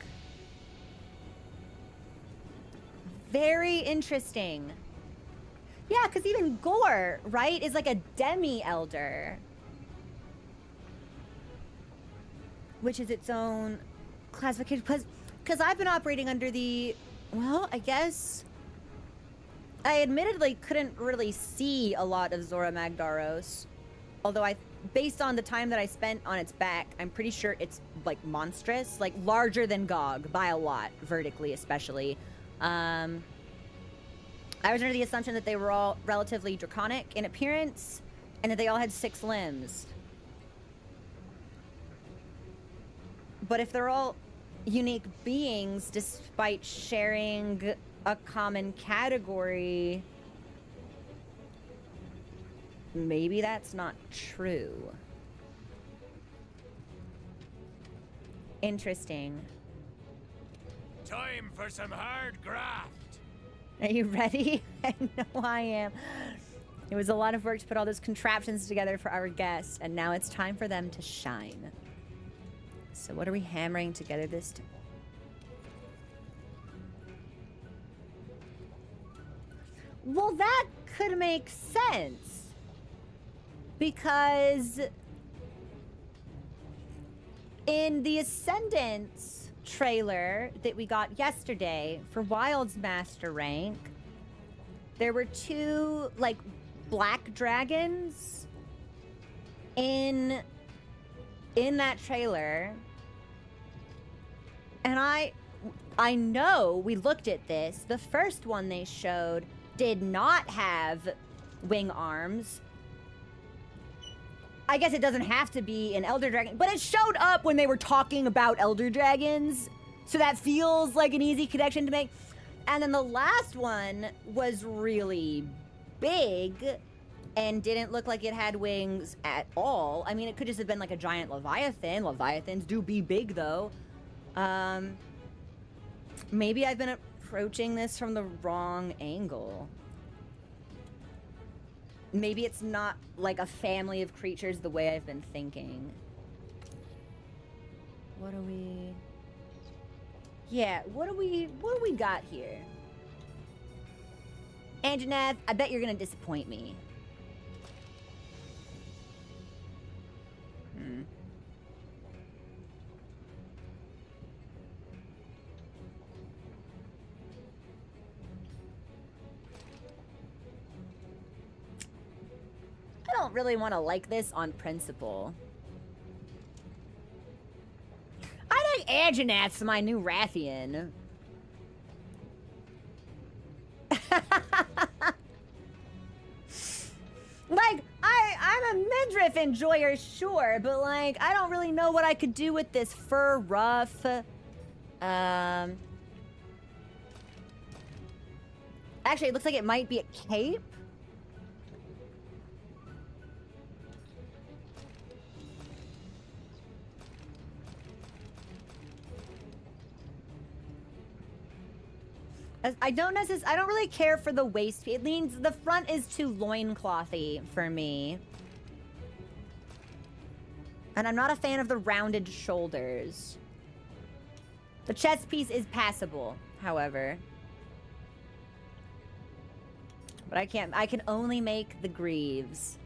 Speaker 1: Very interesting. Yeah, because even Gore, right, is like a demi-elder. Which is its own classification. Because I've been operating under the, well, I guess I admittedly couldn't really see a lot of Zora Magdaros. Although based on the time that I spent on its back, I'm pretty sure it's like monstrous, like larger than Gog by a lot, vertically especially. I was under the assumption that they were all relatively draconic in appearance and that they all had 6 limbs. But if they're all unique beings despite sharing a common category, maybe that's not true. Interesting.
Speaker 5: Time for some hard graft.
Speaker 1: Are you ready? I know I am. It was a lot of work to put all those contraptions together for our guests, and now it's time for them to shine. So what are we hammering together this time? Well, that could make sense. Because in the Ascendance trailer that we got yesterday for Wild's Master rank, there were 2, like, black dragons in that trailer. And I know we looked at this. The first one they showed did not have wing arms. I guess it doesn't have to be an Elder Dragon, but it showed up when they were talking about Elder Dragons. So that feels like an easy connection to make. And then the last one was really big and didn't look like it had wings at all. I mean, it could just have been like a giant Leviathan. Leviathans do be big, though. Maybe I've been approaching this from the wrong angle. Maybe it's not like a family of creatures the way I've been thinking. What do we... Yeah, what do we got here? Anjanath, I bet you're gonna disappoint me. I don't really want to like this on principle. I think Anjanath's my new Rathian. Like, I'm a midriff enjoyer, sure, but like, I don't really know what I could do with this fur ruff. Actually, it looks like it might be a cape. I don't really care for the waist. It leans, the front is too loinclothy for me. And I'm not a fan of the rounded shoulders. The chest piece is passable, however. But I can only make the greaves.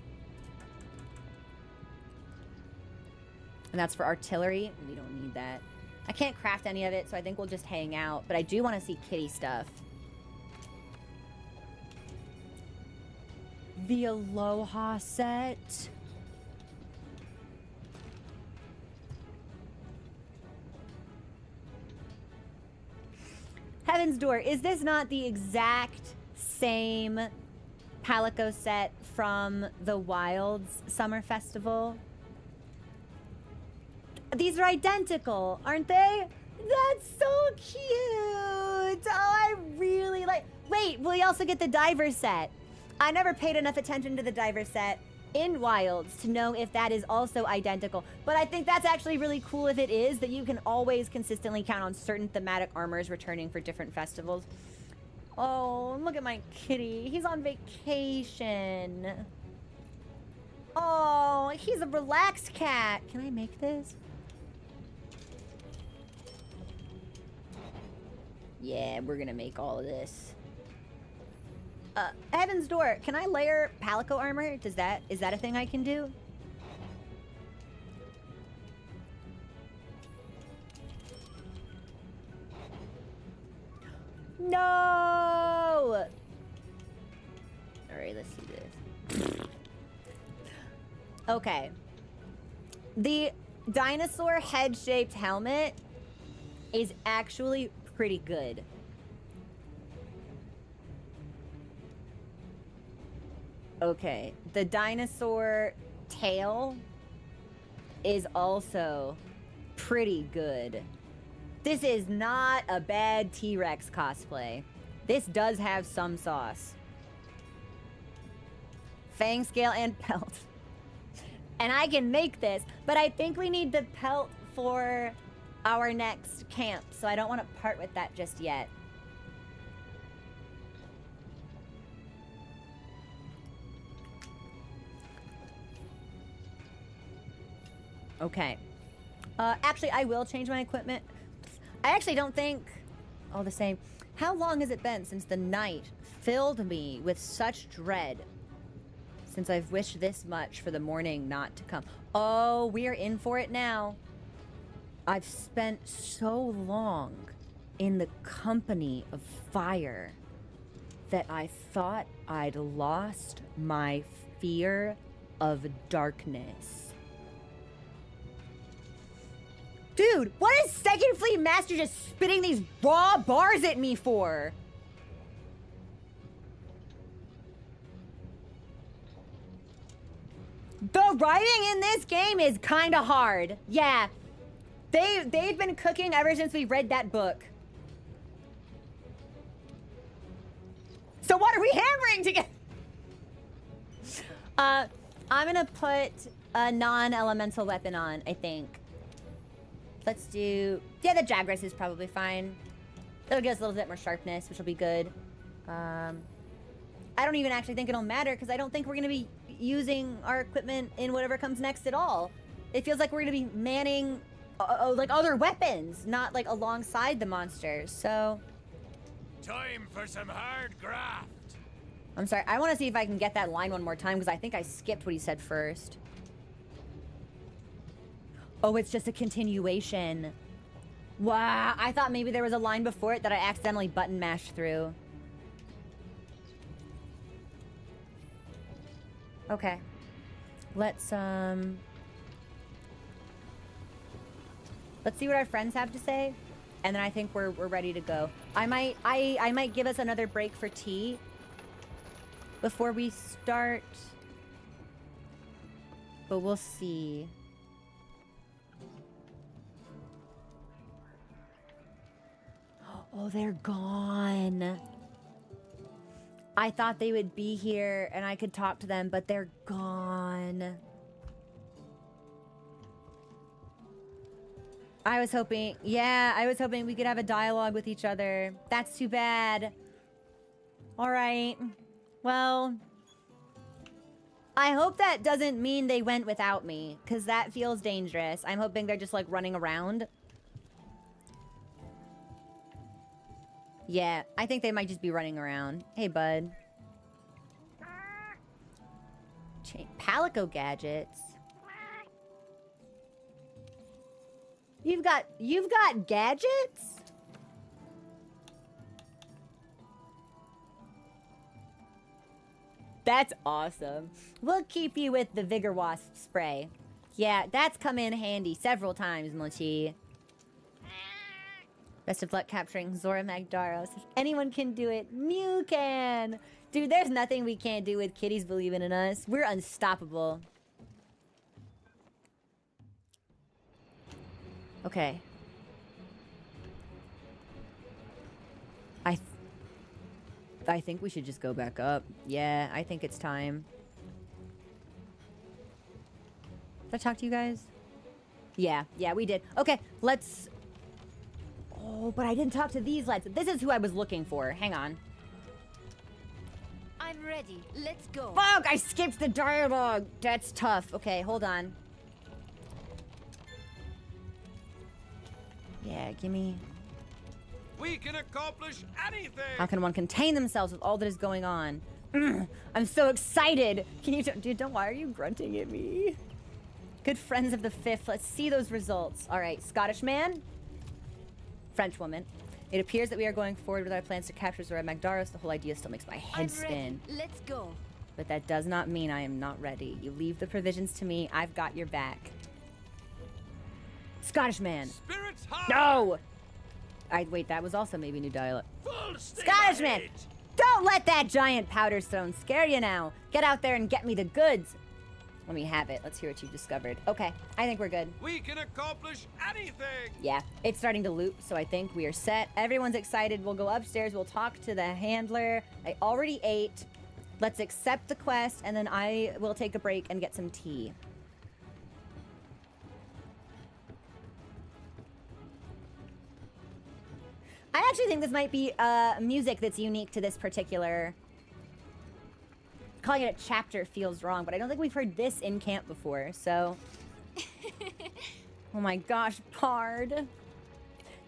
Speaker 1: And that's for artillery. We don't need that. I can't craft any of it, so I think we'll just hang out. But I do want to see kitty stuff. The Aloha set. Heaven's Door. Is this not the exact same Palico set from the Wilds Summer Festival? These are identical, aren't they? That's so cute. Oh, I really like... Wait, we also get the diver set. I never paid enough attention to the diver set in Wilds to know if that is also identical. But I think that's actually really cool if it is, that you can always consistently count on certain thematic armors returning for different festivals. Oh, look at my kitty. He's on vacation. Oh, he's a relaxed cat. Can I make this? Yeah, we're gonna make all of this. Heaven's Door, can I layer Palico armor? Is that a thing I can do? No! Alright, let's do this. Okay. The dinosaur head-shaped helmet is actually pretty good. Okay, the dinosaur tail is also pretty good. This is not a bad T-Rex cosplay. This does have some sauce. Fang scale and pelt. And I can make this, but I think we need the pelt for our next camp, so I don't want to part with that just yet. Okay. Actually, I will change my equipment. I actually don't think... All the same. How long has it been since the knight filled me with such dread since I've wished this much for the morning not to come. Oh, we are in for it now. I've spent so long in the company of fire that I thought I'd lost my fear of darkness. Dude, what is Second Fleet Master just spitting these raw bars at me for? The writing in this game is kind of hard. Yeah. They've been cooking ever since we read that book. So what are we hammering together? I'm gonna put a non-elemental weapon on, I think. Let's do... Yeah, the Jagras is probably fine. It'll give us a little bit more sharpness, which will be good. I don't even actually think it'll matter, because I don't think we're gonna be using our equipment in whatever comes next at all. It feels like we're gonna be manning like other weapons, not like alongside the monsters, so...
Speaker 5: Time for some hard graft.
Speaker 1: I'm sorry, I want to see if I can get that line one more time, because I think I skipped what he said first. Oh, it's just a continuation. Wow, I thought maybe there was a line before it that I accidentally button mashed through. Okay. Let's see what our friends have to say, and then I think we're ready to go. I might give us another break for tea before we start, but we'll see. Oh, they're gone. I thought they would be here and I could talk to them, but they're gone. I was hoping, yeah, I was hoping we could have a dialogue with each other. That's too bad. All right. Well, I hope that doesn't mean they went without me, because that feels dangerous. I'm hoping they're just like running around. Yeah, I think they might just be running around. Hey, bud. Palico gadgets. You've got gadgets? That's awesome. We'll keep you with the Vigor Wasp spray. Yeah, that's come in handy several times, Mochi. Best of luck capturing Zora Magdaros. If anyone can do it, Mew can. Dude, there's nothing we can't do with kitties believing in us. We're unstoppable. Okay. I think we should just go back up. Yeah, I think it's time. Did I talk to you guys? Yeah, we did. Okay, let's... Oh, but I didn't talk to these lads. This is who I was looking for. Hang on.
Speaker 6: I'm ready. Let's go.
Speaker 1: Fuck, I skipped the dialogue. That's tough. Okay, hold on. Yeah, give me...
Speaker 5: We can accomplish anything.
Speaker 1: How can one contain themselves with all that is going on? I'm so excited. Can you... Dude, why are you grunting at me? Good friends of the fifth. Let's see those results. All right, Scottish man. French woman. It appears that we are going forward with our plans to capture Zora Magdaros. The whole idea still makes my head spin.
Speaker 6: Let's go.
Speaker 1: But that does not mean I am not ready. You leave the provisions to me. I've got your back. Scottish man.
Speaker 5: Spirits high.
Speaker 1: No! Wait, that was also maybe new dialogue.
Speaker 5: Full steam
Speaker 1: Scottish man!
Speaker 5: ahead.
Speaker 1: Don't let that giant powder stone scare you now. Get out there and get me the goods. Let me have it. Let's hear what you've discovered. Okay, I think we're good.
Speaker 5: We can accomplish anything.
Speaker 1: Yeah, it's starting to loop, so I think we are set. Everyone's excited. We'll go upstairs. We'll talk to the handler. I already ate. Let's accept the quest, and then I will take a break and get some tea. I actually think this might be music that's unique to this particular... Calling it a chapter feels wrong, but I don't think we've heard this in camp before, so... Oh my gosh, Pard.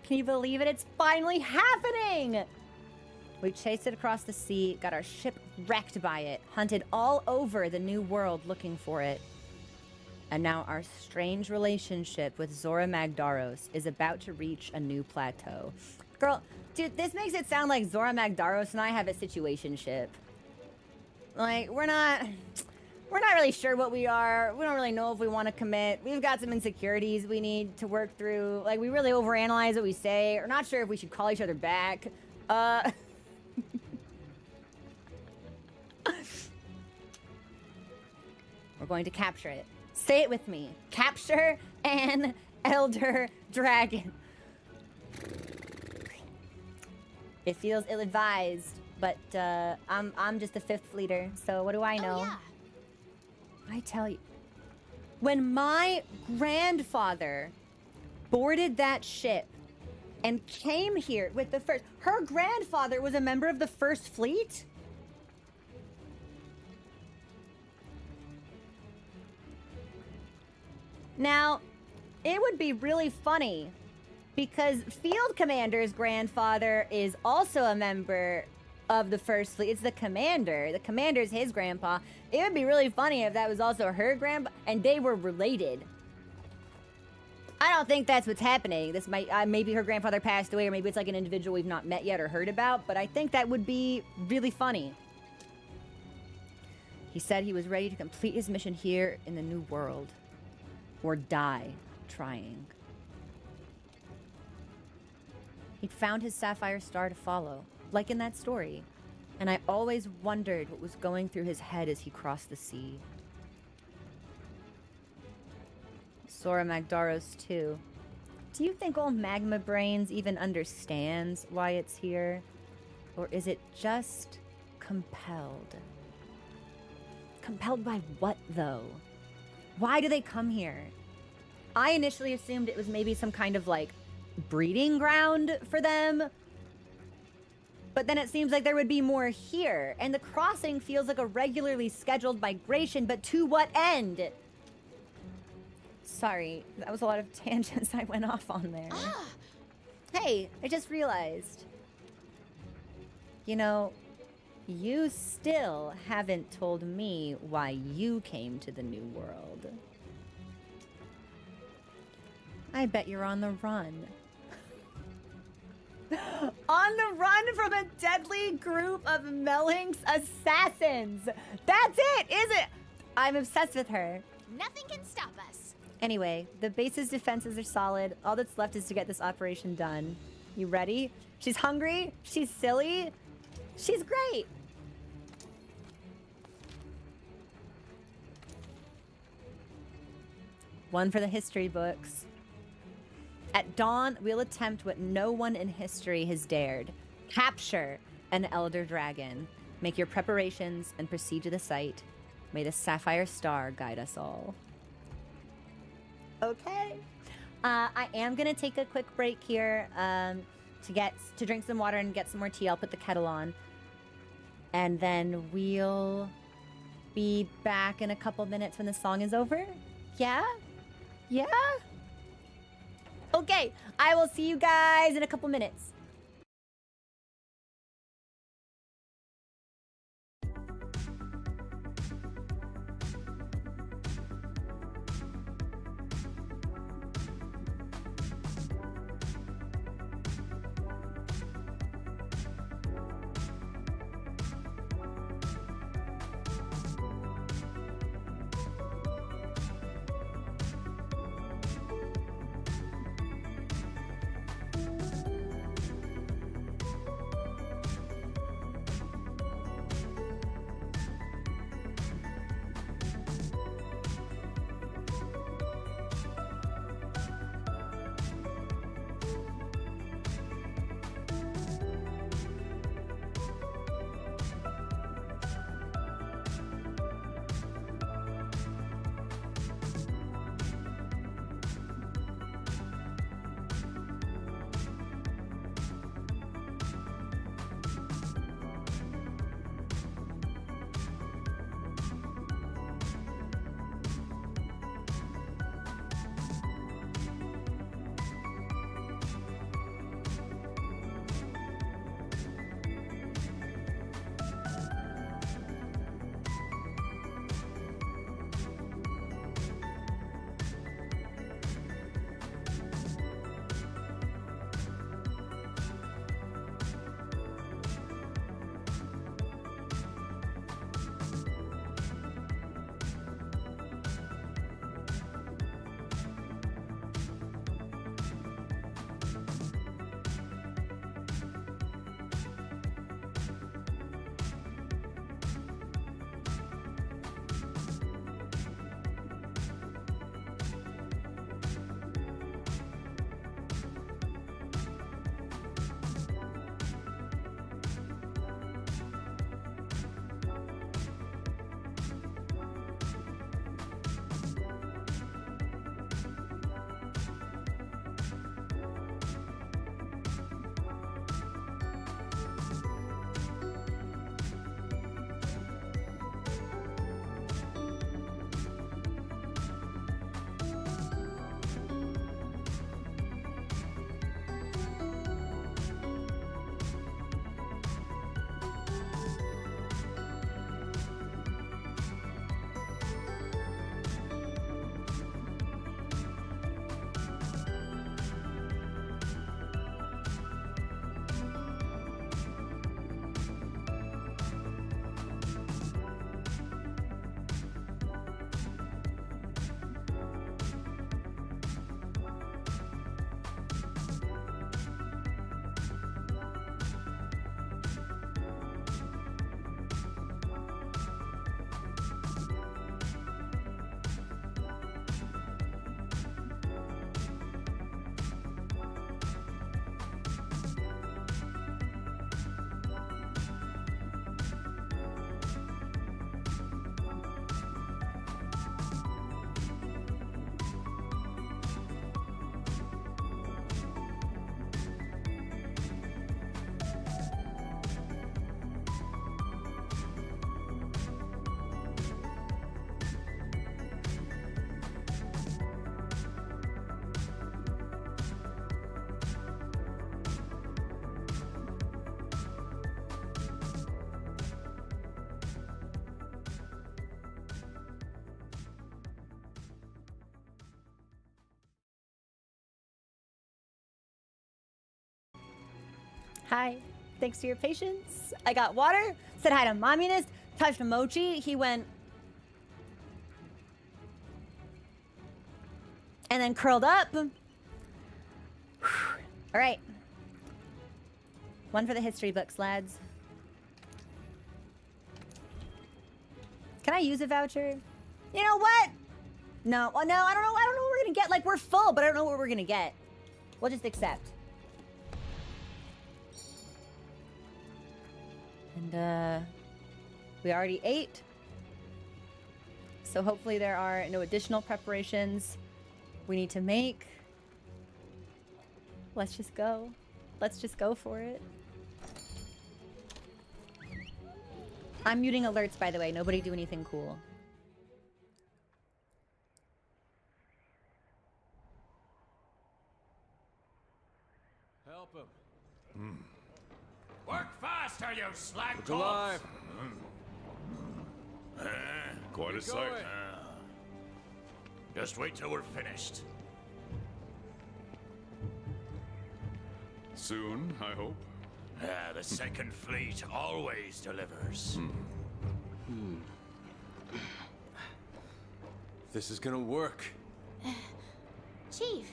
Speaker 1: Can you believe it? It's finally happening! We chased it across the sea, got our ship wrecked by it, hunted all over the new world looking for it. And now our strange relationship with Zora Magdaros is about to reach a new plateau. Girl, dude, this makes it sound like Zora Magdaros and I have a situationship. Like, we're not really sure what we are. We don't really know if we want to commit. We've got some insecurities we need to work through. Like, we really overanalyze what we say. We're not sure if we should call each other back. We're going to capture it. Say it with me. Capture an elder dragon. It feels ill-advised, but I'm just the 5th fleeter, so what do I know?
Speaker 4: Oh, yeah.
Speaker 1: I tell you, when my grandfather boarded that ship and came here with the first... Her grandfather was a member of the 1st Fleet? Now, it would be really funny because Field Commander's grandfather is also a member of the 1st Fleet. It's the commander. The commander's his grandpa. It would be really funny if that was also her grandpa and they were related. I don't think that's what's happening. This might, maybe her grandfather passed away, or maybe it's like an individual we've not met yet or heard about, but I think that would be really funny. He said he was ready to complete his mission here in the New World. Or die trying. He'd found his sapphire star to follow, like in that story. And I always wondered what was going through his head as he crossed the sea. Zora Magdaros, too. Do you think old Magma Brains even understands why it's here? Or is it just compelled? Compelled by what, though? Why do they come here? I initially assumed it was maybe some kind of, like, breeding ground for them. But then it seems like there would be more here. And the crossing feels like a regularly scheduled migration, but to what end? Sorry, that was a lot of tangents I went off on there.
Speaker 4: Ah,
Speaker 1: Hey, I just realized. You know, you still haven't told me why you came to the New World. I bet you're on the run. On the run from a deadly group of Mellink's assassins. That's it, is it? I'm obsessed with her.
Speaker 4: nothing can stop us.
Speaker 1: Anyway, the base's defenses are solid. All that's left is to get this operation done. You ready? She's hungry. She's silly. She's great. One for the history books. At dawn, we'll attempt what no one in history has dared. Capture an elder dragon. Make your preparations and proceed to the site. May the sapphire star guide us all. Okay. I am gonna take a quick break here to drink some water and get some more tea. I'll put the kettle on. And then we'll be back in a couple minutes when the song is over. Yeah? Yeah? Okay, I will see you guys in a couple minutes. Hi. Thanks for your patience. I got water, said hi to Mominist, touched Mochi. He went... and then curled up. All right. One for the history books, lads. Can I use a voucher? You know what? No, well, no, I don't know. I don't know what we're gonna get. Like, we're full, but I don't know what we're gonna get. We'll just accept. And we already ate. So hopefully there are no additional preparations we need to make. Let's just go. Let's just go for it. I'm muting alerts, by the way. Nobody do anything cool.
Speaker 2: Help him.
Speaker 3: Work faster, you slag
Speaker 2: Look alive.
Speaker 7: Quite a
Speaker 2: Keep
Speaker 7: sight.
Speaker 2: going.
Speaker 3: Just wait till we're finished.
Speaker 7: Soon, I hope.
Speaker 3: The second fleet always delivers.
Speaker 2: This is gonna work.
Speaker 4: Chief,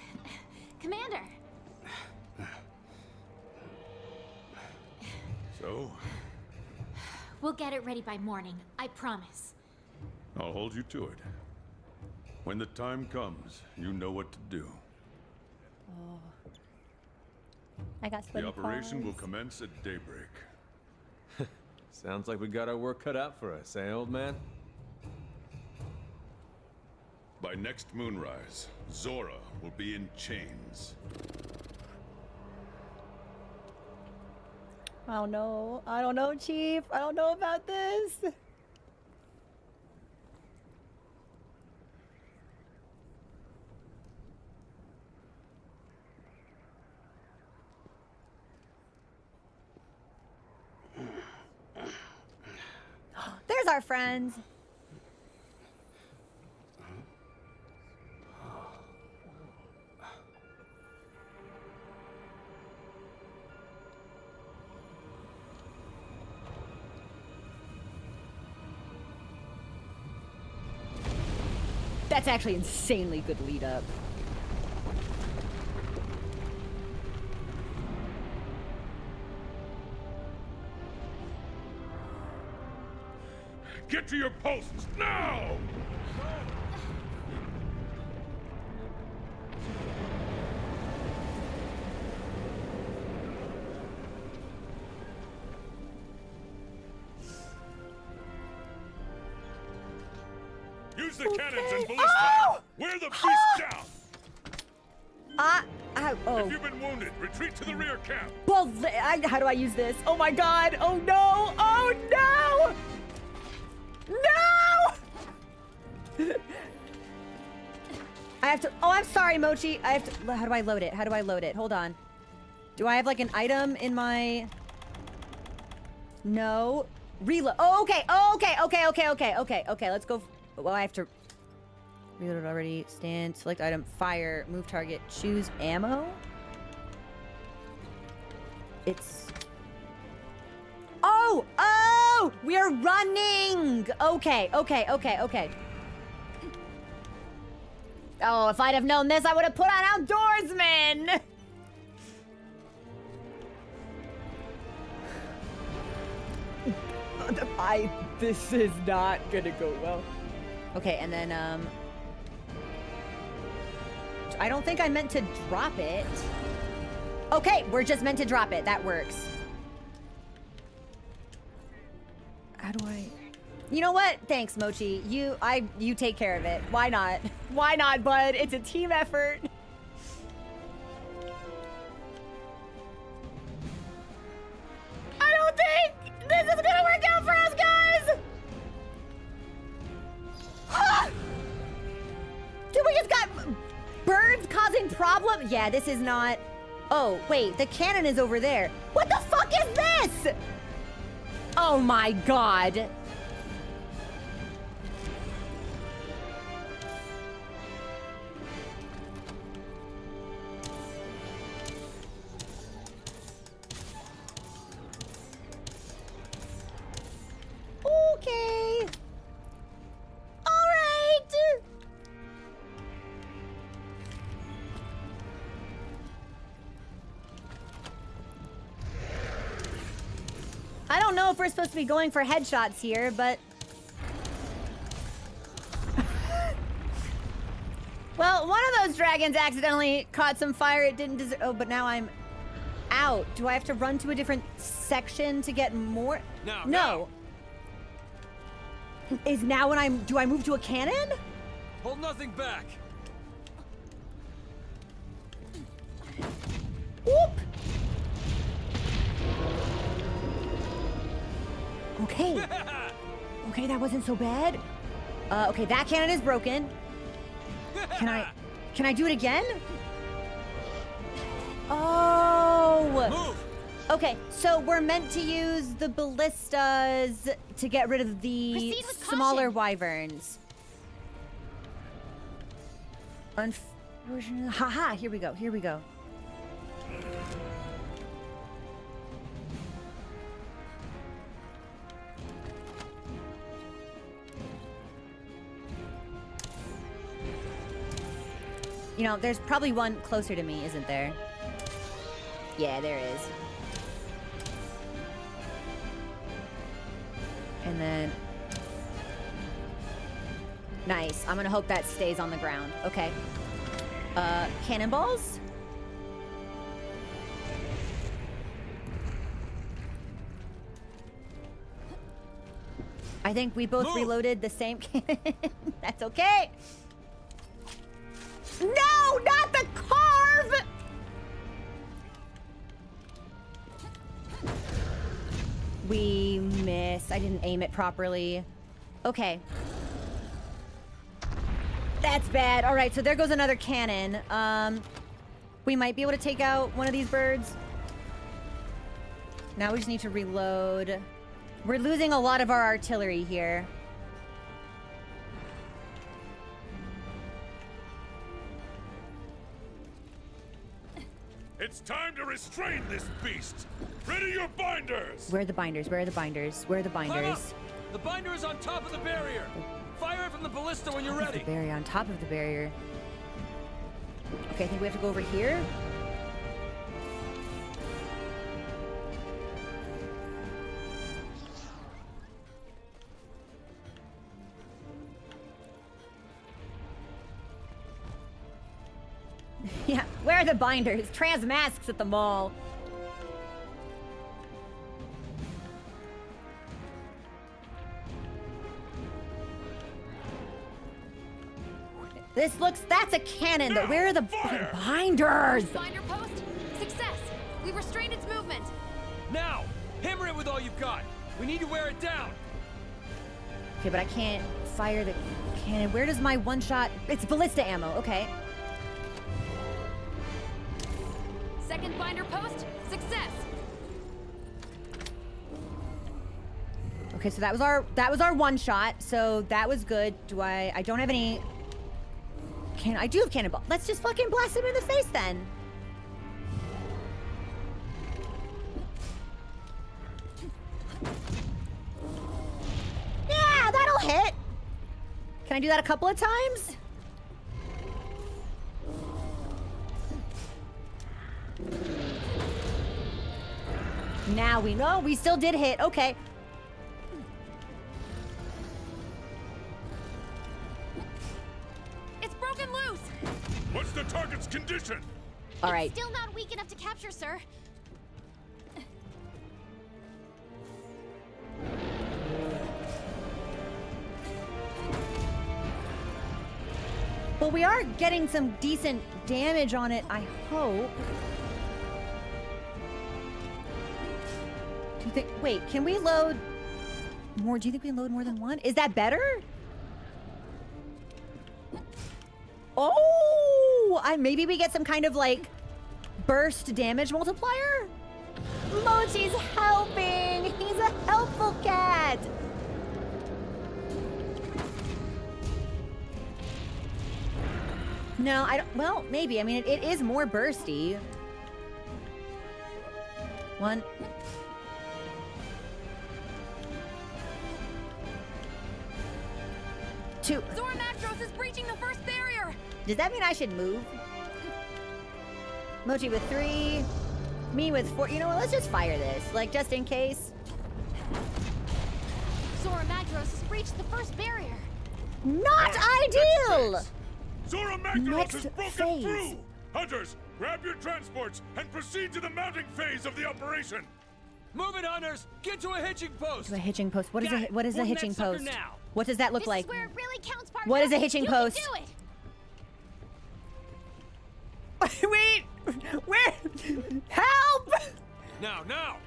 Speaker 4: Commander.
Speaker 7: So,
Speaker 4: We'll get it ready by morning. I promise.
Speaker 7: I'll hold you to it. When the time comes, you know what to do.
Speaker 1: I got
Speaker 7: The
Speaker 1: sweaty
Speaker 7: operation will
Speaker 1: palms.
Speaker 7: commence at daybreak.
Speaker 2: Sounds like we got our work cut out for us, eh, old man?
Speaker 7: By next moonrise, Zora will be in chains.
Speaker 1: I don't know. I don't know, Chief. I don't know about this. There's our friends. That's actually insanely good lead up.
Speaker 7: Get to your posts now! Use the cannons and ballista!
Speaker 1: Oh!
Speaker 7: Wear the beast down!
Speaker 1: Oh.
Speaker 7: If you've been wounded, retreat to the rear camp!
Speaker 1: Well, how do I use this? Oh my god! Oh no! Oh no! No! I have to. Oh, I'm sorry, Mochi. I have to. How do I load it? How do I load it? Hold on. Do I have like an item in my? No. Reload. Oh, okay. Okay. Let's go. Well, I have to. Reload already. Stand. Select item. Fire. Move target. Choose ammo. It's. Oh! Oh! We are running! Okay. Oh, if I'd have known this, I would have put on Outdoorsman! This is not gonna go well. Okay, and then, I don't think I meant to drop it. Okay, we're just meant to drop it. That works. How do I... You know what? Thanks, Mochi. You take care of it. Why not? Why not, bud? It's a team effort. I don't think this is gonna work out for us, guys! Ah! Dude, we just got birds causing problems? Yeah, this is not... Oh, wait, the cannon is over there. What the fuck is this? Oh my god. know if we're supposed to be going for headshots here, but... Well, one of those dragons accidentally caught some fire it didn't deserve. Oh, but now I'm out. Do I have to run to a different section to get more? No. Is now when I'm... Do I move to a cannon?
Speaker 5: Hold nothing back.
Speaker 1: Whoop! Okay. Okay, that wasn't so bad. Okay, that cannon is broken. Can I do it again? Oh!
Speaker 5: Move!
Speaker 1: Okay, so we're meant to use the ballistas to get rid of the
Speaker 4: Proceed with
Speaker 1: smaller
Speaker 4: caution.
Speaker 1: wyverns. Unfortunately, haha, here we go, here we go. You know, there's probably one closer to me, isn't there? Yeah, there is. And then... Nice. I'm gonna hope that stays on the ground. Okay. Cannonballs? I think we both reloaded the same cannon. That's okay. No, not the carve! We missed. I didn't aim it properly. Okay. That's bad. All right, so there goes another cannon. We might be able to take out one of these birds. Now we just need to reload. We're losing a lot of our artillery here.
Speaker 7: It's time to restrain this beast. Ready your binders.
Speaker 1: Where are the binders? Where are the binders? Where are the
Speaker 5: Climb up!
Speaker 1: binders?
Speaker 5: The binder is on top of the barrier. Fire it from the ballista when you're
Speaker 1: Top of
Speaker 5: ready.
Speaker 1: the barrier, on top of the barrier. Okay, I think we have to go over here. Yeah, where are the binders? Trans masks at the mall. This looks, that's a cannon.
Speaker 7: Now,
Speaker 1: Where are the
Speaker 7: fire!
Speaker 1: binders?
Speaker 4: Binder post. Success. We restrained its movement.
Speaker 5: Now, hammer it with all you've got. We need to wear it down.
Speaker 1: Okay, but I can't fire the cannon. Where does my one shot? It's ballista ammo. Okay.
Speaker 4: Second binder post. Success.
Speaker 1: Okay, so that was our one shot. So that was good. I don't have any. I do have cannonball. Let's just fucking blast him in the face then. Yeah, that'll hit. Can I do that a couple of times? Now we know we still did hit. Okay.
Speaker 4: It's broken loose.
Speaker 7: What's the target's condition?
Speaker 1: All right.
Speaker 4: Still not weak enough to capture, sir.
Speaker 1: Well, we are getting some decent damage on it, I hope. Do you think... Wait, can we load more? Do you think we can load more than one? Is that better? Oh! Maybe we get some kind of, like, burst damage multiplier? Mochi's helping! He's a helpful cat! No, I don't... Well, maybe. I mean, it is more bursty. One. Two.
Speaker 4: Zora Macros is breaching the first barrier.
Speaker 1: Does that mean I should move? Mochi with 3. Me with 4. You know what? Let's just fire this. Like, just in case.
Speaker 4: reach the first barrier.
Speaker 1: Not
Speaker 7: Alright,
Speaker 1: ideal!
Speaker 7: next phase. Zora Magdaros
Speaker 1: Next
Speaker 7: has broken
Speaker 1: phase.
Speaker 7: through! Hunters, grab your transports and proceed to the mounting phase of the operation!
Speaker 5: Move it, hunters! Get to a hitching post!
Speaker 1: To a hitching post. What is
Speaker 5: Got
Speaker 1: a
Speaker 5: it.
Speaker 1: what is a
Speaker 5: Order that
Speaker 1: hitching
Speaker 5: sucker
Speaker 1: post?
Speaker 5: now.
Speaker 1: What does that look
Speaker 4: This
Speaker 1: like?
Speaker 4: is where it really counts, partner.
Speaker 1: What is a hitching
Speaker 4: You
Speaker 1: post?
Speaker 4: Can do it.
Speaker 1: Wait! Where? Help!
Speaker 5: Now, now!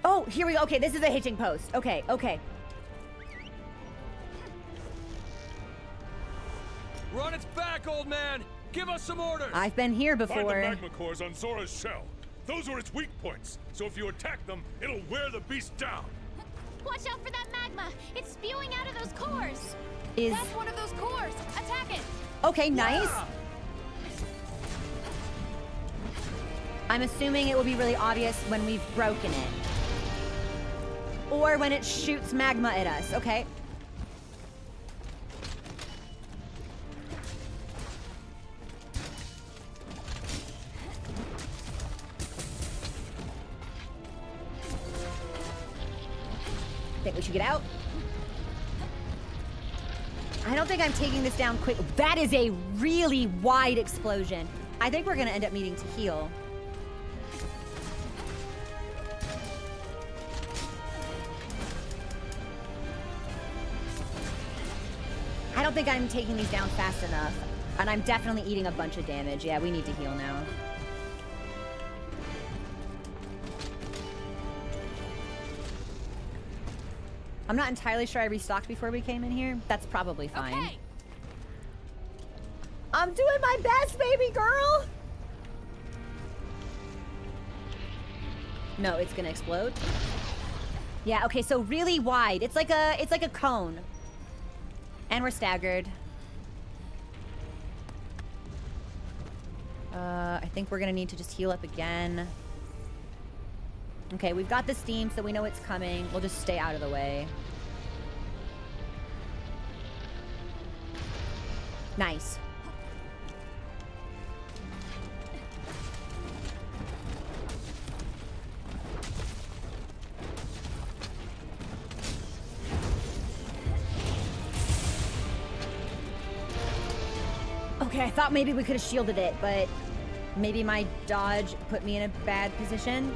Speaker 1: Oh, here we go. Okay, this is a hitching post. Okay, okay.
Speaker 5: We're on its back, old man! Give us some orders!
Speaker 1: I've been here
Speaker 7: Find the
Speaker 1: before.
Speaker 7: magma cores on Zora's shell. Those are its weak points, so if you attack them, it'll wear the beast down.
Speaker 4: Watch out for that magma. It's spewing out of those cores.
Speaker 1: Is
Speaker 4: That's one of those cores. Attack it.
Speaker 1: okay, nice.
Speaker 5: Ah!
Speaker 1: I'm assuming it will be really obvious when we've broken it. Or when it shoots magma at us, okay? Think we should get out? I don't think I'm taking this down quick. That is a really wide explosion. I think we're gonna end up needing to heal. I don't think I'm taking these down fast enough. And I'm definitely eating a bunch of damage. Yeah, we need to heal now. I'm not entirely sure I restocked before we came in here. That's probably fine.
Speaker 4: Okay.
Speaker 1: I'm doing my best, baby girl! No, it's gonna explode. Yeah, okay, so really wide. It's like a cone. And we're staggered. I think we're gonna need to just heal up again. Okay, we've got the steam, so we know it's coming. We'll just stay out of the way. Nice. Okay, I thought maybe we could have shielded it, but maybe my dodge put me in a bad position.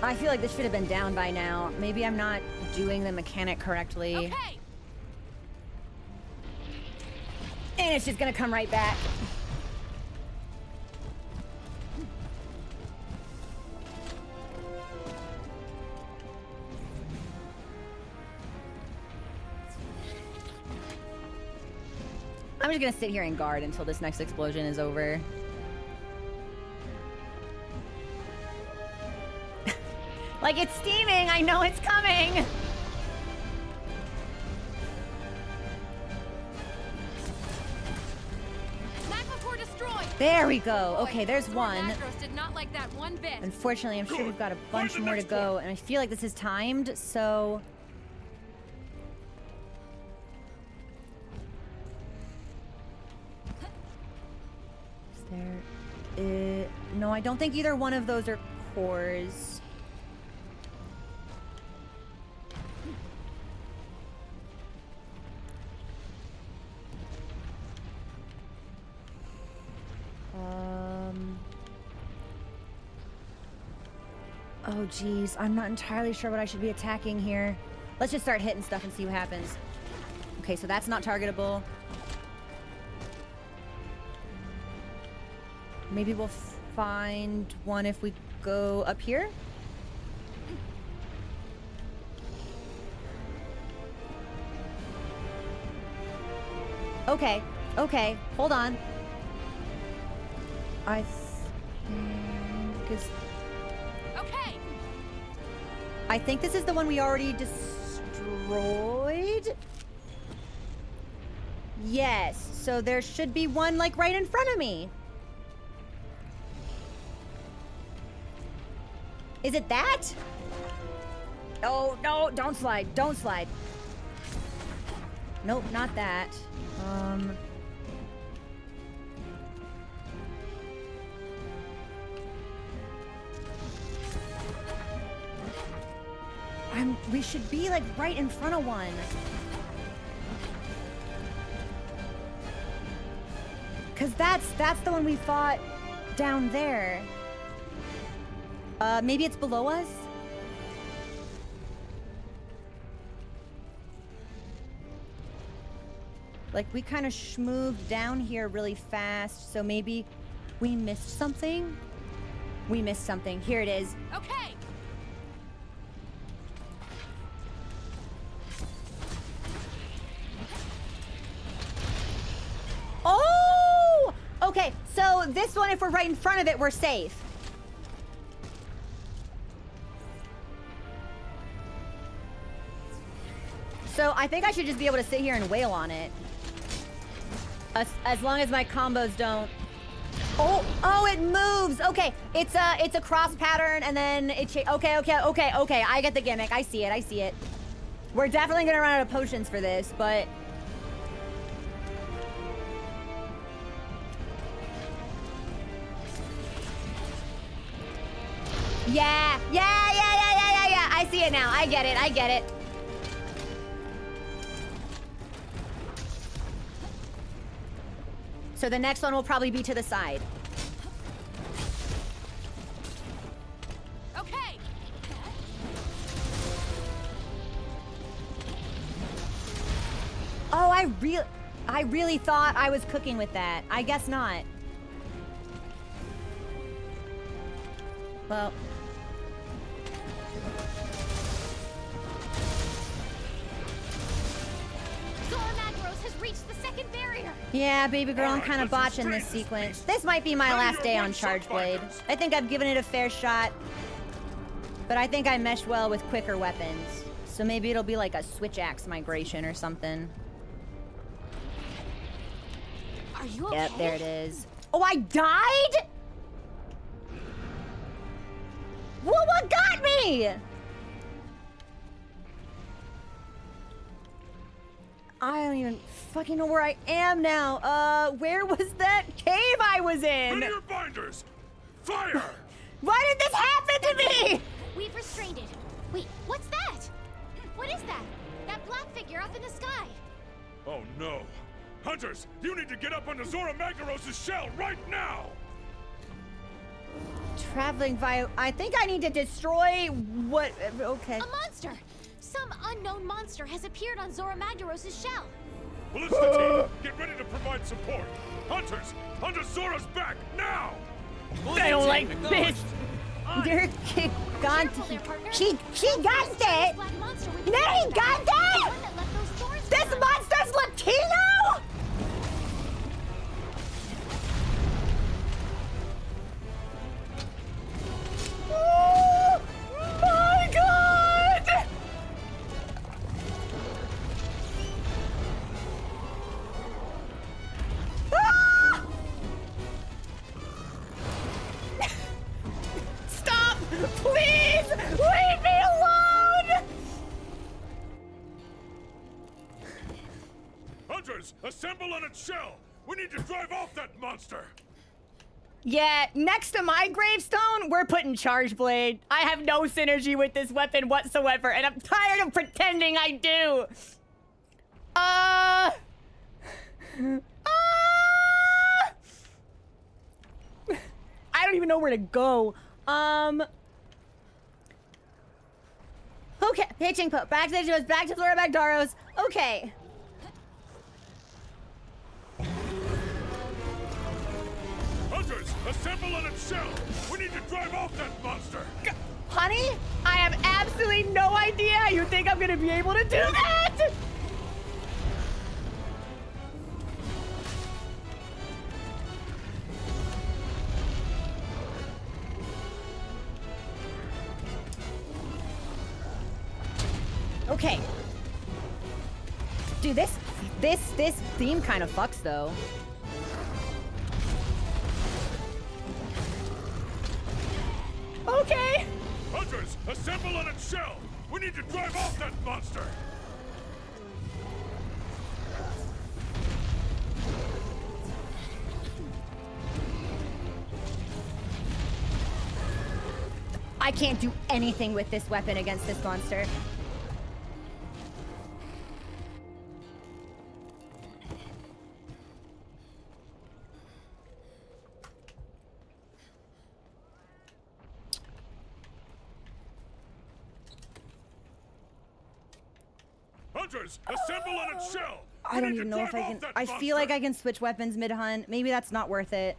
Speaker 1: I feel like this should have been down by now. Maybe I'm not doing the mechanic correctly.
Speaker 4: Okay.
Speaker 1: And it's just gonna come right back. I'm just gonna sit here and guard until this next explosion is over. Like, it's steaming! I know it's coming!
Speaker 4: Magma core destroyed.
Speaker 1: There we go.
Speaker 4: Boy,
Speaker 1: Okay, there's
Speaker 4: Zora
Speaker 1: one.
Speaker 4: Magdaros did not like that one bit.
Speaker 1: Unfortunately, I'm sure
Speaker 7: Good.
Speaker 1: we've got a
Speaker 7: Find
Speaker 1: bunch
Speaker 7: the
Speaker 1: more to
Speaker 7: next
Speaker 1: go,
Speaker 7: one.
Speaker 1: and I feel like this is timed, so... Is there... no, I don't think either one of those are cores. Oh, geez. I'm not entirely sure what I should be attacking here. Let's just start hitting stuff and see what happens. Okay, so that's not targetable. Maybe we'll find one if we go up here? Okay, okay. Hold on. I think is...
Speaker 4: Okay.
Speaker 1: I think this is the one we already destroyed. Yes, so there should be one like right in front of me. Is it that? Oh, no, don't slide, don't slide. Nope, not that. We should be like right in front of one. Cause that's the one we fought down there. Maybe it's below us? Like we kind of schmooved down here really fast, so maybe we missed something? We missed something. Here it is.
Speaker 4: Okay.
Speaker 1: Oh! Okay, so this one, if we're right in front of it, we're safe. So I think I should just be able to sit here and wail on it. As long as my combos don't... Oh, it moves. Okay, it's a cross pattern, and then it okay. I get the gimmick. I see it. We're definitely gonna run out of potions for this, but... Yeah. I see it now. I get it. So the next one will probably be to the side.
Speaker 4: Okay.
Speaker 1: Oh, I really thought I was cooking with that. I guess not. Well.
Speaker 4: Zora Magdaros has reached the second barrier.
Speaker 1: Yeah, baby girl, I'm
Speaker 7: Alright,
Speaker 1: kind of
Speaker 7: let's
Speaker 1: botching this
Speaker 7: restrain
Speaker 1: sequence.
Speaker 7: this
Speaker 1: This might be my
Speaker 7: Now
Speaker 1: last
Speaker 7: you're
Speaker 1: day on
Speaker 7: one-shot
Speaker 1: Charge Blade.
Speaker 7: fighters.
Speaker 1: I think I've given it a fair shot. But I think I meshed well with quicker weapons. So maybe it'll be like a switch axe migration or something.
Speaker 4: Are you okay?
Speaker 1: Yep, there it is. Oh, I died? What got me? I don't even fucking know where I am now. Where was that cave I was in?
Speaker 7: Ready your binders! Fire!
Speaker 1: Why did this happen to me?
Speaker 4: We've restrained it. Wait, what's that? What is that? That black figure up in the sky.
Speaker 7: Oh no! Hunters, you need to get up onto Zora Magdaros' shell right now!
Speaker 1: Traveling via... I think I need to destroy what... Okay.
Speaker 4: A monster! Some unknown monster has appeared on Zora Magdaros' shell.
Speaker 7: Ballista team, get ready to provide support! Hunters, onto Zora's back, now!
Speaker 1: I don't like this. They're gone.
Speaker 4: Careful there, partner.
Speaker 1: She got
Speaker 4: This
Speaker 1: it.
Speaker 4: black monster we
Speaker 1: No, he
Speaker 4: found.
Speaker 1: got
Speaker 4: The
Speaker 1: it.
Speaker 4: one that left those thorns
Speaker 1: This
Speaker 4: behind.
Speaker 1: monster's Latino. Oh my God! Ah! Stop! Please! Leave me alone!
Speaker 7: Hunters, assemble on its shell! We need to drive off that monster!
Speaker 1: Yeah, next to my gravestone, we're putting Charge Blade. I have no synergy with this weapon whatsoever, and I'm tired of pretending I do. I don't even know where to go. Okay, hitching post. Back to Zora Magdaros. Okay.
Speaker 7: Hunters, assemble on its shell! We need to drive off that monster!
Speaker 1: Honey, I have absolutely no idea how you think I'm gonna be able to do that! Okay. Dude, this theme kind of fucks though. Okay.
Speaker 7: Hunters, assemble on its shell! We need to drive off that monster!
Speaker 1: I can't do anything with this weapon against this monster.
Speaker 7: Hunters, assemble on its shell!
Speaker 1: I don't even know if I can. I feel like I can switch weapons mid-hunt. Maybe that's not worth it.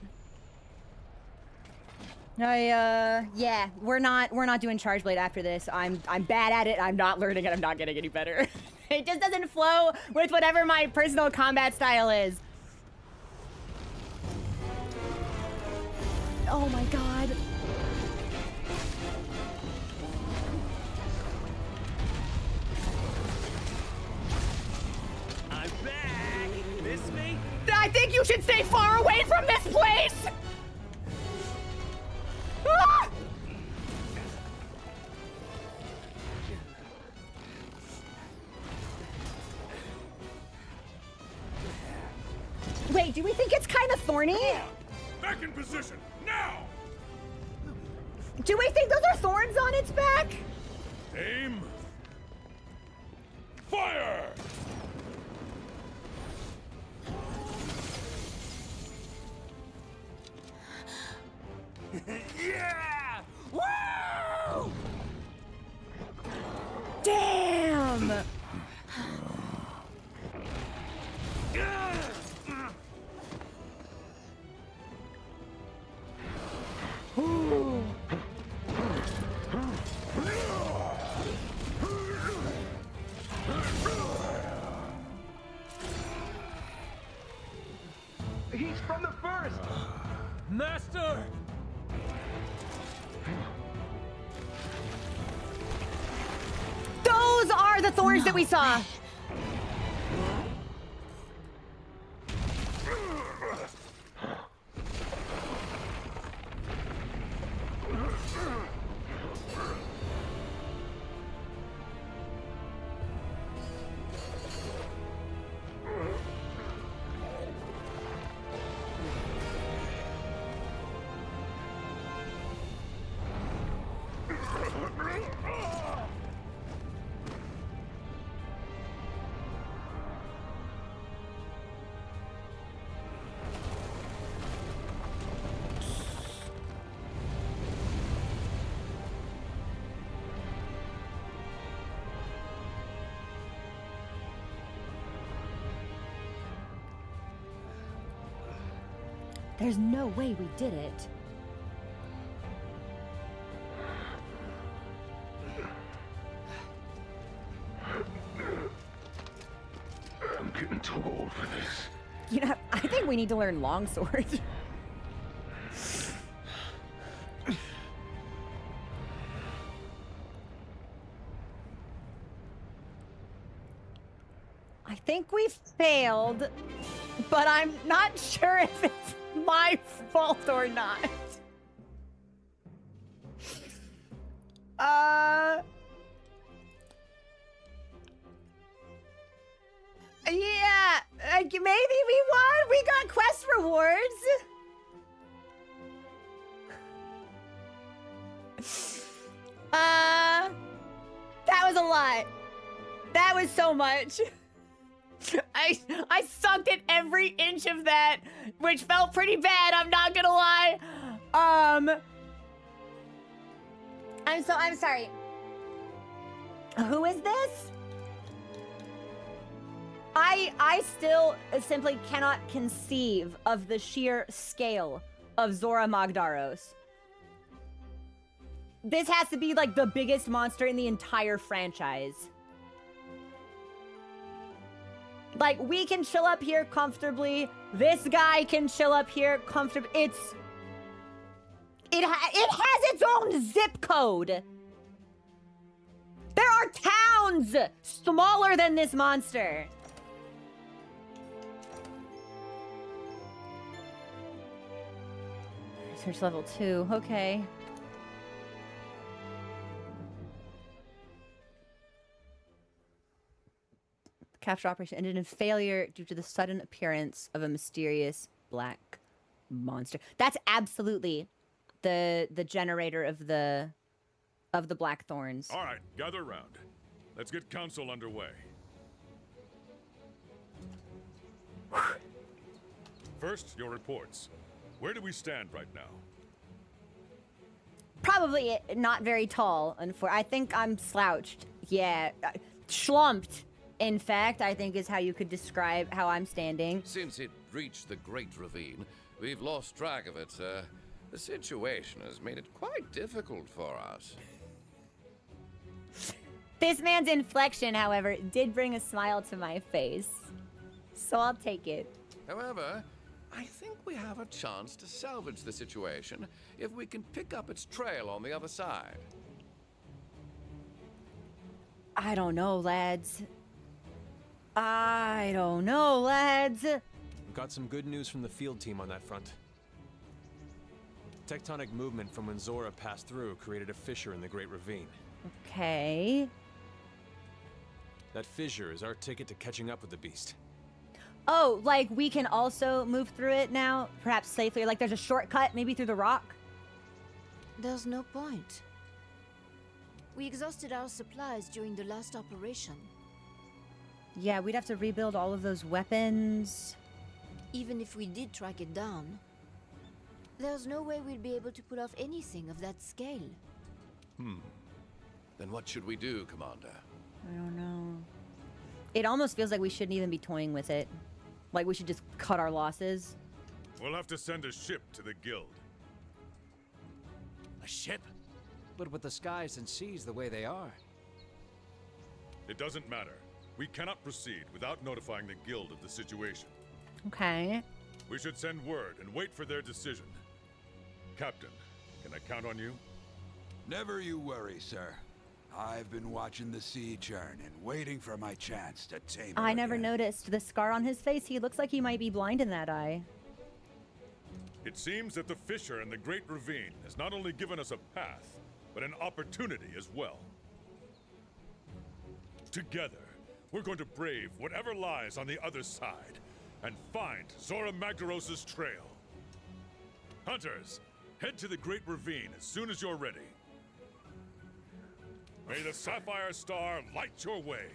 Speaker 1: Yeah, we're not doing Charge Blade after this. I'm bad at it. I'm not learning it. I'm not getting any better. It just doesn't flow with whatever my personal combat style is. Oh my god.
Speaker 5: I'm back. Miss me?
Speaker 1: I think you should stay far away from this place! Ah! Wait, do we think it's kind of thorny?
Speaker 7: Back in position, now!
Speaker 1: Do we think those are thorns on its back?
Speaker 7: Aim. Fire!
Speaker 5: Yeah! Woo!
Speaker 1: Damn!
Speaker 5: He's from the first! Master!
Speaker 1: Those are the thorns that we saw! There's no way we did it.
Speaker 7: I'm getting too old for this.
Speaker 1: You know, I think we need to learn longsword. I think we failed, but I'm not sure if it's my fault or not. Yeah, maybe we won. We got quest rewards. That was a lot. That was so much. I sucked at every inch of that, which felt pretty bad, I'm not gonna lie. I'm sorry. Who is this? I still simply cannot conceive of the sheer scale of Zora Magdaros. This has to be like the biggest monster in the entire franchise. Like, we can chill up here comfortably. This guy can chill up here comfortably. It has its own zip code. There are towns smaller than this monster. Research level 2, okay. Capture operation ended in failure due to the sudden appearance of a mysterious black monster. That's absolutely the generator of the of the Blackthorns.
Speaker 7: All right, gather around. Let's get council underway. First, your reports. Where do we stand right now?
Speaker 1: Probably not very tall. I think I'm slouched. Yeah, schlumped. In fact, I think is how you could describe how I'm standing.
Speaker 9: Since it reached the Great Ravine, we've lost track of it, sir. The situation has made it quite difficult for us.
Speaker 1: This man's inflection, however, did bring a smile to my face. So I'll take it.
Speaker 9: However, I think we have a chance to salvage the situation if we can pick up its trail on the other side.
Speaker 1: I don't know, lads. I don't know, lads.
Speaker 2: We've got some good news from the field team on that front. Tectonic movement from when Zora passed through created a fissure in the Great Ravine.
Speaker 1: Okay.
Speaker 2: That fissure is our ticket to catching up with the beast.
Speaker 1: Oh, like we can also move through it now, perhaps safely. Like there's a shortcut, maybe through the rock.
Speaker 10: There's no point. We exhausted our supplies during the last operation.
Speaker 1: Yeah, we'd have to rebuild all of those weapons.
Speaker 10: Even if we did track it down, there's no way we'll be able to pull off anything of that scale.
Speaker 9: Then what should we do, Commander?
Speaker 1: I don't know. It almost feels like we shouldn't even be toying with it. Like we should just cut our losses.
Speaker 7: We'll have to send a ship to the guild.
Speaker 3: A ship?
Speaker 8: But with the skies and seas the way they are.
Speaker 7: It doesn't matter. We cannot proceed without notifying the guild of the situation.
Speaker 1: Okay.
Speaker 7: We should send word and wait for their decision. Captain, can I count on you?
Speaker 11: Never you worry, sir. I've been watching the sea churn and waiting for my chance to tame it
Speaker 1: I never
Speaker 11: again.
Speaker 1: noticed the scar on his face. He looks like he might be blind in that eye.
Speaker 7: It seems that the fissure in the Great Ravine has not only given us a path, but an opportunity as well. Together, we're going to brave whatever lies on the other side and find Zora Magdaros' trail. Hunters, head to the Great Ravine as soon as you're ready. May the Sapphire Star light your way.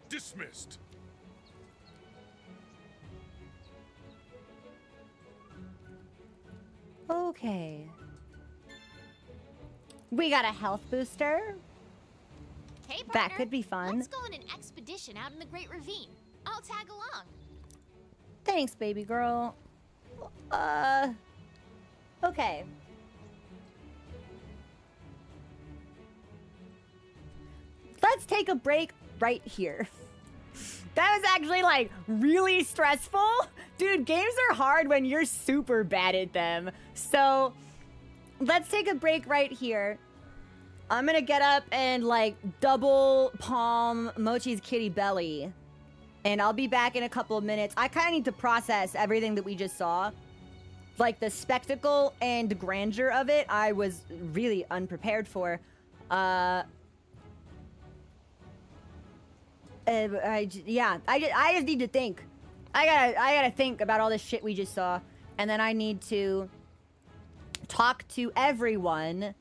Speaker 7: Dismissed.
Speaker 1: Okay. We got a health booster.
Speaker 4: Hey, partner.
Speaker 1: That could be fun.
Speaker 4: Let's go on an expedition out in the Great Ravine. I'll tag along.
Speaker 1: Thanks, baby girl. Okay. Let's take a break right here. That was actually like really stressful. Dude, games are hard when you're super bad at them. So let's take a break right here. I'm gonna get up and like double palm Mochi's kitty belly. And I'll be back in a couple of minutes. I kind of need to process everything that we just saw. Like the spectacle and grandeur of it, I was really unprepared for. I just need to think. I gotta think about all this shit we just saw. And then I need to talk to everyone.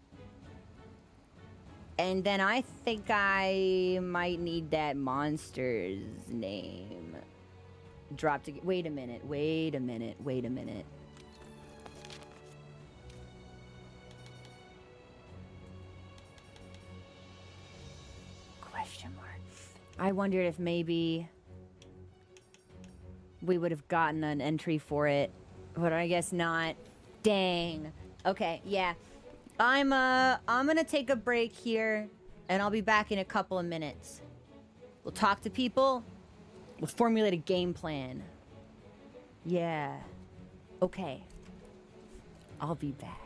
Speaker 1: And then I think I might need that monster's name. Drop to... Wait a minute. Question mark. I wondered if maybe we would have gotten an entry for it, but I guess not. Dang. Okay, yeah. I'm gonna take a break here, and I'll be back in a couple of minutes. We'll talk to people. We'll formulate a game plan. Yeah. Okay. I'll be back.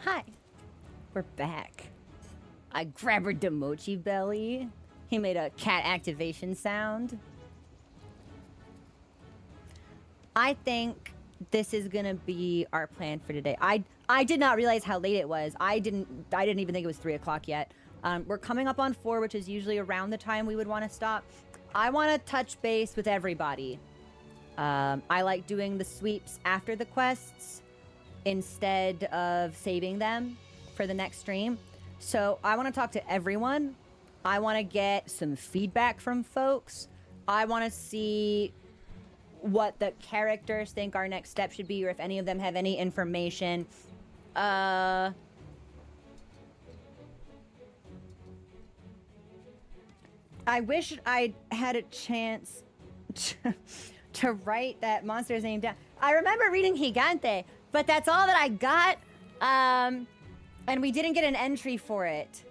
Speaker 1: Hi. We're back. I grab her Demochi belly. He made a cat activation sound. I think this is gonna be our plan for today. I did not realize how late it was. I didn't even think it was 3 o'clock yet. We're coming up on 4, which is usually around the time we would want to stop. I want to touch base with everybody. I like doing the sweeps after the quests instead of saving them for the next stream. So I want to talk to everyone. I want to get some feedback from folks. I want to see what the characters think our next step should be, or if any of them have any information. I wish I had a chance to write that monster's name down. I remember reading Gigante, but that's all that I got. And we didn't get an entry for it.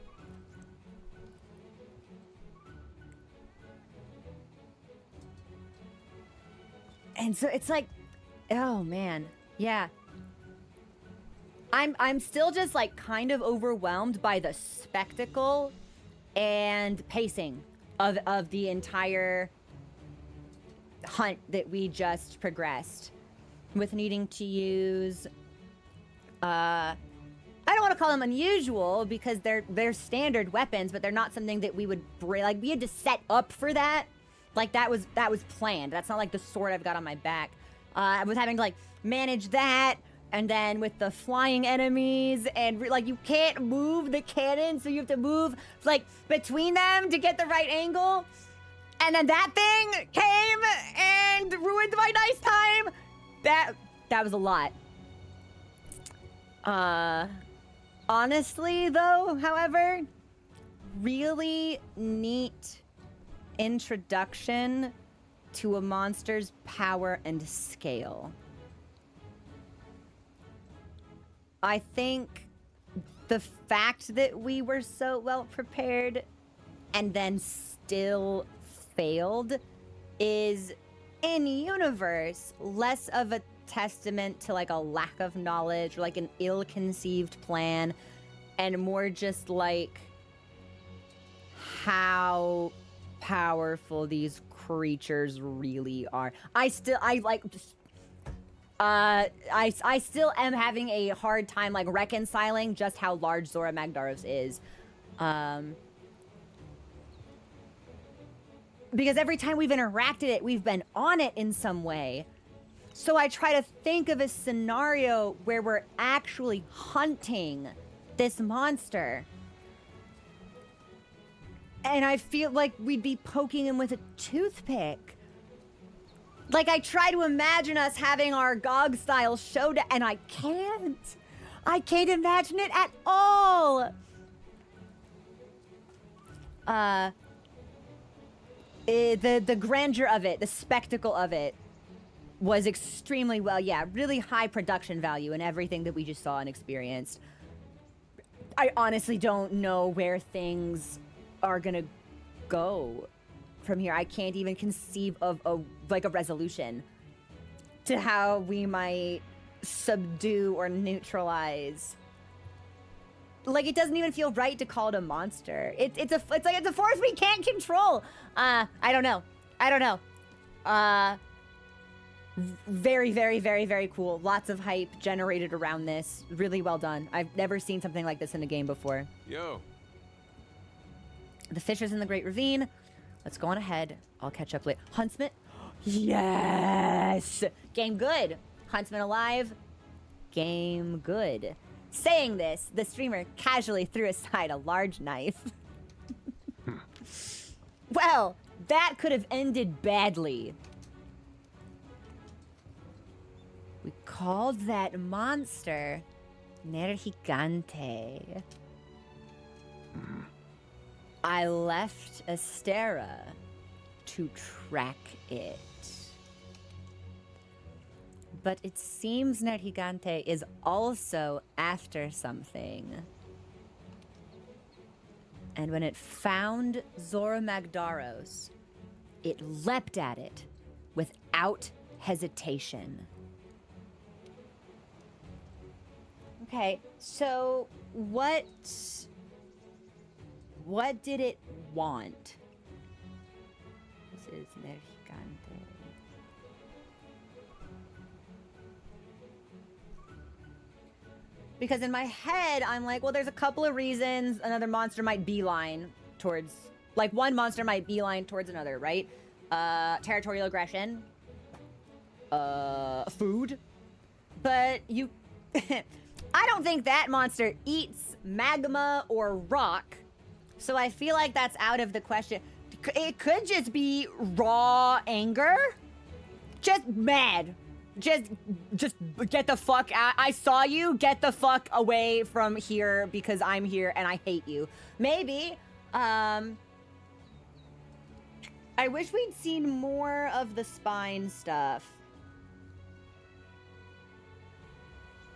Speaker 1: And so it's like, oh man, yeah. I'm still just like kind of overwhelmed by the spectacle and pacing of the entire hunt that we just progressed, with needing to use I don't want to call them unusual because they're standard weapons, but they're not something that we would like. We had to set up for that. Like that was planned. That's not like the sword I've got on my back. I was having to like manage that, and then with the flying enemies, and like you can't move the cannon, so you have to move like between them to get the right angle. And then that thing came and ruined my nice time. That was a lot. Honestly though, however, really neat introduction to a monster's power and scale. I think the fact that we were so well prepared and then still failed is, in universe, less of a testament to like a lack of knowledge or like an ill-conceived plan, and more just like how powerful these creatures really are. I still am having a hard time like reconciling just how large Zora Magdaros is. Because every time we've interacted it, we've been on it in some way. So I try to think of a scenario where we're actually hunting this monster. And I feel like we'd be poking him with a toothpick. Like, I try to imagine us having our GOG-style showdown, and I can't. I can't imagine it at all. The grandeur of it, the spectacle of it, was extremely well, yeah, really high production value in everything that we just saw and experienced. I honestly don't know where things are gonna go from here. I can't even conceive of a resolution to how we might subdue or neutralize. Like, it doesn't even feel right to call it a monster. It's a force we can't control. I don't know. Very, very, very, very cool. Lots of hype generated around this. Really well done. I've never seen something like this in a game before.
Speaker 2: Yo.
Speaker 1: The fishers in the Great Ravine. Let's go on ahead. I'll catch up later. Huntsman. Yes! Game good. Huntsman alive. Game good. Saying this, the streamer casually threw aside a large knife. Well, that could have ended badly. We called that monster Nergigante. I left Astera to track it. But it seems Nergigante is also after something. And when it found Zora Magdaros, it leapt at it without hesitation. Okay, so what did it want? This is Nergigante. Because in my head, I'm like, well, there's a couple of reasons another monster might beeline towards, like, one monster might beeline towards another, right? Territorial aggression. Food. But you... I don't think that monster eats magma or rock. So I feel like that's out of the question. It could just be raw anger. Just mad. Just get the fuck out. I saw you. Get the fuck away from here because I'm here and I hate you. Maybe. I wish we'd seen more of the spine stuff.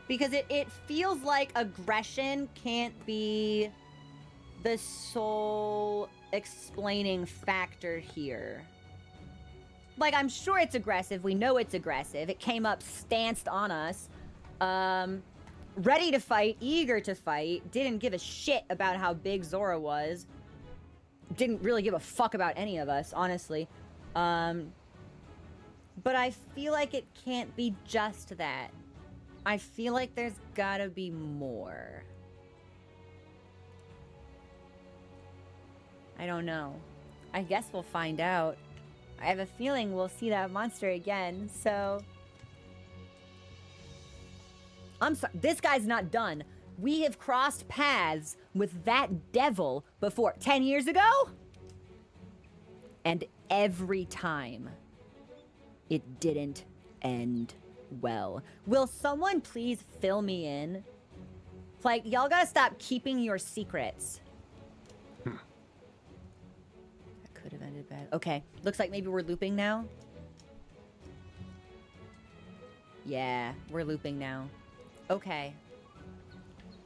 Speaker 1: Because it feels like aggression can't be the sole explaining factor here. Like, I'm sure it's aggressive. We know it's aggressive. It came up stanced on us. Ready to fight, eager to fight. Didn't give a shit about how big Zora was. Didn't really give a fuck about any of us, honestly. But I feel like it can't be just that. I feel like there's gotta be more. I don't know. I guess we'll find out. I have a feeling we'll see that monster again, so... I'm sorry, this guy's not done. We have crossed paths with that devil before 10 years ago? And every time, it didn't end well. Will someone please fill me in? Like, y'all gotta stop keeping your secrets. That could have ended bad. Okay, looks like maybe we're looping now. Yeah, we're looping now. Okay.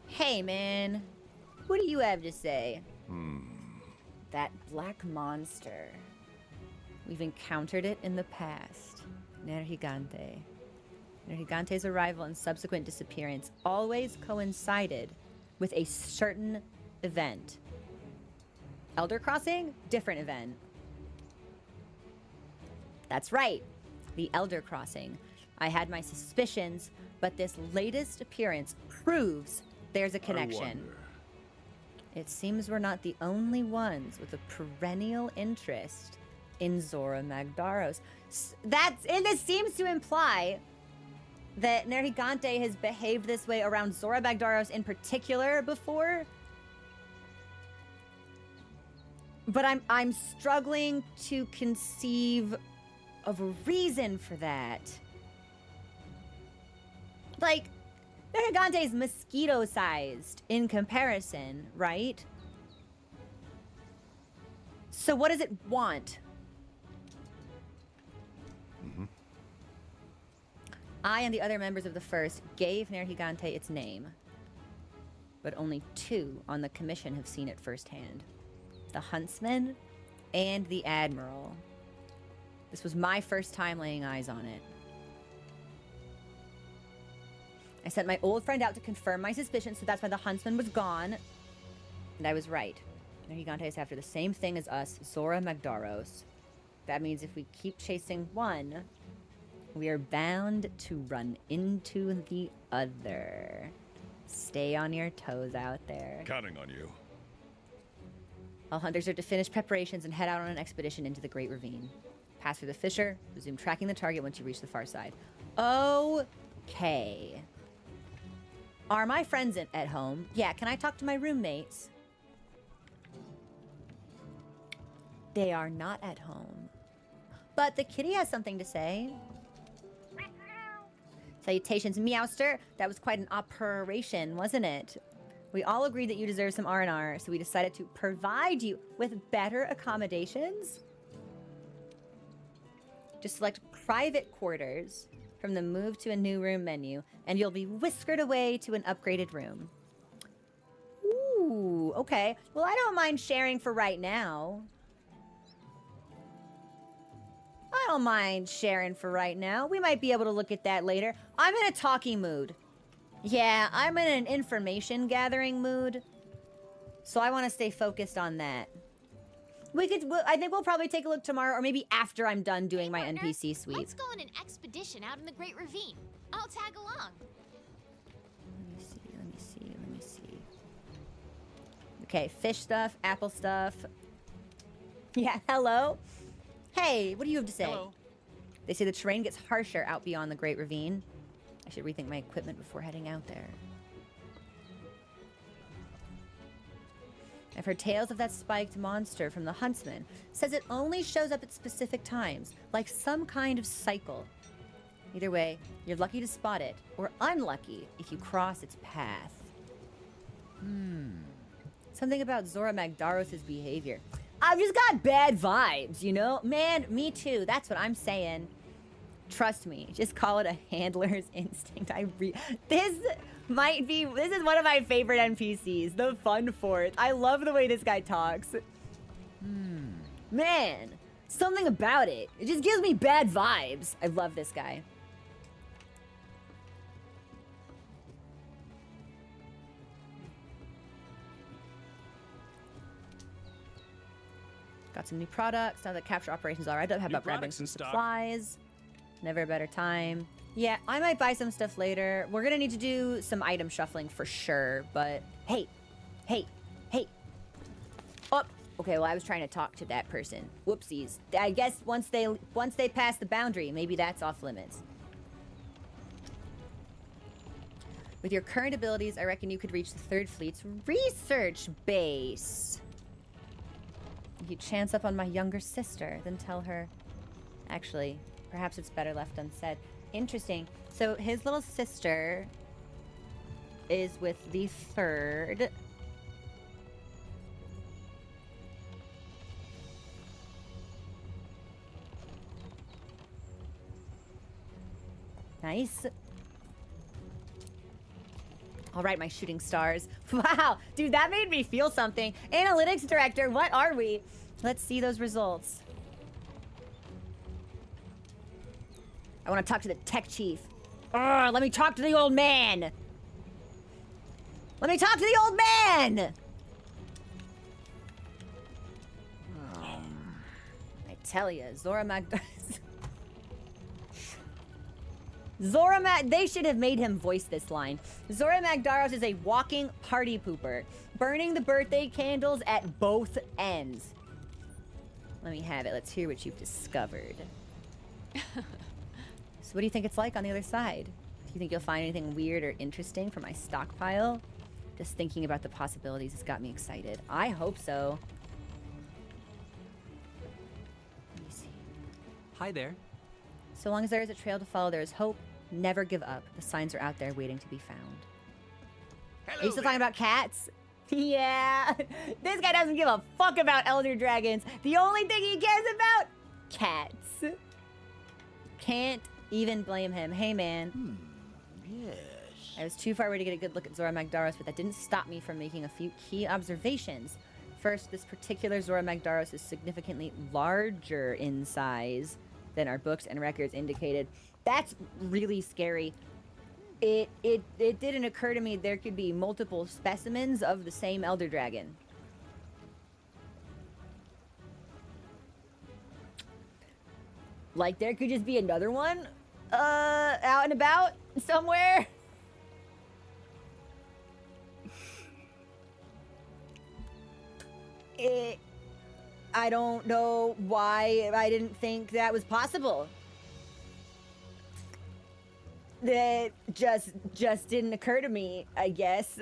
Speaker 1: Hey, man. What do you have to say? That black monster. We've encountered it in the past. Nergigante. Nergigante's arrival and subsequent disappearance always coincided with a certain event. Elder Crossing? Different event. That's right. The Elder Crossing. I had my suspicions, but this latest appearance proves there's a connection. It seems we're not the only ones with a perennial interest in Zora Magdaros. And this seems to imply that Nergigante has behaved this way around Zora Magdaros in particular before. But I'm struggling to conceive of a reason for that. Like, Nergigante's mosquito-sized in comparison, right? So what does it want? I and the other members of the First gave Nergigante its name, but only 2 on the commission have seen it firsthand. The Huntsman and the Admiral. This was my first time laying eyes on it. I sent my old friend out to confirm my suspicions, so that's why the Huntsman was gone. And I was right. Nergigante is after the same thing as us, Zora Magdaros. That means if we keep chasing one, we are bound to run into the other. Stay on your toes out there.
Speaker 7: Counting on you.
Speaker 1: All hunters are to finish preparations and head out on an expedition into the Great Ravine. Pass through the fissure, resume tracking the target once you reach the far side. Okay. Are my friends at home? Yeah, can I talk to my roommates? They are not at home. But the kitty has something to say. Salutations, Meowster. That was quite an operation, wasn't it? We all agreed that you deserve some R&R, so we decided to provide you with better accommodations. Just select private quarters from the move to a new room menu, and you'll be whiskered away to an upgraded room. Ooh, okay. Well, I don't mind sharing for right now. I don't mind sharing for right now. We might be able to look at that later. I'm in a talking mood. Yeah, I'm in an information gathering mood, so I want to stay focused on that. I think we'll probably take a look tomorrow, or maybe after I'm done doing my
Speaker 4: partner,
Speaker 1: NPC sweep.
Speaker 4: Let's go on an expedition out in the Great Ravine. I'll tag along.
Speaker 1: Let me see. Okay, fish stuff, apple stuff. Yeah, hello. Hey, what do you have to say?
Speaker 5: Hello.
Speaker 1: They say the terrain gets harsher out beyond the Great Ravine. I should rethink my equipment before heading out there. I've heard tales of that spiked monster from the Huntsman. Says it only shows up at specific times, like some kind of cycle. Either way, you're lucky to spot it, or unlucky if you cross its path. Something about Zora Magdaros' behavior. I've just got bad vibes, you know? Man, me too. That's what I'm saying. Trust me. Just call it a handler's instinct. This is one of my favorite NPCs. The Fun Fourth. I love the way this guy talks. Man, something about it. It just gives me bad vibes. I love this guy. Got some new products. Now that capture operations are, I don't have about grabbing some supplies. Never a better time. Yeah, I might buy some stuff later. We're gonna need to do some item shuffling for sure, but hey. Oh, okay, well I was trying to talk to that person. Whoopsies. I guess once they pass the boundary, maybe that's off limits. With your current abilities, I reckon you could reach the Third Fleet's research base. If you chance up on my younger sister, then tell her. Actually, perhaps it's better left unsaid. Interesting. So his little sister is with the Third. Nice. All right, my shooting stars. Wow, dude, that made me feel something. Analytics director, what are we? Let's see those results. I want to talk to the tech chief. Let me talk to the old man. Let me talk to the old man. I tell you, Zora Magdaros. They should have made him voice this line. Zora Magdaros is a walking party pooper, burning the birthday candles at both ends. Let me have it. Let's hear what you've discovered. So what do you think it's like on the other side? Do you think you'll find anything weird or interesting from my stockpile? Just thinking about the possibilities has got me excited. I hope so. Let me see.
Speaker 5: Hi there.
Speaker 1: So long as there is a trail to follow, there is hope. Never give up. The signs are out there waiting to be found. Are you still talking about cats? Yeah. This guy doesn't give a fuck about elder dragons. The only thing he cares about? Cats. Can't even blame him. Hey, man.
Speaker 11: Yes.
Speaker 1: I was too far away to get a good look at Zora Magdaros, but that didn't stop me from making a few key observations. First, this particular Zora Magdaros is significantly larger in size than our books and records indicated. That's really scary. It didn't occur to me there could be multiple specimens of the same elder dragon. Like there could just be another one out and about somewhere. I don't know why I didn't think that was possible. That just didn't occur to me, I guess.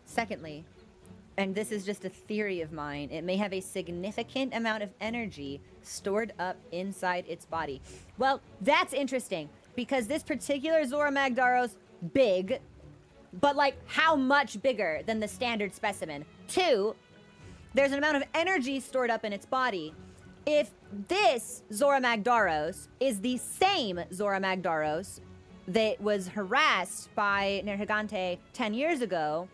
Speaker 1: Secondly, and this is just a theory of mine, it may have a significant amount of energy stored up inside its body. Well, that's interesting, because this particular Zora Magdaros, big, but like how much bigger than the standard specimen? 2, there's an amount of energy stored up in its body. If this Zora Magdaros is the same Zora Magdaros that was harassed by Nergigante 10 years ago,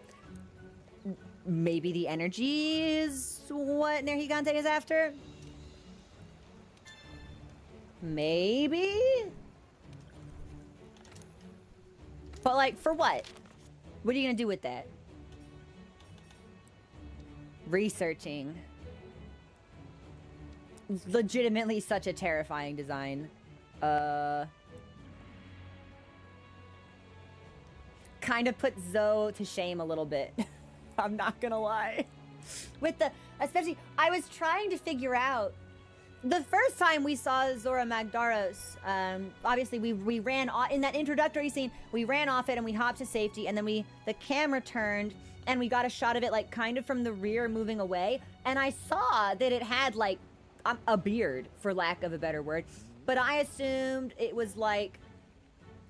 Speaker 1: maybe the energy is what Nergigante is after? Maybe? But like, for what? What are you gonna do with that? Researching. Legitimately such a terrifying design. Kind of put Zoe to shame a little bit. I'm not gonna lie. With the, especially, I was trying to figure out, the first time we saw Zora Magdaros, obviously we ran off, in that introductory scene, we ran off it and we hopped to safety, and then the camera turned and we got a shot of it like kind of from the rear moving away, and I saw that it had like a beard, for lack of a better word, but I assumed it was like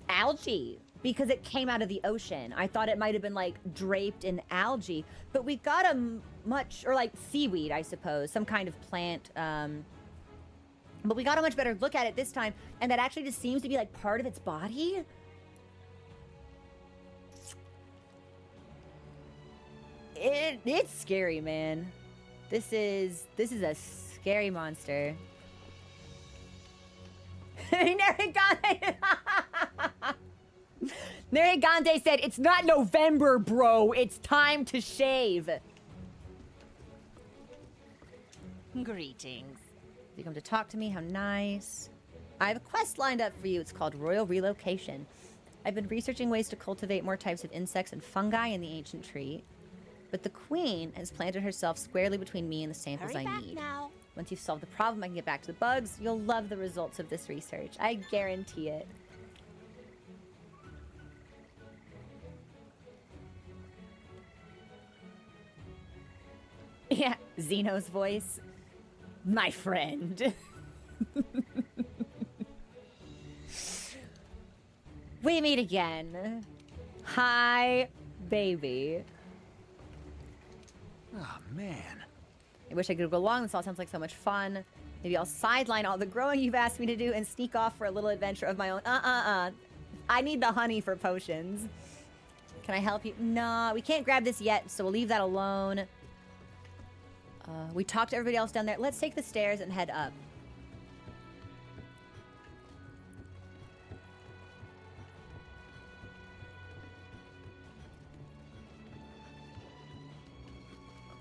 Speaker 1: algae because it came out of the ocean. I thought it might have been like draped in algae, but we got a much, or like seaweed, I suppose, some kind of plant, but we got a much better look at it this time, and that actually just seems to be like part of its body. It's scary, man. This is a scary monster. Narigante said, "It's not November, bro. It's time to shave."
Speaker 6: Greetings.
Speaker 1: You come to talk to me, how nice. I have a quest lined up for you. It's called Royal Relocation. I've been researching ways to cultivate more types of insects and fungi in the ancient tree, but the queen has planted herself squarely between me and the samples I need.
Speaker 4: Now.
Speaker 1: Once you've solved the problem, I can get back to the bugs. You'll love the results of this research. I guarantee it. Yeah, Xeno's voice. My friend. We meet again. Hi, baby.
Speaker 8: Oh, man.
Speaker 1: I wish I could go along. This all sounds like so much fun. Maybe I'll sideline all the growing you've asked me to do and sneak off for a little adventure of my own. I need the honey for potions. Can I help you? Nah, we can't grab this yet, so we'll leave that alone. We talked to everybody else down there. Let's take the stairs and head up.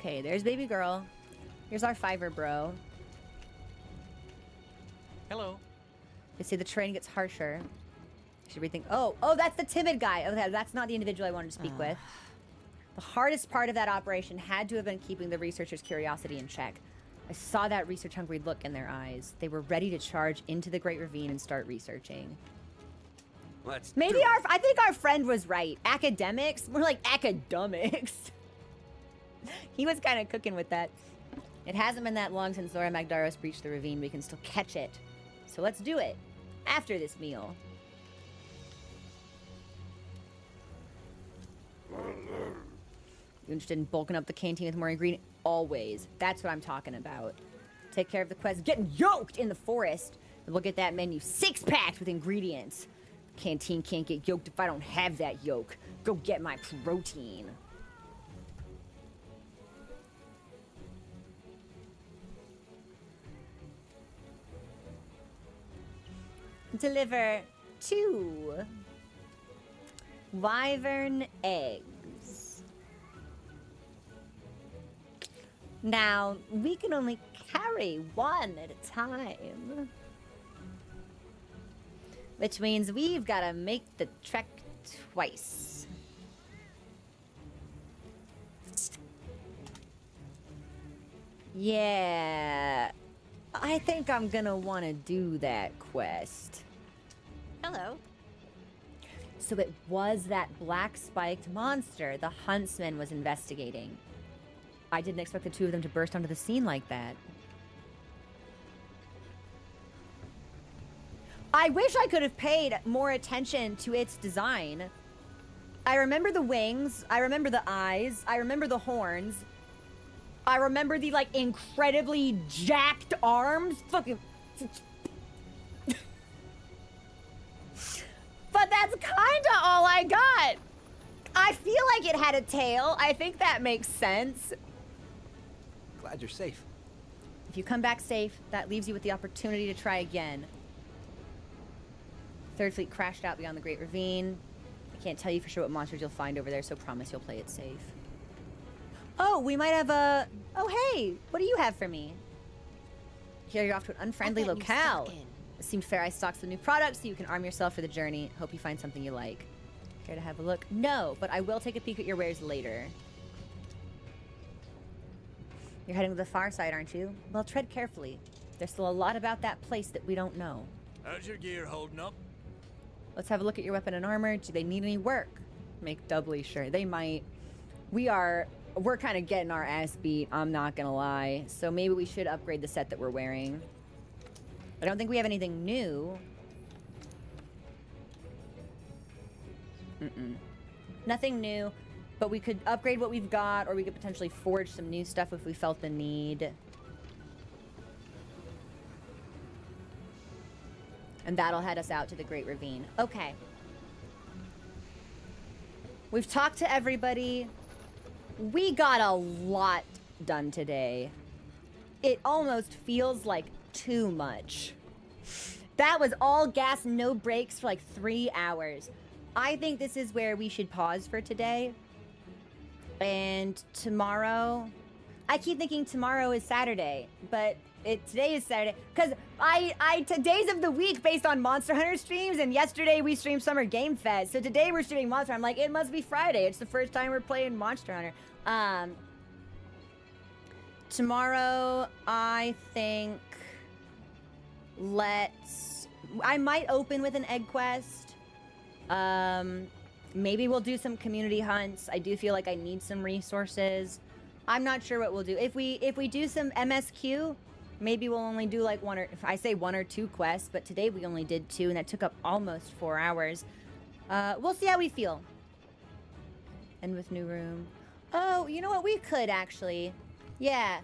Speaker 1: Okay, there's baby girl. Here's our fiver bro.
Speaker 5: Hello.
Speaker 1: You see the terrain gets harsher. Should we think? Oh, that's the timid guy. Okay, that's not the individual I wanted to speak with. The hardest part of that operation had to have been keeping the researchers' curiosity in check. I saw that research-hungry look in their eyes. They were ready to charge into the Great Ravine and start researching. Maybe I think our friend was right. Academics? More like academics. He was kind of cooking with that. It hasn't been that long since Zora Magdaros breached the ravine. We can still catch it. So let's do it. After this meal. You interested in bulking up the canteen with more ingredient? Always. That's what I'm talking about. Take care of the quest. Getting yoked in the forest. And we'll get that menu 6-packed with ingredients. The canteen can't get yoked if I don't have that yoke. Go get my protein. Deliver 2 wyvern eggs. Now, we can only carry 1 at a time. Which means we've got to make the trek twice. Yeah, I think I'm gonna want to do that quest.
Speaker 6: Hello.
Speaker 1: So it was that black-spiked monster the huntsman was investigating. I didn't expect the two of them to burst onto the scene like that. I wish I could have paid more attention to its design. I remember the wings, I remember the eyes, I remember the horns. I remember the, like, incredibly jacked arms. Fucking... But that's kinda all I got. I feel like it had a tail. I think that makes sense.
Speaker 8: Glad you're safe.
Speaker 1: If you come back safe, that leaves you with the opportunity to try again. Third Fleet crashed out beyond the Great Ravine. I can't tell you for sure what monsters you'll find over there, so promise you'll play it safe. Oh, we might have a... Oh, hey! What do you have for me? Here you're off to an unfriendly locale. It seemed fair I stocked some new products so you can arm yourself for the journey. Hope you find something you like. Care to have a look? No, but I will take a peek at your wares later. You're heading to the far side, aren't you? Well, tread carefully. There's still a lot about that place that we don't know.
Speaker 3: How's your gear holding up?
Speaker 1: Let's have a look at your weapon and armor. Do they need any work? Make doubly sure. They might. We're kind of getting our ass beat, I'm not gonna lie. So maybe we should upgrade the set that we're wearing. I don't think we have anything new. Nothing new, but we could upgrade what we've got, or we could potentially forge some new stuff if we felt the need. And that'll head us out to the Great Ravine. Okay. We've talked to everybody. We got a lot done today. It almost feels like too much. That was all gas, no brakes for like 3 hours. I think this is where we should pause for today. And tomorrow... I keep thinking tomorrow is Saturday, but today is Saturday. Because days of the week based on Monster Hunter streams, and yesterday we streamed Summer Game Fest. So today we're streaming Monster Hunter. I'm like, it must be Friday. It's the first time we're playing Monster Hunter. Tomorrow, I think... I might open with an egg quest. Maybe we'll do some community hunts. I do feel like I need some resources. I'm not sure what we'll do. If we do some MSQ, maybe we'll only do like one or two quests, but today we only did 2, and that took up almost 4 hours. We'll see how we feel. And with new room. Oh, you know what? We could actually. Yeah.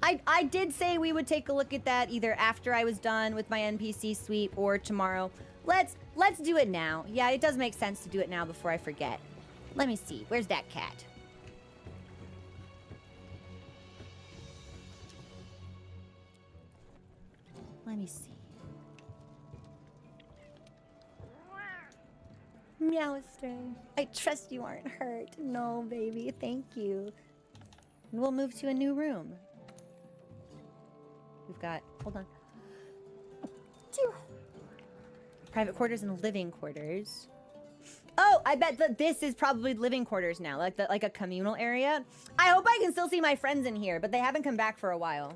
Speaker 1: I did say we would take a look at that either after I was done with my NPC sweep or tomorrow. Let's do it now. Yeah, it does make sense to do it now before I forget. Let me see. Where's that cat? Let me see. Meowster. I trust you aren't hurt. No, baby. Thank you. And we'll move to a new room. We've got... Hold on. Private quarters and living quarters. Oh, I bet that this is probably living quarters now. Like a communal area. I hope I can still see my friends in here, but they haven't come back for a while.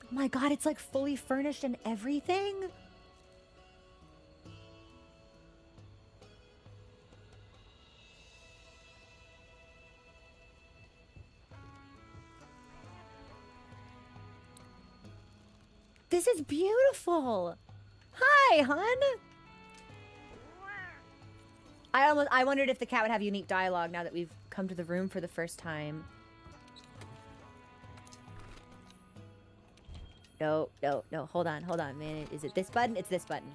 Speaker 1: Oh my god, it's like fully furnished and everything? This is beautiful. Hi, hon. I wondered if the cat would have unique dialogue now that we've come to the room for the first time. No. Hold on, man. Is it this button? It's this button.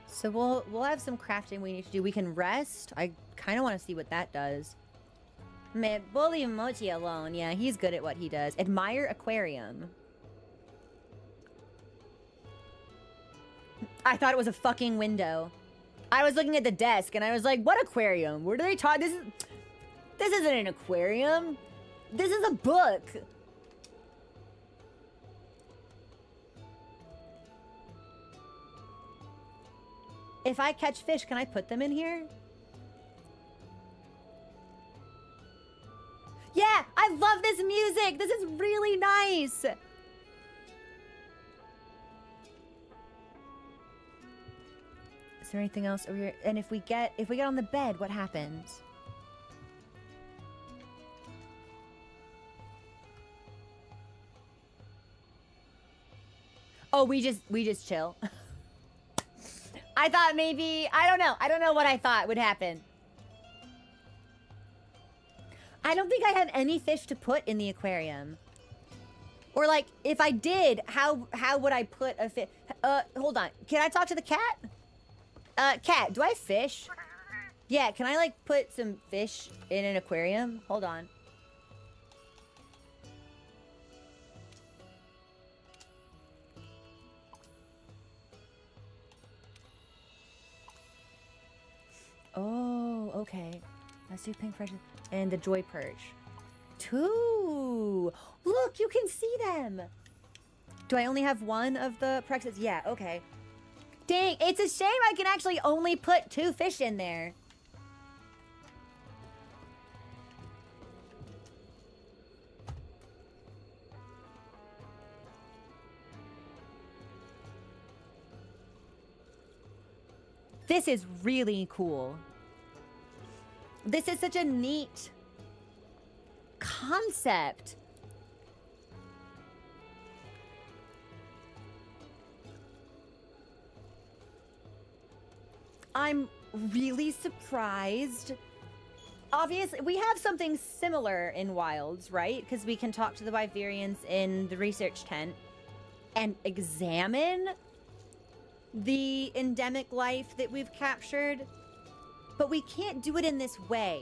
Speaker 1: So we'll have some crafting we need to do. We can rest. I kind of want to see what that does. Man, bully Mochi alone. Yeah, he's good at what he does. Admire aquarium. I thought it was a fucking window. I was looking at the desk and I was like, what aquarium? Where do they talk? This isn't an aquarium. This is a book. If I catch fish, can I put them in here? Yeah, I love this music. This is really nice. Is there anything else over here? And if we get on the bed, what happens? Oh, we just chill. I thought maybe, I don't know what I thought would happen. I don't think I have any fish to put in the aquarium. Or like, if I did, how would I put a fish? Hold on. Can I talk to the cat? Cat, do I have fish? Yeah, can I like put some fish in an aquarium? Hold on. Oh, okay. Let's do pink fresh and the joy perch. 2. Look, you can see them. Do I only have one of the prexes? Yeah, okay. Dang, it's a shame I can actually only put 2 fish in there. This is really cool. This is such a neat concept. I'm really surprised. Obviously, we have something similar in Wilds, right? Because we can talk to the Wyverians in the research tent and examine the endemic life that we've captured. But we can't do it in this way.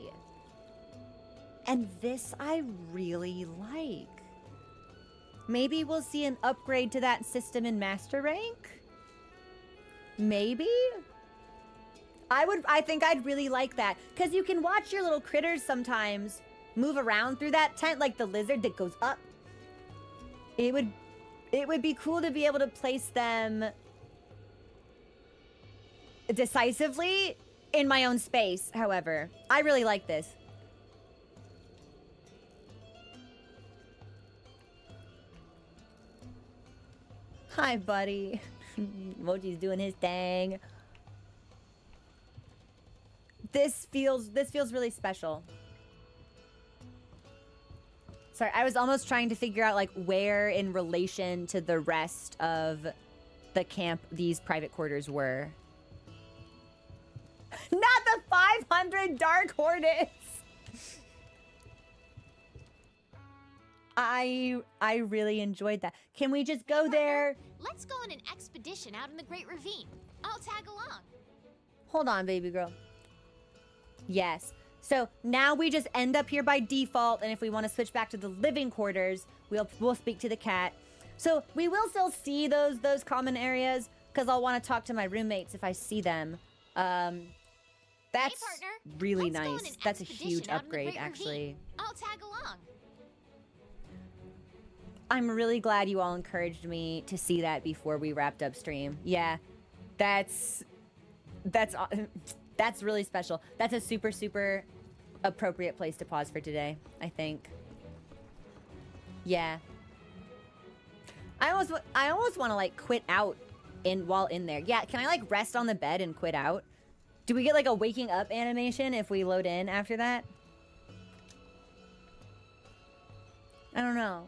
Speaker 1: And this I really like. Maybe we'll see an upgrade to that system in Master Rank? Maybe? I think I'd really like that. Because you can watch your little critters sometimes move around through that tent, like the lizard that goes up. It would be cool to be able to place them decisively in my own space, however. I really like this. Hi, buddy. Mochi's doing his thing. This feels really special. Sorry, I was almost trying to figure out like where in relation to the rest of the camp these private quarters were. Not the 500 Dark Hornets! I really enjoyed that. Can we just go there?
Speaker 4: Let's go on an expedition out in the Great Ravine. I'll tag along.
Speaker 1: Hold on, baby girl. Yes. So now we just end up here by default, and if we want to switch back to the living quarters, we'll speak to the cat. So we will still see those common areas, because I'll want to talk to my roommates if I see them. That's really nice. That's a huge upgrade, actually.
Speaker 4: I'll tag along.
Speaker 1: I'm really glad you all encouraged me to see that before we wrapped up stream. Yeah, that's really special. That's a super, super appropriate place to pause for today, I think. Yeah. I almost want to like quit out while in there. Yeah, can I like rest on the bed and quit out? Do we get like a waking up animation if we load in after that? I don't know.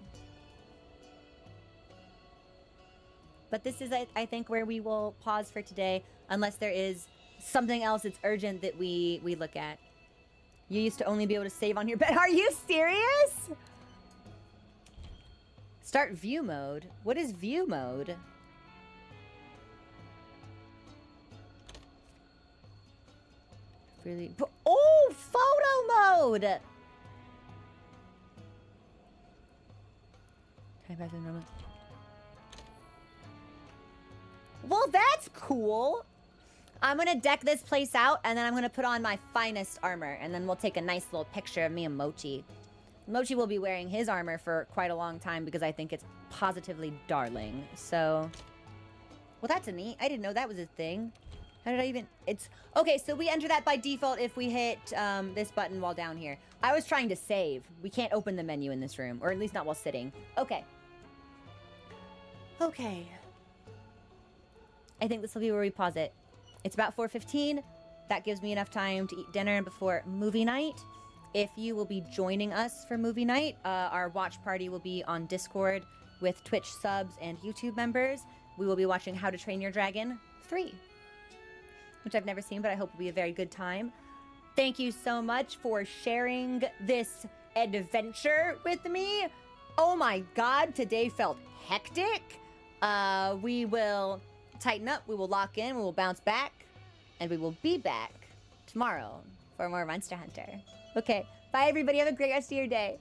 Speaker 1: But this is, I think, where we will pause for today, unless there is something else that's urgent that we look at. You used to only be able to save on your bed. Are you serious? Start view mode. What is view mode? Really? Oh, photo mode! Can I back to normal? Well, that's cool. I'm gonna deck this place out, and then I'm gonna put on my finest armor, and then we'll take a nice little picture of me and Mochi. Mochi will be wearing his armor for quite a long time because I think it's positively darling. So, well, that's a neat. I didn't know that was a thing. How did I even? It's okay. So we enter that by default if we hit this button while down here. I was trying to save. We can't open the menu in this room, or at least not while sitting. Okay. Okay. I think this will be where we pause it. It's about 4:15. That gives me enough time to eat dinner before movie night. If you will be joining us for movie night, our watch party will be on Discord with Twitch subs and YouTube members. We will be watching How to Train Your Dragon 3, which I've never seen, but I hope will be a very good time. Thank you so much for sharing this adventure with me. Oh my God, today felt hectic. We will tighten up, we will lock in, we will bounce back, and we will be back tomorrow for more Monster Hunter. Okay, bye everybody, have a great rest of your day.